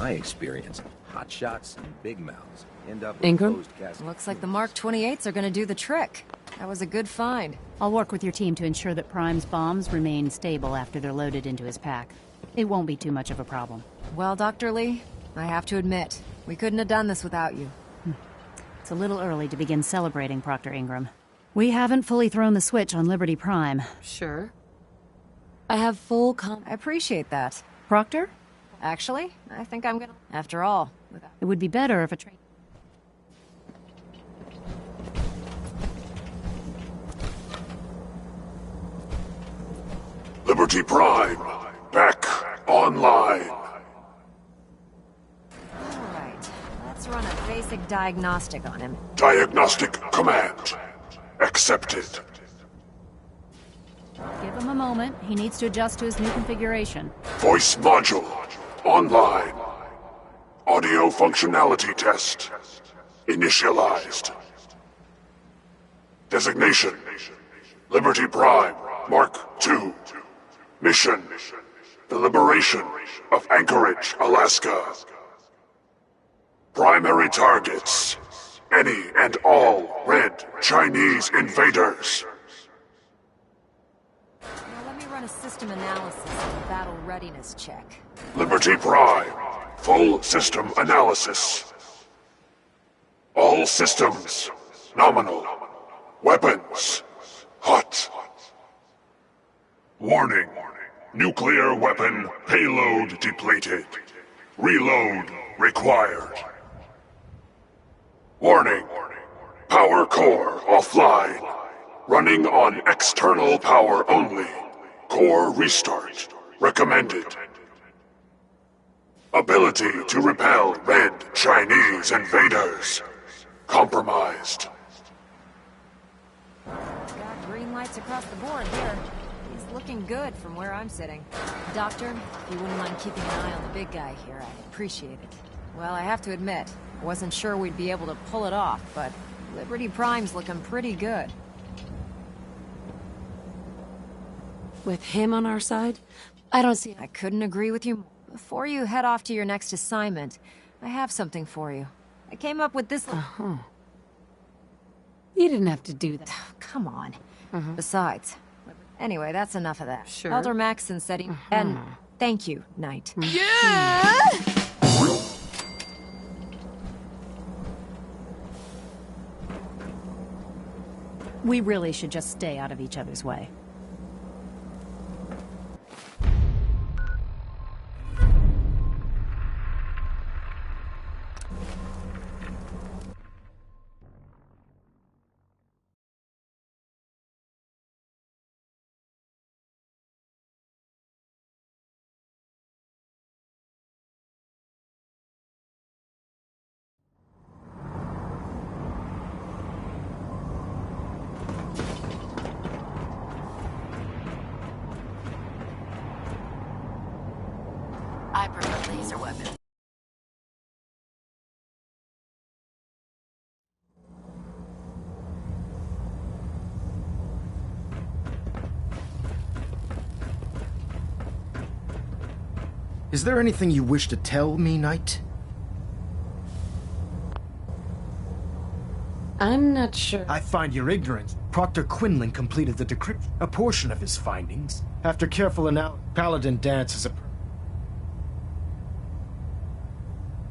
my experience, hot shots and big mouths end up with Ingram? closed caskets. Looks like the Mark 28s are gonna do the trick. That was a good find. I'll work with your team to ensure that Prime's bombs remain stable after they're loaded into his pack. It won't be too much of a problem. Well, Dr. Lee, I have to admit, we couldn't have done this without you. It's a little early to begin celebrating, Proctor Ingram. We haven't fully thrown the switch on Liberty Prime. Sure. I have full I appreciate that. Proctor? Actually, I think I'm gonna... After all, It would be better if a train... Liberty Prime, back online. Alright, let's run a basic diagnostic on him. Diagnostic command accepted. Give him a moment. He needs to adjust to his new configuration. Voice module online. Audio functionality test initialized. Designation: Liberty Prime Mark II. Mission: the liberation of Anchorage, Alaska. Primary targets: any and all red Chinese invaders. Now let me run a system analysis and a battle readiness check. Liberty Prime, full system analysis. All systems nominal. Weapons hot. Warning. Nuclear weapon payload depleted. Reload required. Warning. Power core offline. Running on external power only. Core restart recommended. Ability to repel red Chinese invaders compromised. Got green lights across the board here. He's looking good from where I'm sitting. Doctor, if you wouldn't mind keeping an eye on the big guy here, I'd appreciate it. Well, I have to admit, I wasn't sure we'd be able to pull it off, but Liberty Prime's looking pretty good. With him on our side, I don't see... I couldn't agree with you more. Before you head off to your next assignment, I have something for you. I came up with this... You didn't have to do that. Come on. Besides... Anyway, that's enough of that. Sure. Elder Maxson said he... And thank you, Knight. Yeah! We really should just stay out of each other's way. I prefer laser weapons. Is there anything you wish to tell me, Knight? I'm not sure. I find your ignorance. Proctor Quinlan completed the decryption, a portion of his findings. After careful analysis, Paladin Danse is a...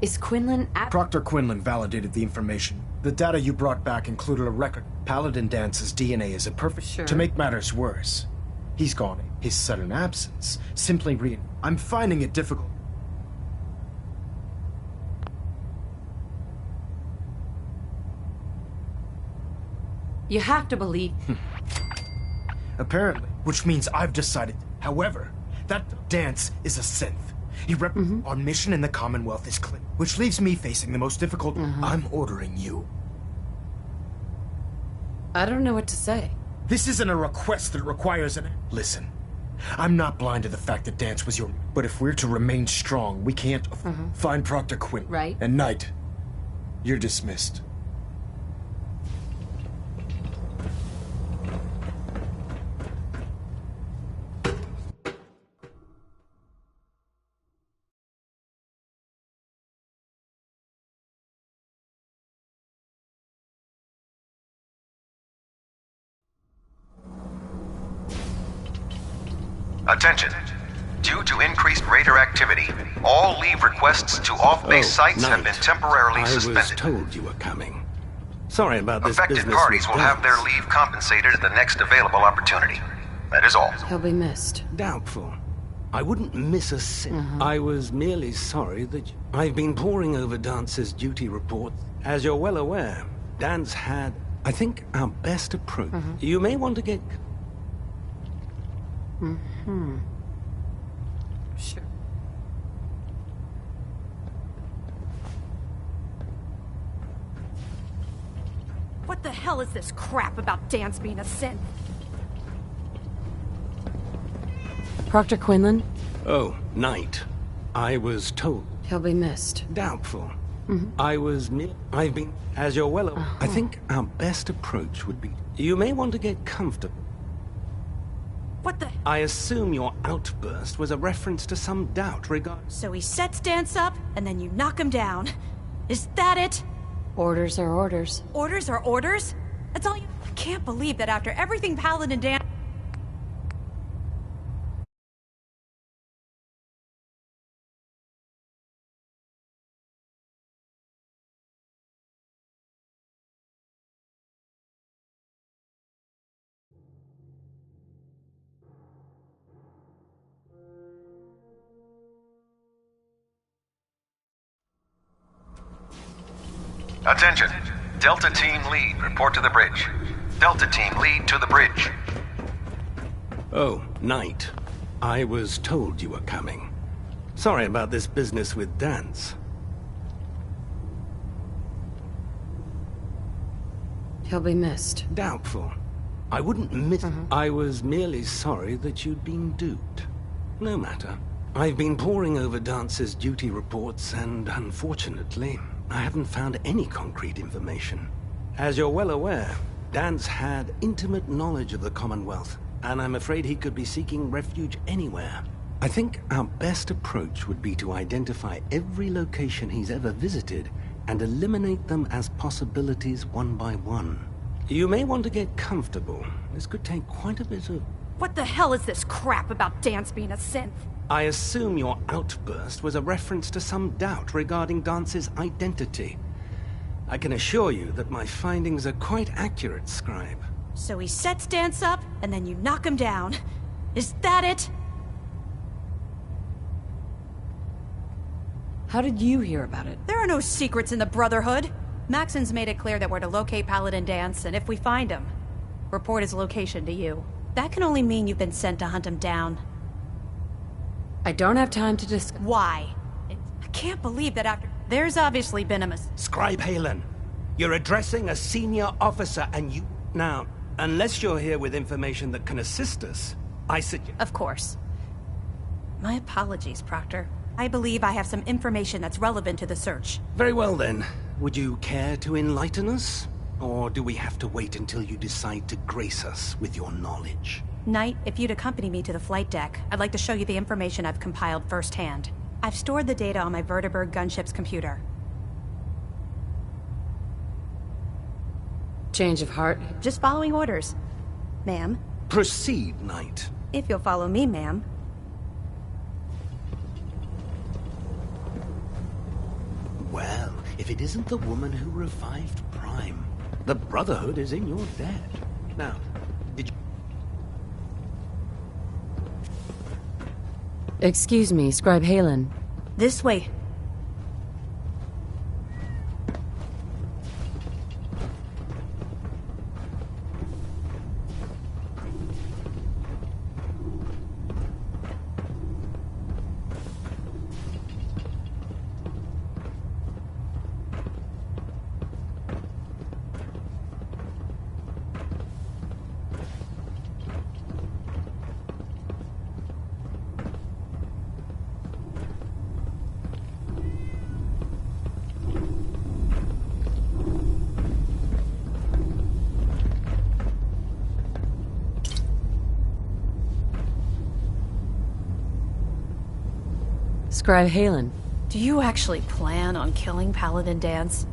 Is Quinlan at... Proctor Quinlan validated the information. The data you brought back included a record. Paladin Dance's DNA is a perfect... Sure. To make matters worse, he's gone. His sudden absence simply I'm finding it difficult. You have to believe... Apparently, which means I've decided. However, that Danse is a synth. He our mission in the Commonwealth is clear, which leaves me facing the most difficult... I'm ordering you. I don't know what to say. This isn't a request that requires an... Listen, I'm not blind to the fact that Danse was your... But if we're to remain strong, we can't... Find Proctor Quinn. Right. And Knight, you're dismissed. Attention. Due to increased raider activity, all leave requests to off-base sites have been temporarily suspended. I was told you were coming. Sorry about this Affected business parties with will have their Dance. leave compensated at the next available opportunity. That is all. He'll be missed. Doubtful. I wouldn't miss a sin. I was merely sorry that I've been poring over Dance's duty report. As you're well aware, Dance had, I think, our best approach. You may want to get... Sure. What the hell is this crap about Dance being a synth? Proctor Quinlan? Oh, Knight. I was told. He'll be missed. Doubtful. I've been... As you're well aware, I think our best approach would be... You may want to get comfortable. What the... I assume your outburst was a reference to some doubt regarding... So he sets Dance up, and then you knock him down. Is that it? Orders are orders. Orders are orders? That's all you... I can't believe that after everything Paladin Dance... Attention. Delta Team Lead, report to the bridge. Delta Team Lead to the bridge. Oh, Knight. I was told you were coming. Sorry about this business with Dance. He'll be missed. Doubtful. I wouldn't miss... I was merely sorry that you'd been duped. No matter. I've been poring over Dance's duty reports, and unfortunately, I haven't found any concrete information. As you're well aware, Dance had intimate knowledge of the Commonwealth, and I'm afraid he could be seeking refuge anywhere. I think our best approach would be to identify every location he's ever visited and eliminate them as possibilities one by one. You may want to get comfortable. This could take quite a bit of... What the hell is this crap about Dance being a synth? I assume your outburst was a reference to some doubt regarding Dance's identity. I can assure you that my findings are quite accurate, Scribe. So he sets Dance up, and then you knock him down. Is that it? How did you hear about it? There are no secrets in the Brotherhood. Maxon's made it clear that we're to locate Paladin Dance, and if we find him, report his location to you. That can only mean you've been sent to hunt him down. I don't have time to discuss... Why? I can't believe that after... There's obviously been a mistake. Scribe Halen, you're addressing a senior officer and you... Now, unless you're here with information that can assist us, I suggest... Of course. My apologies, Proctor. I believe I have some information that's relevant to the search. Very well then. Would you care to enlighten us? Or do we have to wait until you decide to grace us with your knowledge? Knight, if you'd accompany me to the flight deck, I'd like to show you the information I've compiled firsthand. I've stored the data on my Vertibird gunship's computer. Change of heart? Just following orders. Ma'am? Proceed, Knight. If you'll follow me, ma'am. Well, if it isn't the woman who revived Prime, the Brotherhood is in your debt. Now, did you... Excuse me, Scribe Halen. This way. Scribe Halen. Do you actually plan on killing Paladin Dance?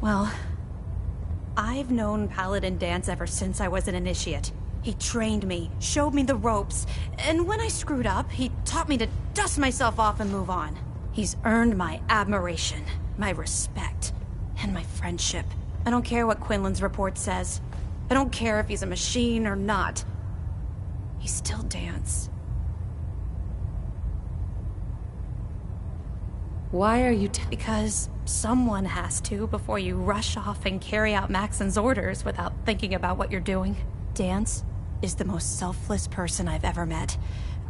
Well, I've known Paladin Danse ever since I was an initiate. He trained me, showed me the ropes, and when I screwed up, he taught me to dust myself off and move on. He's earned my admiration, my respect, and my friendship. I don't care what Quinlan's report says. I don't care if he's a machine or not. He's still Danse. Why are you Because someone has to before you rush off and carry out Maxon's orders without thinking about what you're doing. Danse is the most selfless person I've ever met.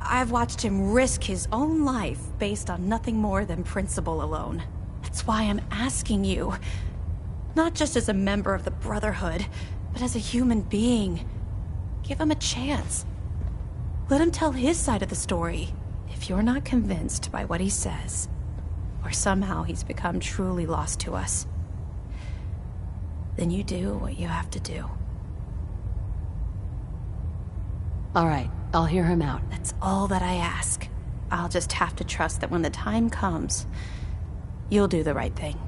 I've watched him risk his own life based on nothing more than principle alone. That's why I'm asking you, not just as a member of the Brotherhood, but as a human being. Give him a chance. Let him tell his side of the story. If you're not convinced by what he says, or somehow he's become truly lost to us, then you do what you have to do. All right, I'll hear him out. That's all that I ask. I'll just have to trust that when the time comes, you'll do the right thing.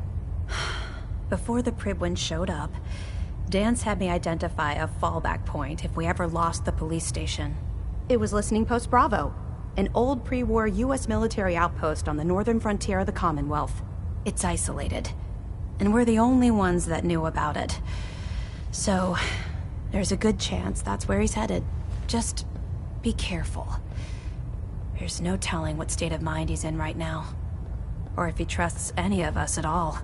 Before the Pribwin showed up, Danse had me identify a fallback point if we ever lost the police station. It was Listening Post Bravo, an old pre-war U.S. military outpost on the northern frontier of the Commonwealth. It's isolated, and we're the only ones that knew about it. So, there's a good chance that's where he's headed. Just be careful. There's no telling what state of mind he's in right now, or if he trusts any of us at all.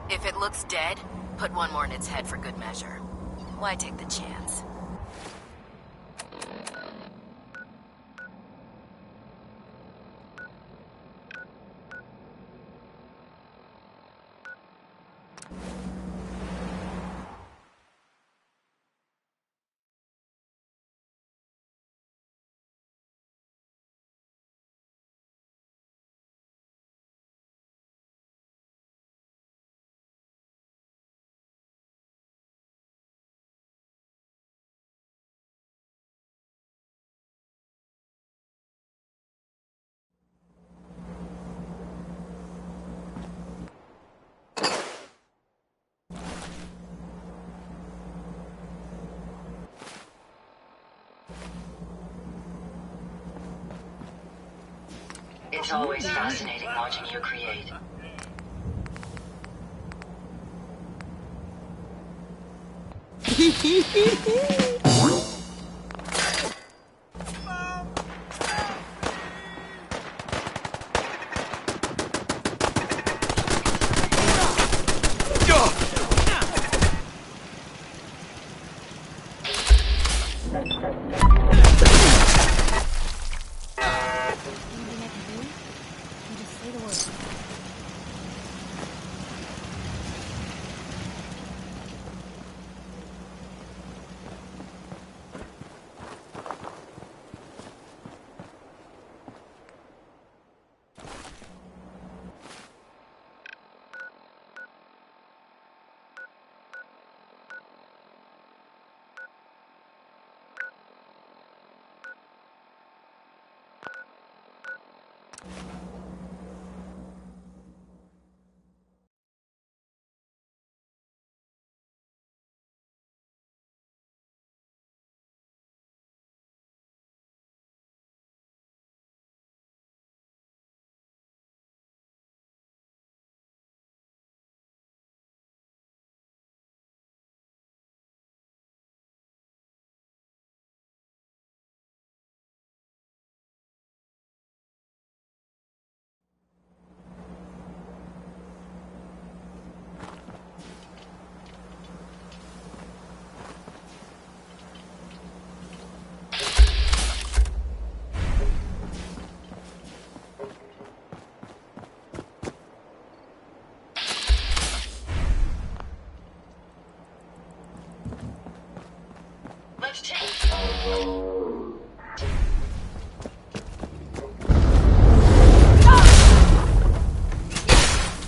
If it looks dead, put one more in its head for good measure. Why take the chance? It's always fascinating watching you create.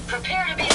Prepare to be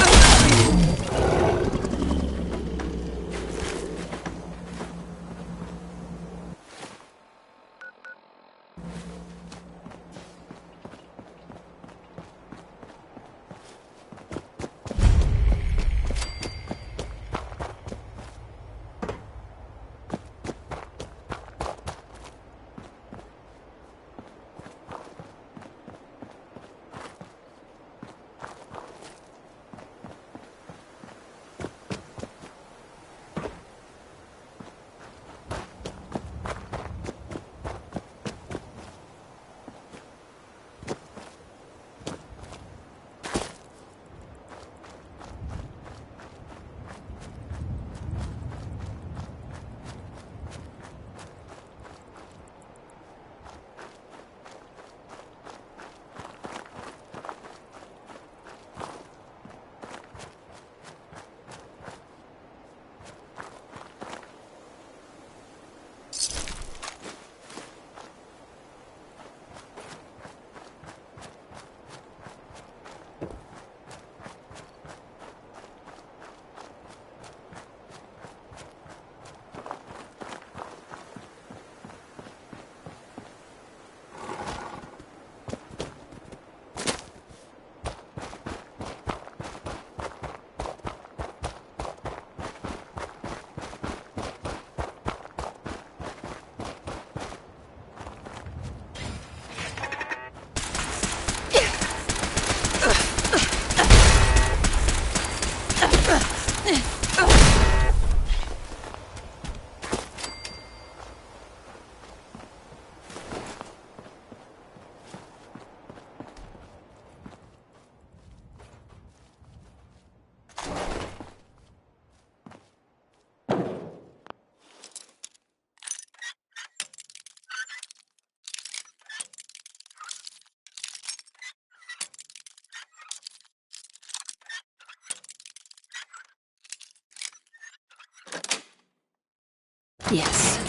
Yes.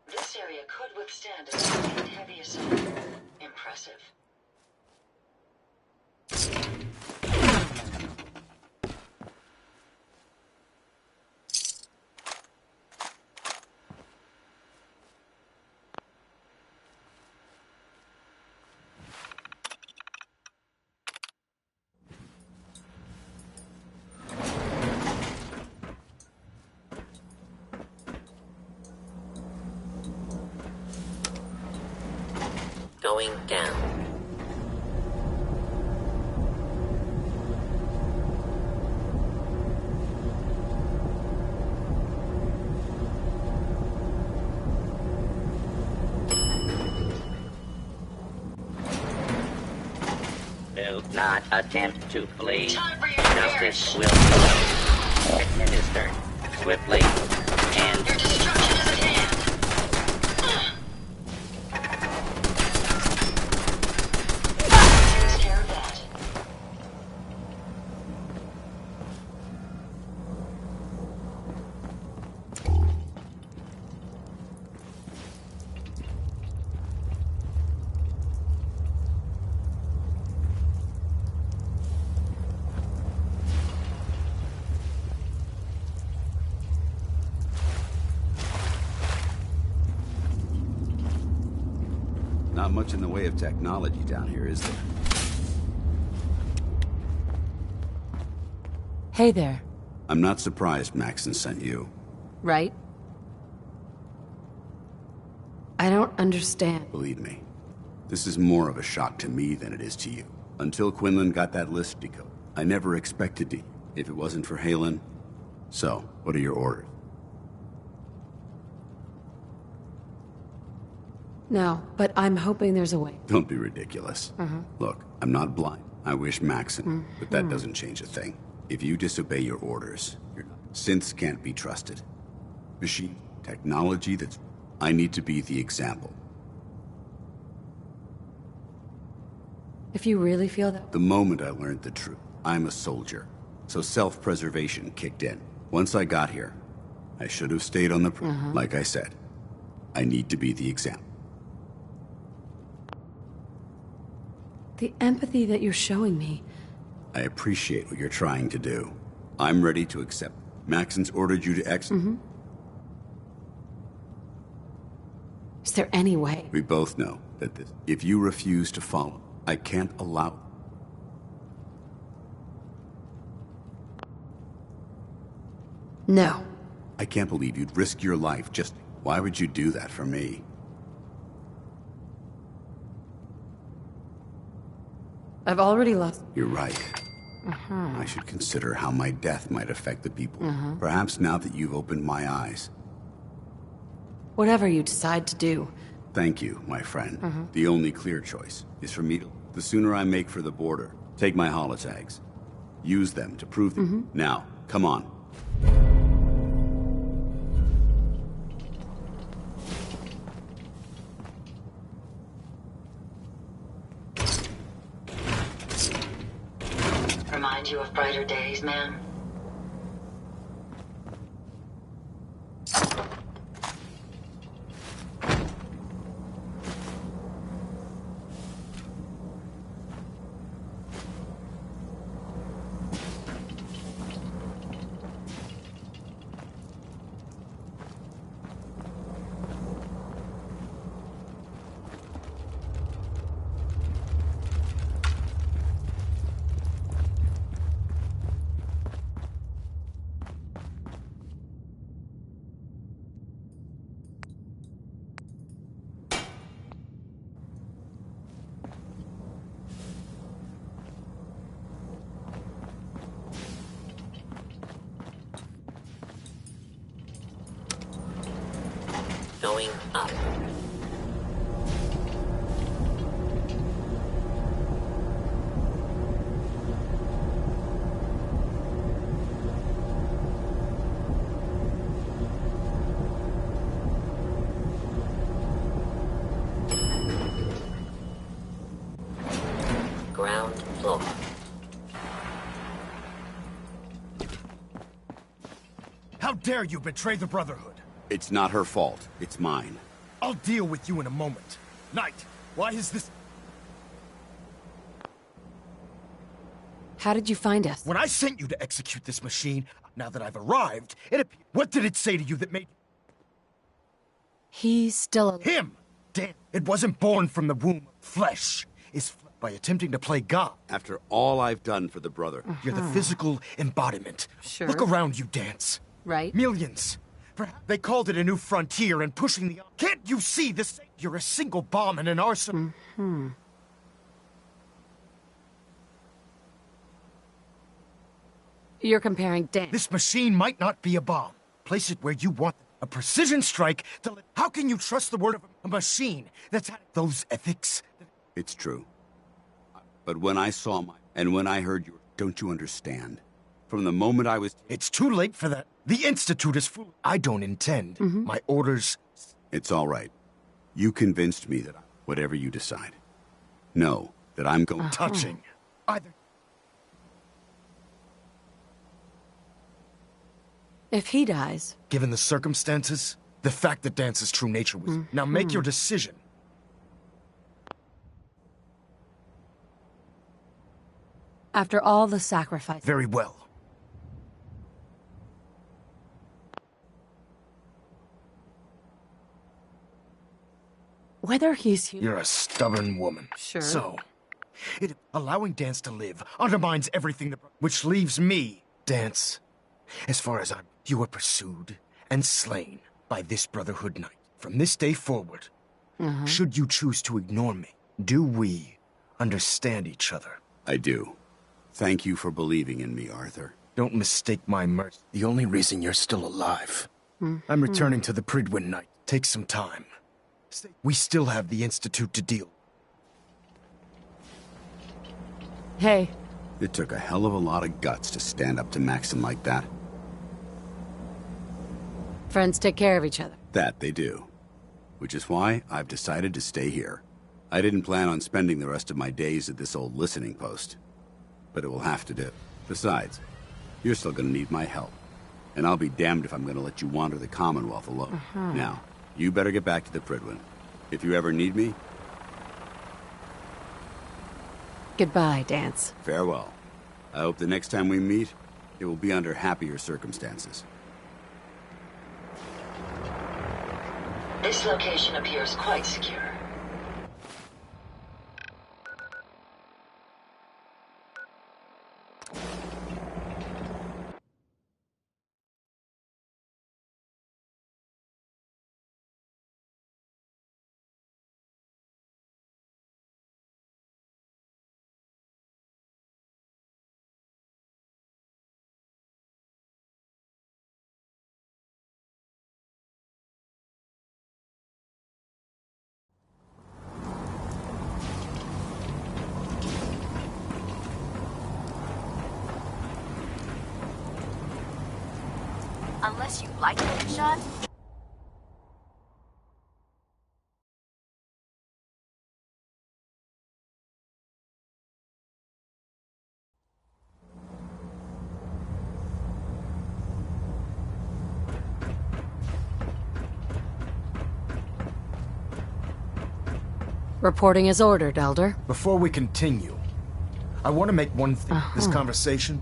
This area could withstand a sustained heavy assault. Impressive. Going down. Do not attempt to flee. Justice will be administered swiftly and Your destruction is at hand. Takes care of that. Not much in the way of technology down here, is there? Hey there. I'm not surprised Maxson sent you. Right? I don't understand. Believe me, this is more of a shock to me than it is to you. Until Quinlan got that list decoded, I never expected to. If it wasn't for Haylen. So, what are your orders? No, but I'm hoping there's a way. Don't be ridiculous. Look, I'm not blind. I wish Maxson, but that doesn't change a thing. If you disobey your orders, synths can't be trusted. Machine technology that's... I need to be the example. If you really feel that... The moment I learned the truth, I'm a soldier, so self-preservation kicked in. Once I got here, I should have stayed on the... Like I said, I need to be the example. The empathy that you're showing me... I appreciate what you're trying to do. I'm ready to accept. Maxon's ordered you to exit. Is there any way? We both know that if you refuse to follow, I can't allow... No. I can't believe you'd risk your life just... Why would you do that for me? I've already lost... You're right. I should consider how my death might affect the people. Perhaps now that you've opened my eyes. Whatever you decide to do. Thank you, my friend. The only clear choice is for me to... The sooner I make for the border, take my holotags. Use them to prove them. Now, come on. Remind you of brighter days, ma'am? Going up. Ground floor. How dare you betray the Brotherhood? It's not her fault. It's mine. I'll deal with you in a moment. Knight, why is this... How did you find us? When I sent you to execute this machine, now that I've arrived, what did it say to you that made... He's still... Him! Damn, it wasn't born from the womb of flesh. Is by attempting to play God. After all I've done for the brother. You're the physical embodiment. Sure. Look around you, Dance. Right. Millions. Perhaps they called it a new frontier and pushing the... Can't you see this? You're a single bomb in an arsenal. You're comparing Dan. This machine might not be a bomb. Place it where you want. A precision strike to... How can you trust the word of a machine that's had those ethics? It's true. But when I saw and when I heard you... Don't you understand? From the moment I was... It's too late for that. The Institute is full. I don't intend. My orders... It's all right. You convinced me that whatever you decide. Know that I'm going... Touching. Either... If he dies... Given the circumstances, the fact that Dance's true nature was... Now make your decision. After all the sacrifice... Very well. Whether he's human... You're a stubborn woman. Sure. So, allowing Dance to live undermines everything that... Which leaves me, Dance. As far as you were pursued and slain by this Brotherhood Knight. From this day forward, should you choose to ignore me, do we understand each other? I do. Thank you for believing in me, Arthur. Don't mistake my mercy. The only reason you're still alive. I'm returning to the Prydwen Knight. Take some time. We still have the Institute to deal. Hey. It took a hell of a lot of guts to stand up to Maxon like that. Friends take care of each other. That they do. Which is why I've decided to stay here. I didn't plan on spending the rest of my days at this old listening post. but it will have to do. Besides, you're still gonna need my help. And I'll be damned if I'm gonna let you wander the Commonwealth alone. Now, you better get back to the Prydwen. If you ever need me... Goodbye, Dance. Farewell. I hope the next time we meet, it will be under happier circumstances. This location appears quite secure. Unless you like getting shot. Reporting as ordered, Elder. Before we continue, I want to make one thing. This conversation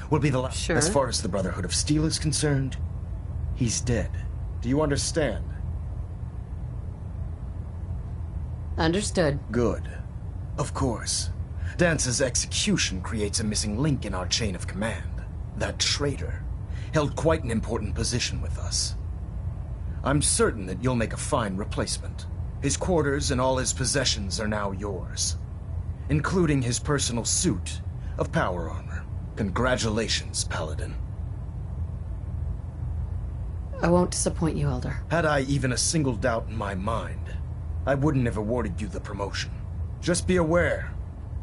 will be the last. Sure. As far as the Brotherhood of Steel is concerned, he's dead. Do you understand? Understood. Good. Of course. Dance's execution creates a missing link in our chain of command. That traitor held quite an important position with us. I'm certain that you'll make a fine replacement. His quarters and all his possessions are now yours, including his personal suit of power armor. Congratulations, Paladin. I won't disappoint you, Elder. Had I even a single doubt in my mind, I wouldn't have awarded you the promotion. Just be aware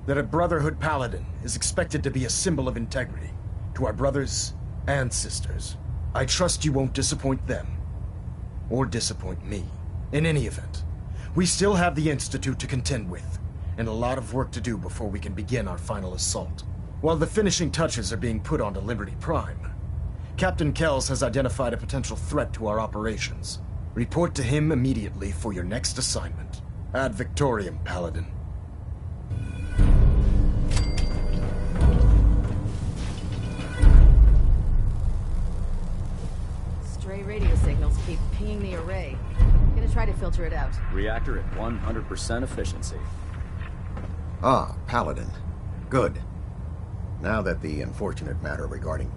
that a Brotherhood Paladin is expected to be a symbol of integrity to our brothers and sisters. I trust you won't disappoint them, or disappoint me. In any event, we still have the Institute to contend with, and a lot of work to do before we can begin our final assault. While the finishing touches are being put onto Liberty Prime, Captain Kells has identified a potential threat to our operations. Report to him immediately for your next assignment. Ad Victoriam, Paladin. Stray radio signals keep pinging the array. Gonna try to filter it out. Reactor at 100% efficiency. Ah, Paladin. Good. Now that the unfortunate matter regarding...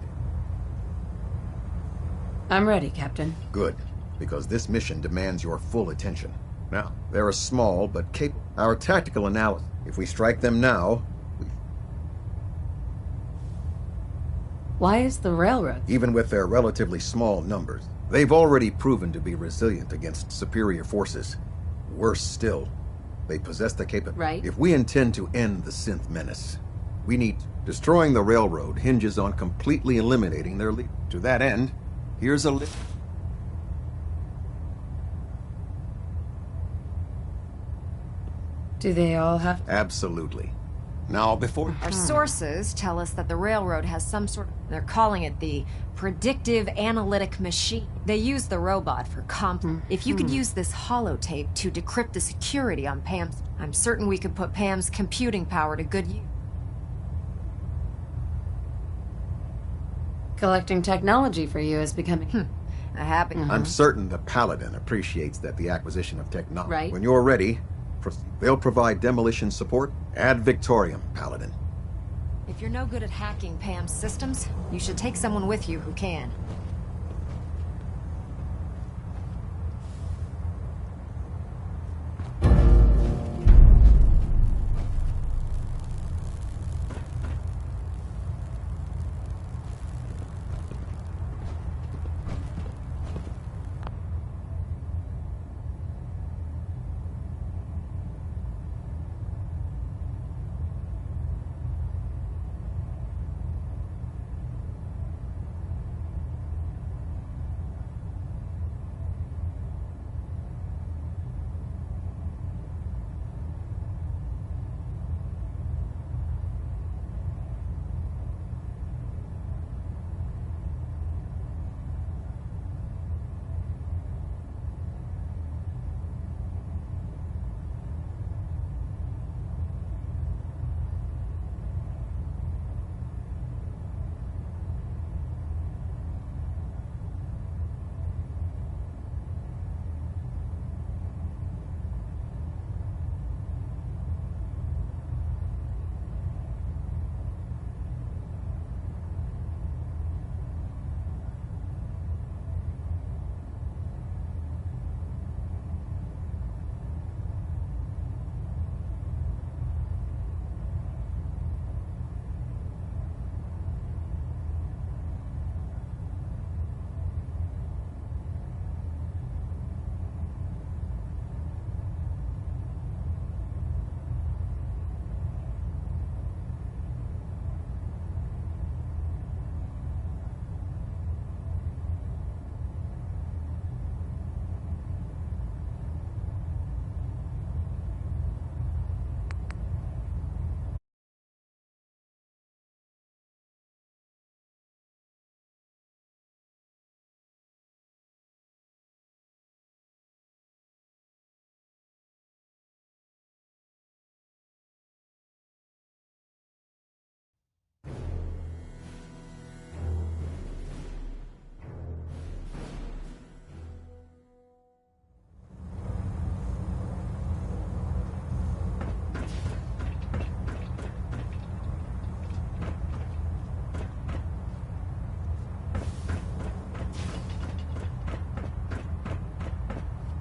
I'm ready, Captain. Good, because this mission demands your full attention. Now, they're a small but capable... Our tactical analysis, if we strike them now... Why is the railroad? Even with their relatively small numbers, they've already proven to be resilient against superior forces. Worse still, they possess the capability. Right. If we intend to end the synth menace, we need... Destroying the railroad hinges on completely eliminating their leader. To that end, here's a list. Do they all have... Absolutely. Now, before... Our sources tell us that the railroad has some sort of... They're calling it the predictive analytic machine. They use the robot for If you could use this holotape to decrypt the security on Pam's... I'm certain we could put Pam's computing power to good use. Collecting technology for you is becoming... A happy... I'm certain the Paladin appreciates that the acquisition of technology. Right. When you're ready, they'll provide demolition support. Ad Victoriam, Paladin. If you're no good at hacking Pam's systems, you should take someone with you who can.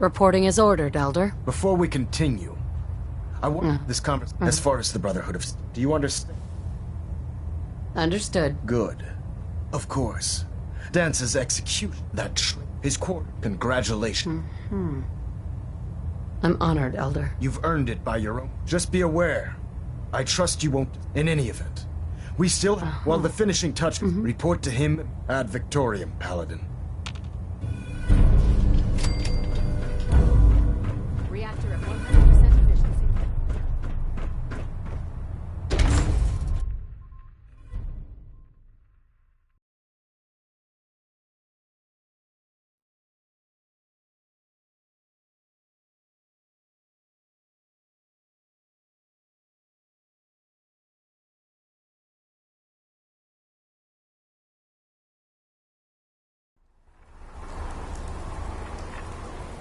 Reporting as ordered, Elder. Before we continue, I want this conversation as far as the Brotherhood of... Do you understand? Understood. Good. Of course. Dance's execution. His quarter. Congratulations. I'm honored, Elder. You've earned it by your own. Just be aware. I trust you won't... In any event. We still... While the finishing touch... Report to him ad Victoriam, Paladin. Reactor at 100% efficiency.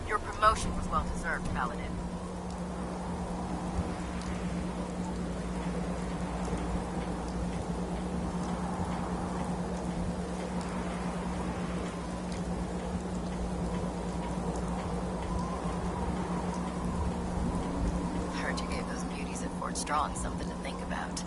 Your promotion was well deserved, Paladin. Heard you gave those beauties at Fort Strong something to think about.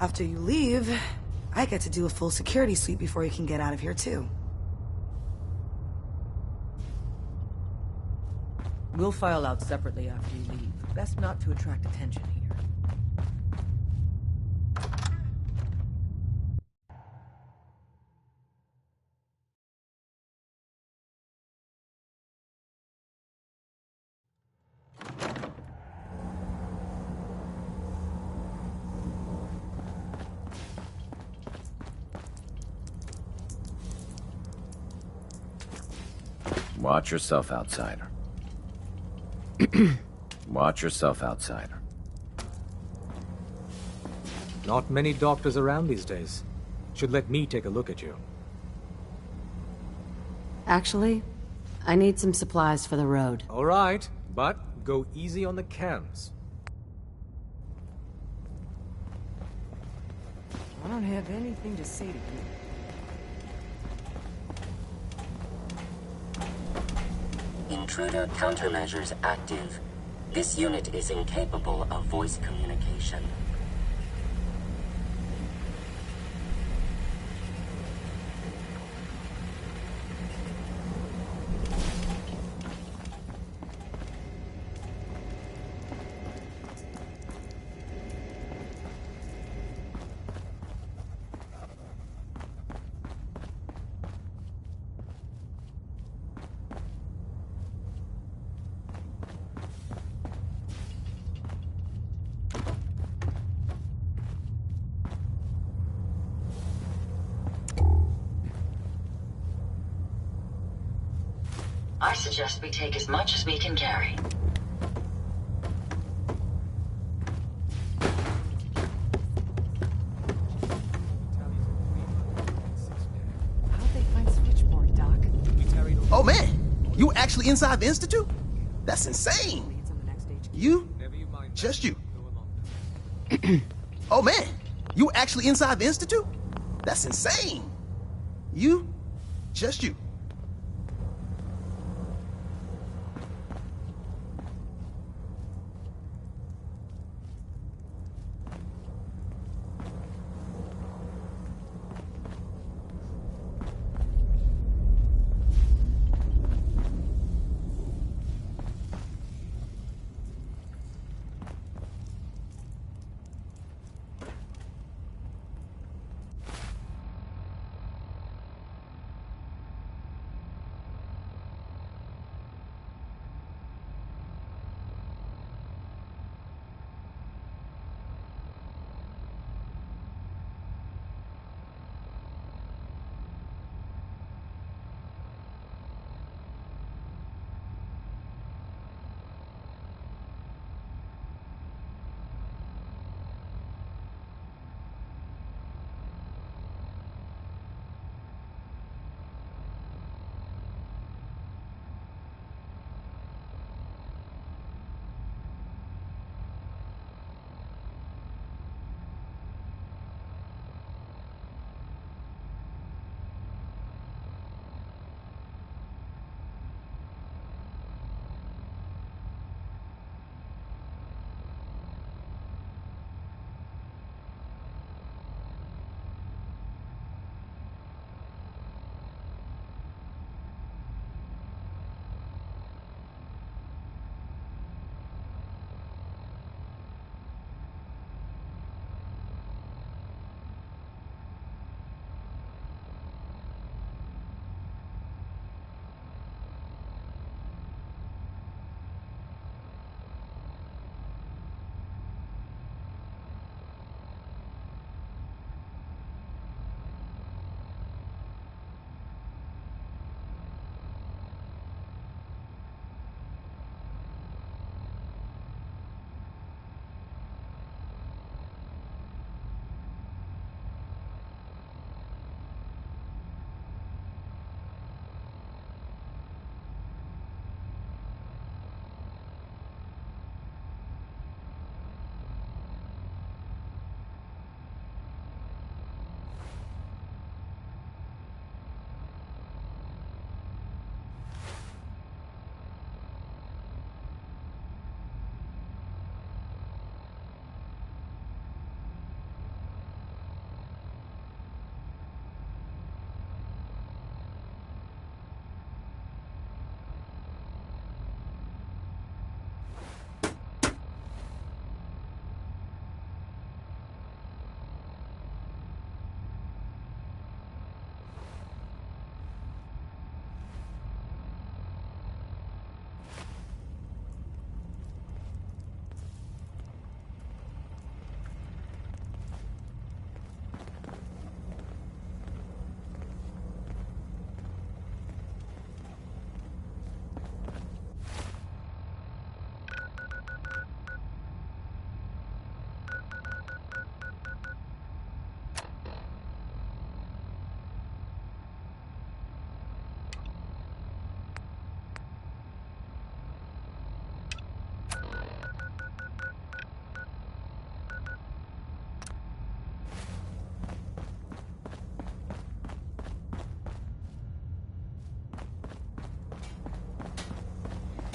After you leave, I get to do a full security sweep before you can get out of here, too. We'll file out separately after you leave. Best not to attract attention here. Watch yourself, outsider. Watch yourself, outsider. Not many doctors around these days. Should let me take a look at you. Actually, I need some supplies for the road. All right, but go easy on the cans. I don't have anything to say to you. Intruder countermeasures active. This unit is incapable of voice communication. I suggest we take as much as we can carry. How'd they find switchboard, Doc? Oh man, you actually inside the Institute? That's insane. You? Just you. Oh man, you actually inside the Institute? That's insane. You? Just you.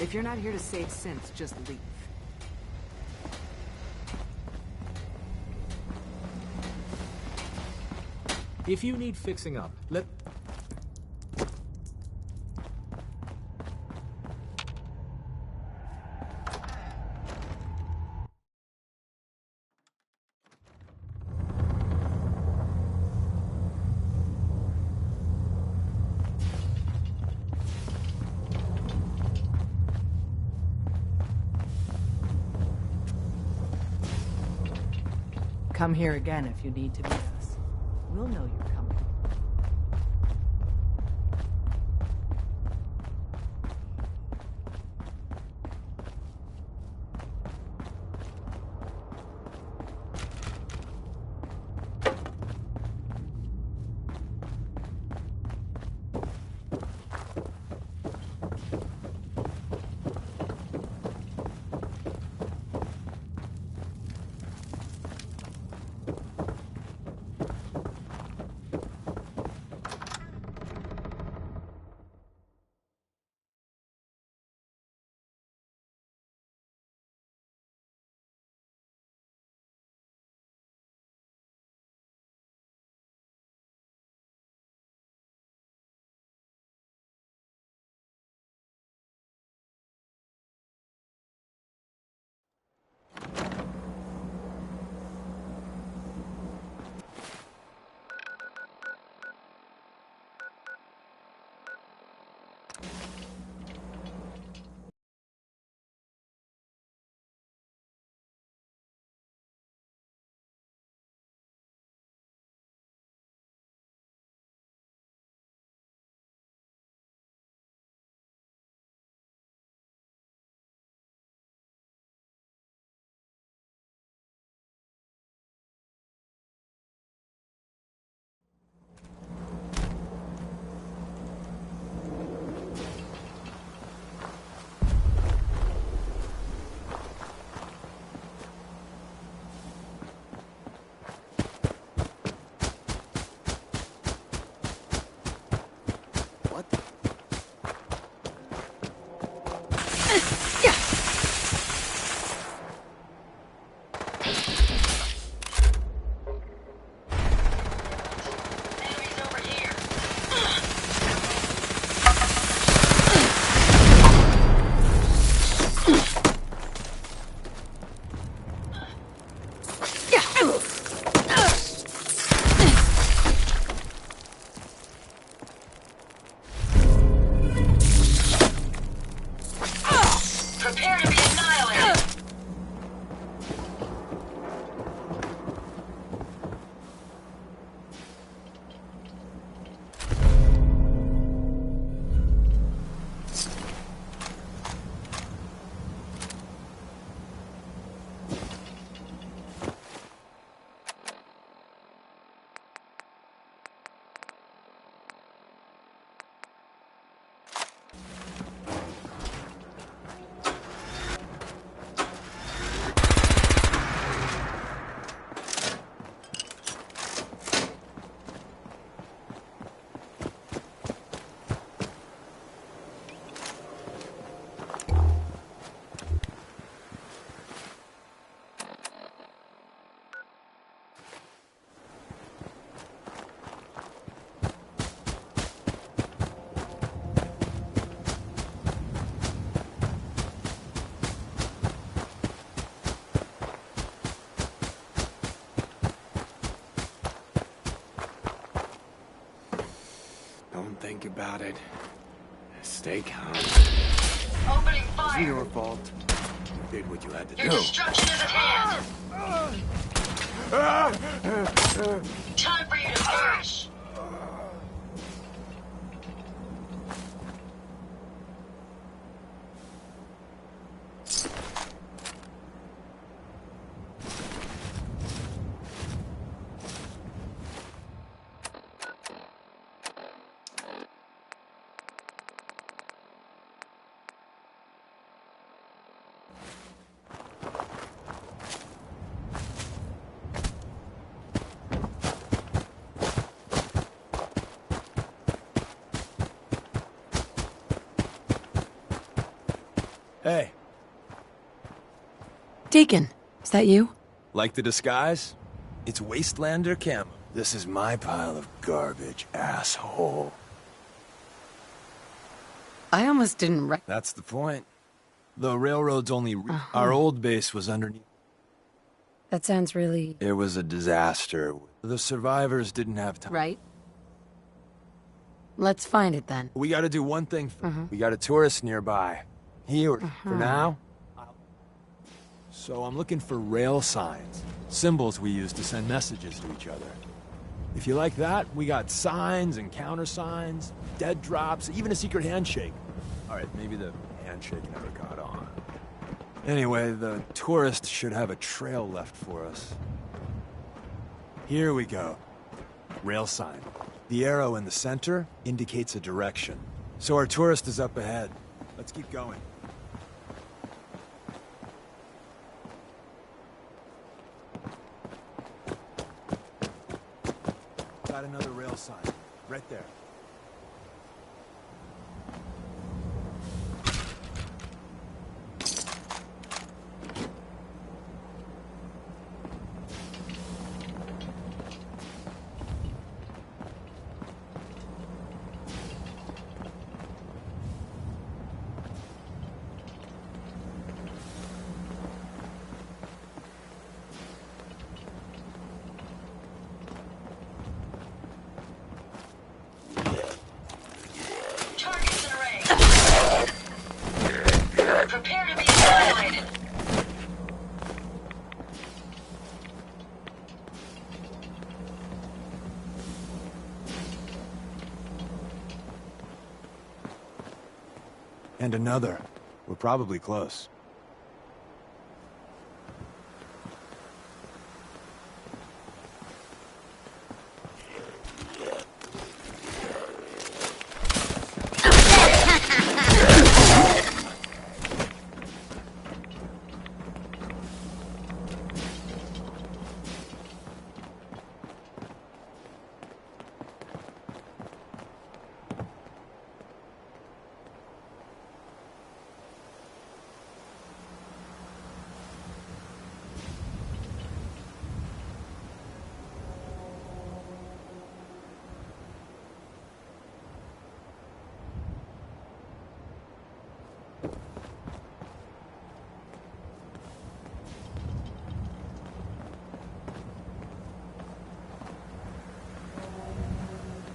If you're not here to save synths, just leave. If you need fixing up, let... Come here again if you need to meet us. We'll know you're coming. Prepare to be annihilated! Don't think about it. Stay calm. Opening It's fire! your fault. You did what you had to Your do. destruction is at hand! Time for you to perish! Hey. Deacon, is that you? Like the disguise? It's Wastelander camo. This is my pile of garbage, asshole. I almost didn't That's the point. The railroad's only... Our old base was underneath. That sounds really... It was a disaster. The survivors didn't have time. Right. Let's find it then. We gotta do one thing. We got a tourist nearby. Here, for now. So I'm looking for rail signs. Symbols we use to send messages to each other. If you like that, we got signs and countersigns, dead drops, even a secret handshake. Alright, maybe the handshake never got on. Anyway, the tourist should have a trail left for us. Here we go. Rail sign. The arrow in the center indicates a direction. So our tourist is up ahead. Let's keep going. Got another rail sign. Right there. Prepare to be annihilated. And another. We're probably close.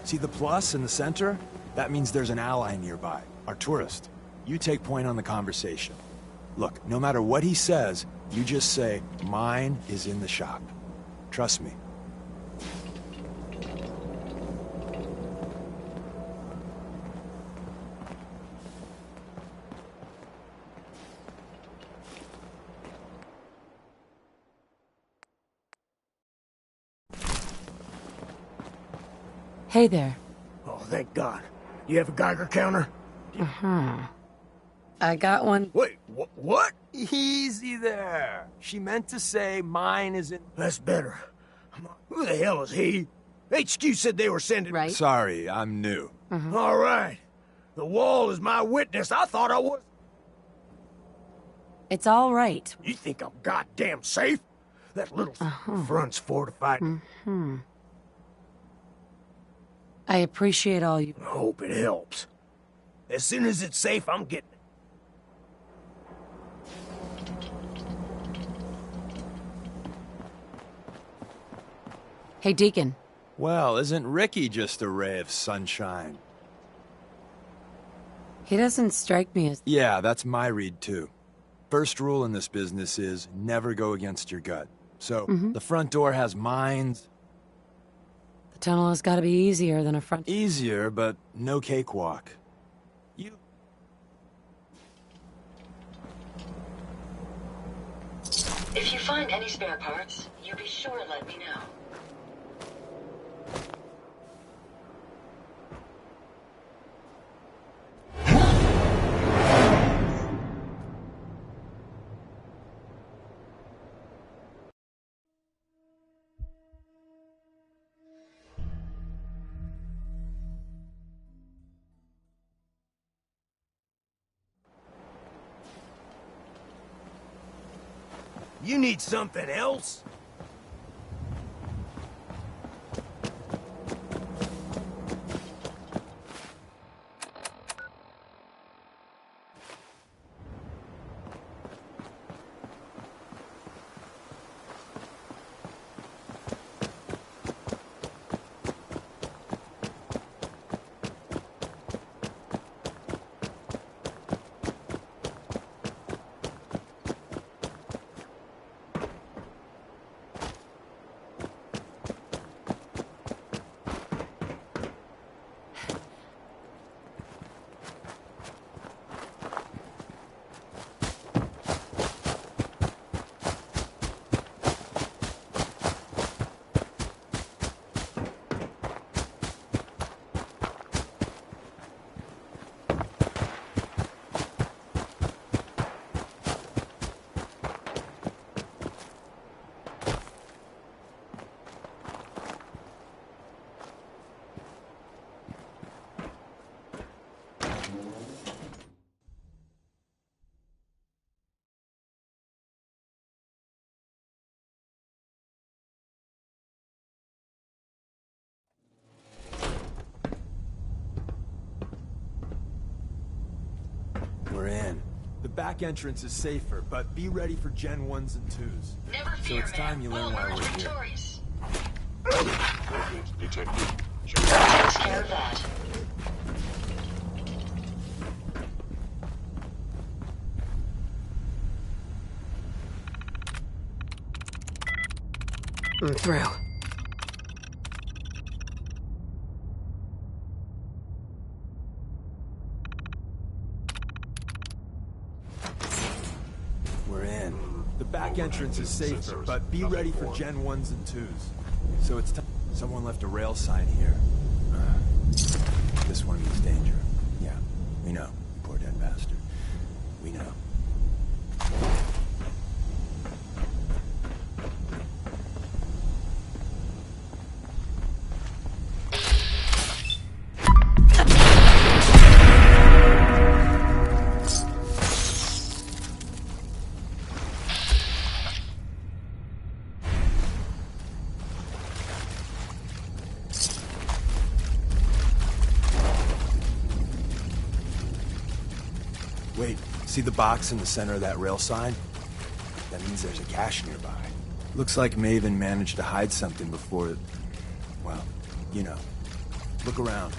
See the plus in the center? That means there's an ally nearby, our tourist. You take point on the conversation. Look, no matter what he says, you just say, mine is in the shop. Trust me. Hey there. Oh, thank God. You have a Geiger counter? I got one. Wait, what? Easy there. She meant to say mine is in... That's better. Who the hell is he? HQ said they were sending... Right. Sorry, I'm new. All right. The wall is my witness. I thought I was... It's all right. You think I'm goddamn safe? That little front's fortified. I appreciate all you... I hope it helps. As soon as it's safe, I'm getting it. Hey, Deacon. Well, isn't Ricky just a ray of sunshine? He doesn't strike me as... Yeah, that's my read too. First rule in this business is never go against your gut. So, the front door has mines. The tunnel has got to be easier than a front... Easier, but no cakewalk. If you find any spare parts, you be sure to let me know. You need something else? We're in. The back entrance is safer, but be ready for Gen 1s and 2s. Never So fear, it's time you learn why we're here. victorious. Detected. Takes care of that. I'm through. We're in. The back entrance is safer, but be ready for Gen 1s and 2s. So it's time. Someone left a rail sign here. This one means danger. Yeah, we know. You poor dead bastard. We know. Wait, see the box in the center of that rail sign? That means there's a cache nearby. Looks like Maven managed to hide something before it... Well, you know. Look around.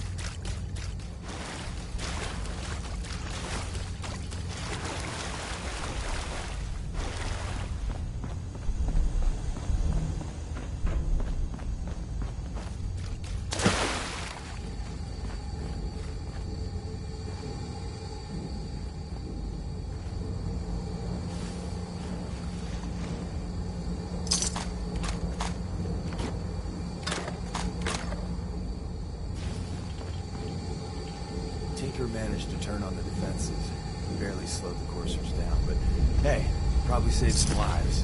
Tinker managed to turn on the defenses. Barely slowed the coursers down, but hey, probably saved some lives.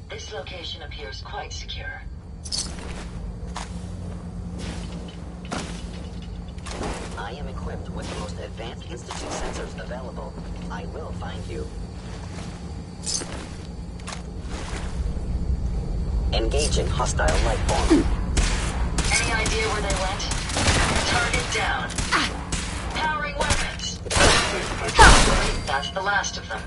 This location appears quite secure. I am equipped with the most advanced Institute sensors available. I will find you. Engaging hostile life form. Any idea where they went? Target down. Powering weapons. Wait, that's the last of them.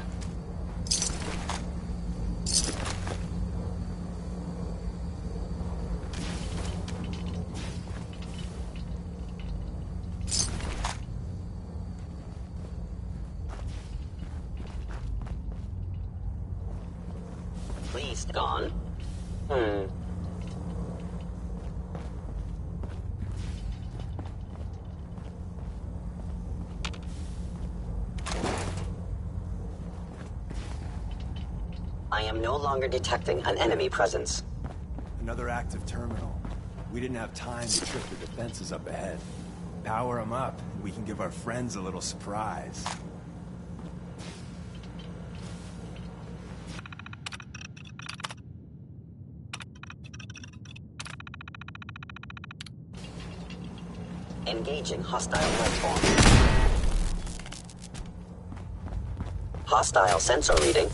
Please, gone. I am no longer detecting an enemy presence. Another active terminal. We didn't have time to trip the defenses up ahead. Power them up, and we can give our friends a little surprise. Engaging hostile life form. Hostile sensor reading.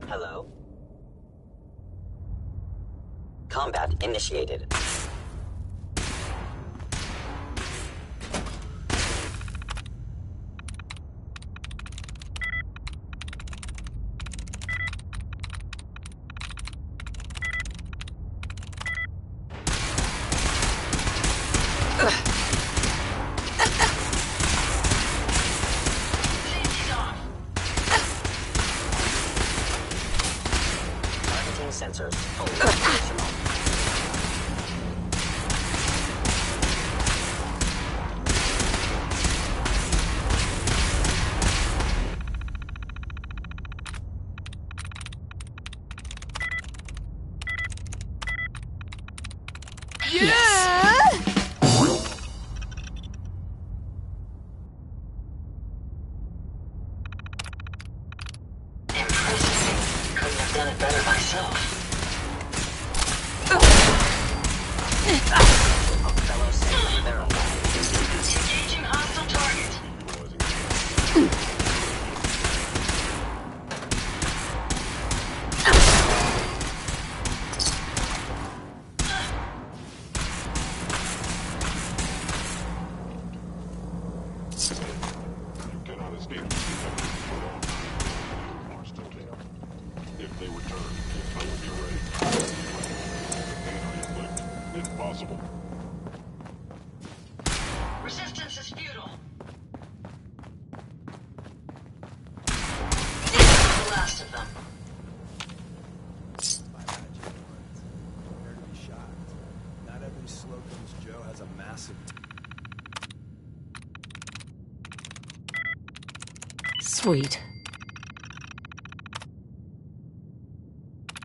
Hello? Combat initiated. Sensors fully operational. Couldn't have done it better myself. Fellow sailor verified. Engaging hostile target. You cannot escape. Are still there. If they return, I will be ready. Impossible. Resistance is futile. The last of them. Prepare to be shocked. Not every Slocum's Joe has a massive... Sweet.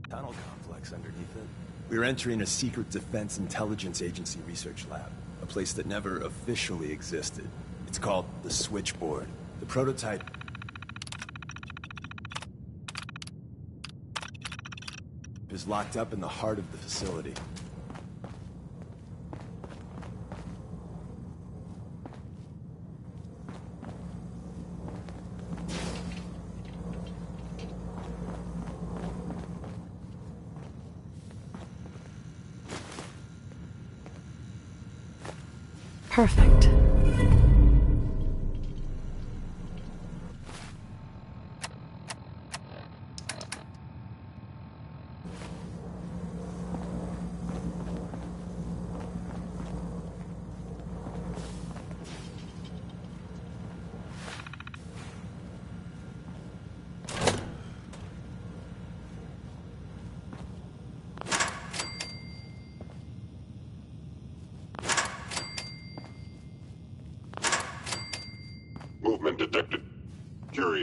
Tunnel complex underneath it. We're entering a secret Defense Intelligence Agency research lab, a place that never officially existed. It's called the Switchboard. The prototype is locked up in the heart of the facility. Perfect.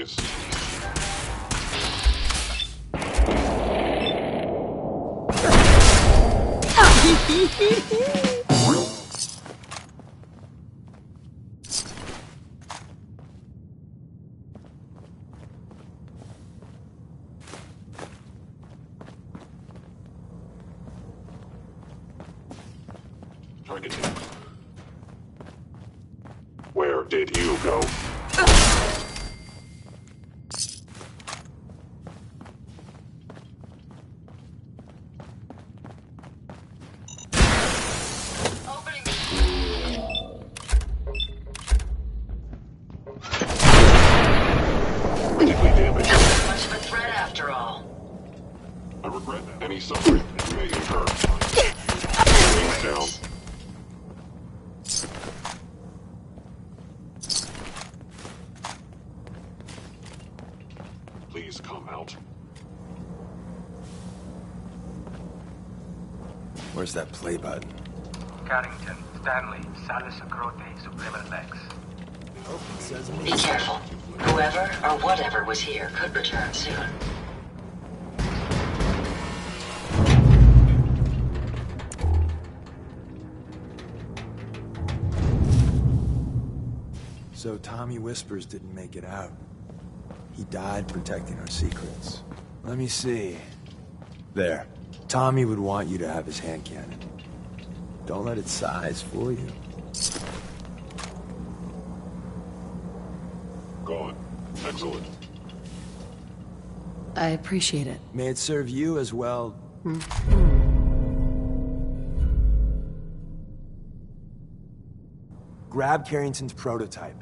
focus. Target hit. Where did you go? Critically damaged. Not much of a threat after all. I regret any suffering you may incur. Wings down. Please come out. Where's that play button? Carrington, Stanley, Salis Agrote, Suprema Lex. Oh, it says Be careful. Whoever or whatever was here could return soon. So Tommy Whispers didn't make it out. He died protecting our secrets. Let me see. There. Tommy would want you to have his hand cannon. Don't let its size fool you. Gone. Excellent. I appreciate it. May it serve you as well. Grab Carrington's prototype.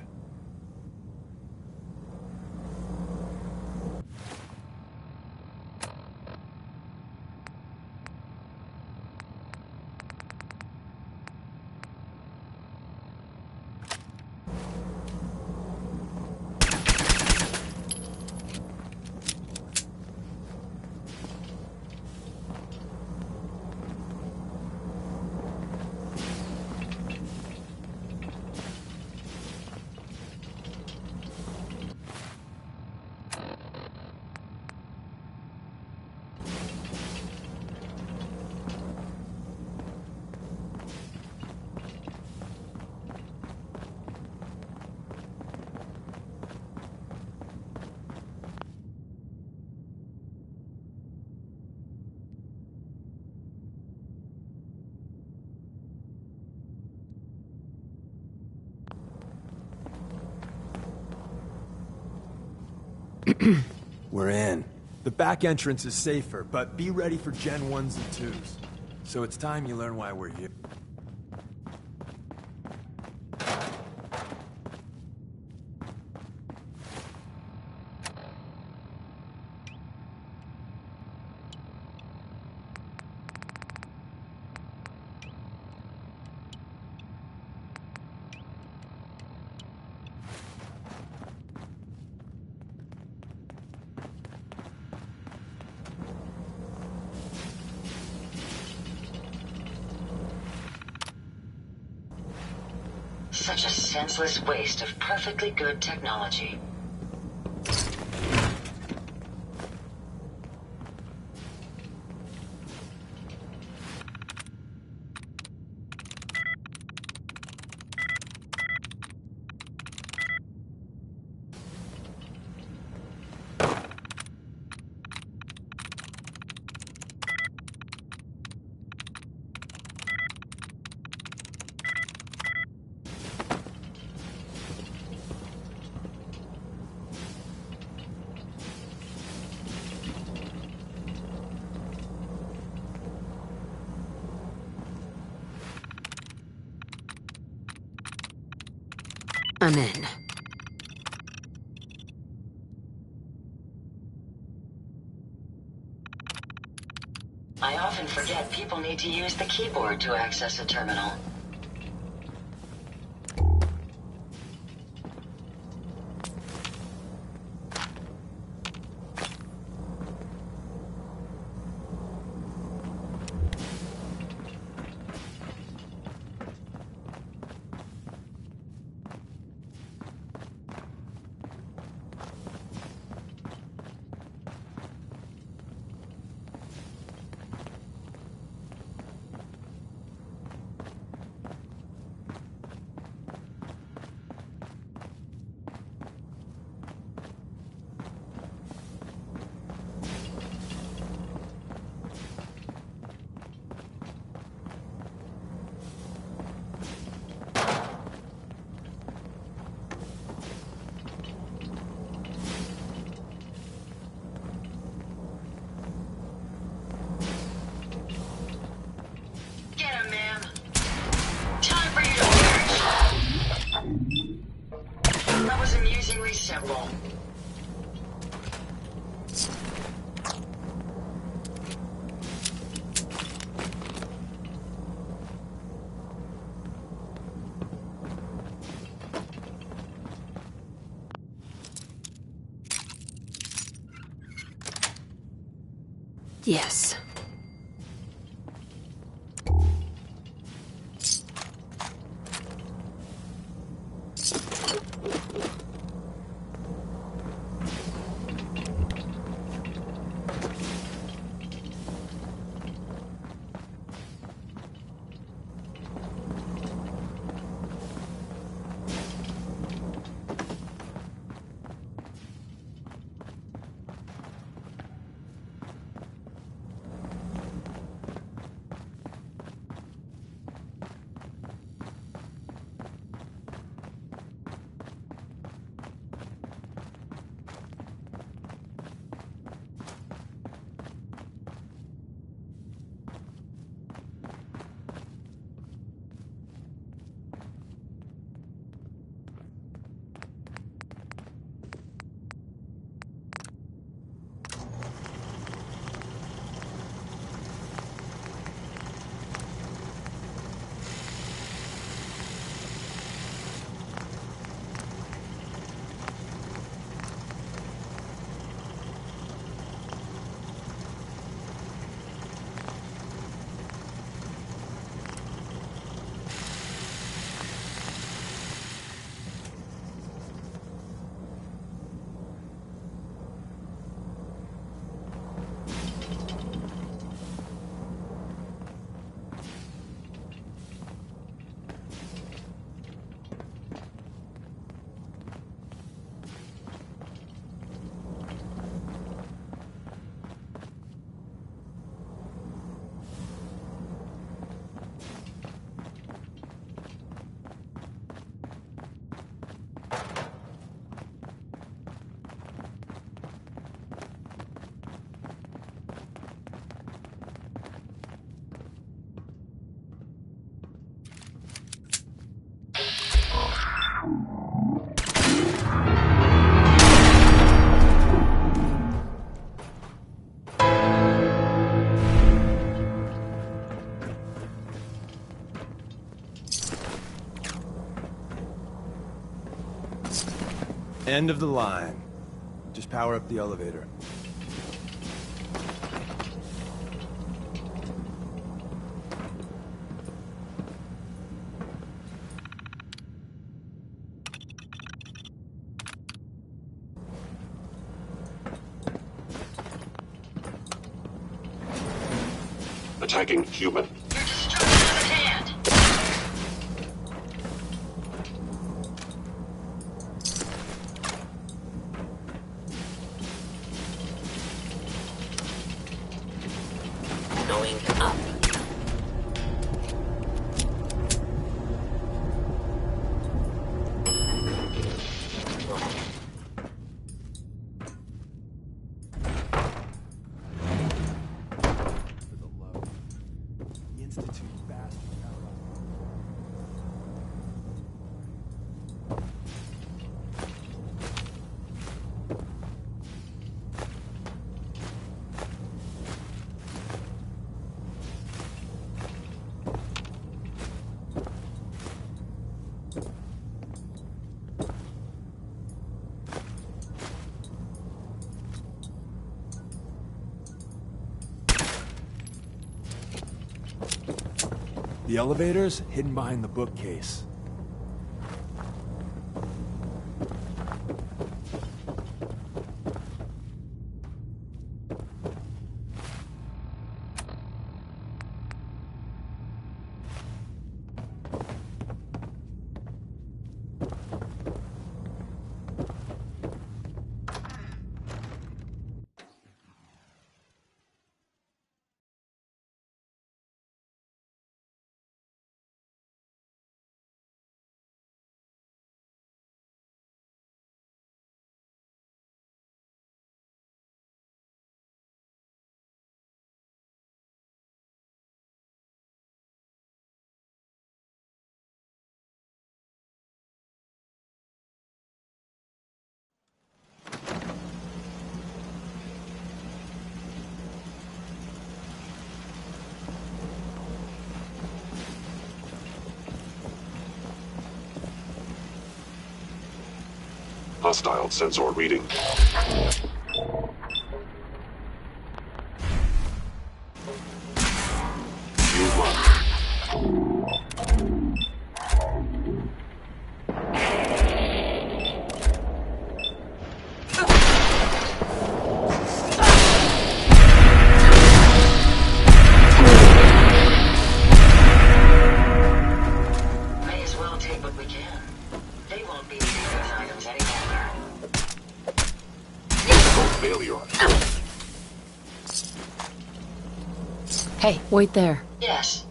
We're in. The back entrance is safer, but be ready for Gen 1s and 2s. So it's time you learn why we're here. Such a senseless waste of perfectly good technology. I'm in. I often forget people need to use the keyboard to access a terminal. Yes. End of the line. Just power up the elevator. Attacking human. Going up. The Institute bastard power up. The elevator's hidden behind the bookcase. Hostile sensor reading. Hey, wait there. Yes.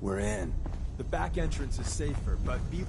We're in. The back entrance is safer, but be...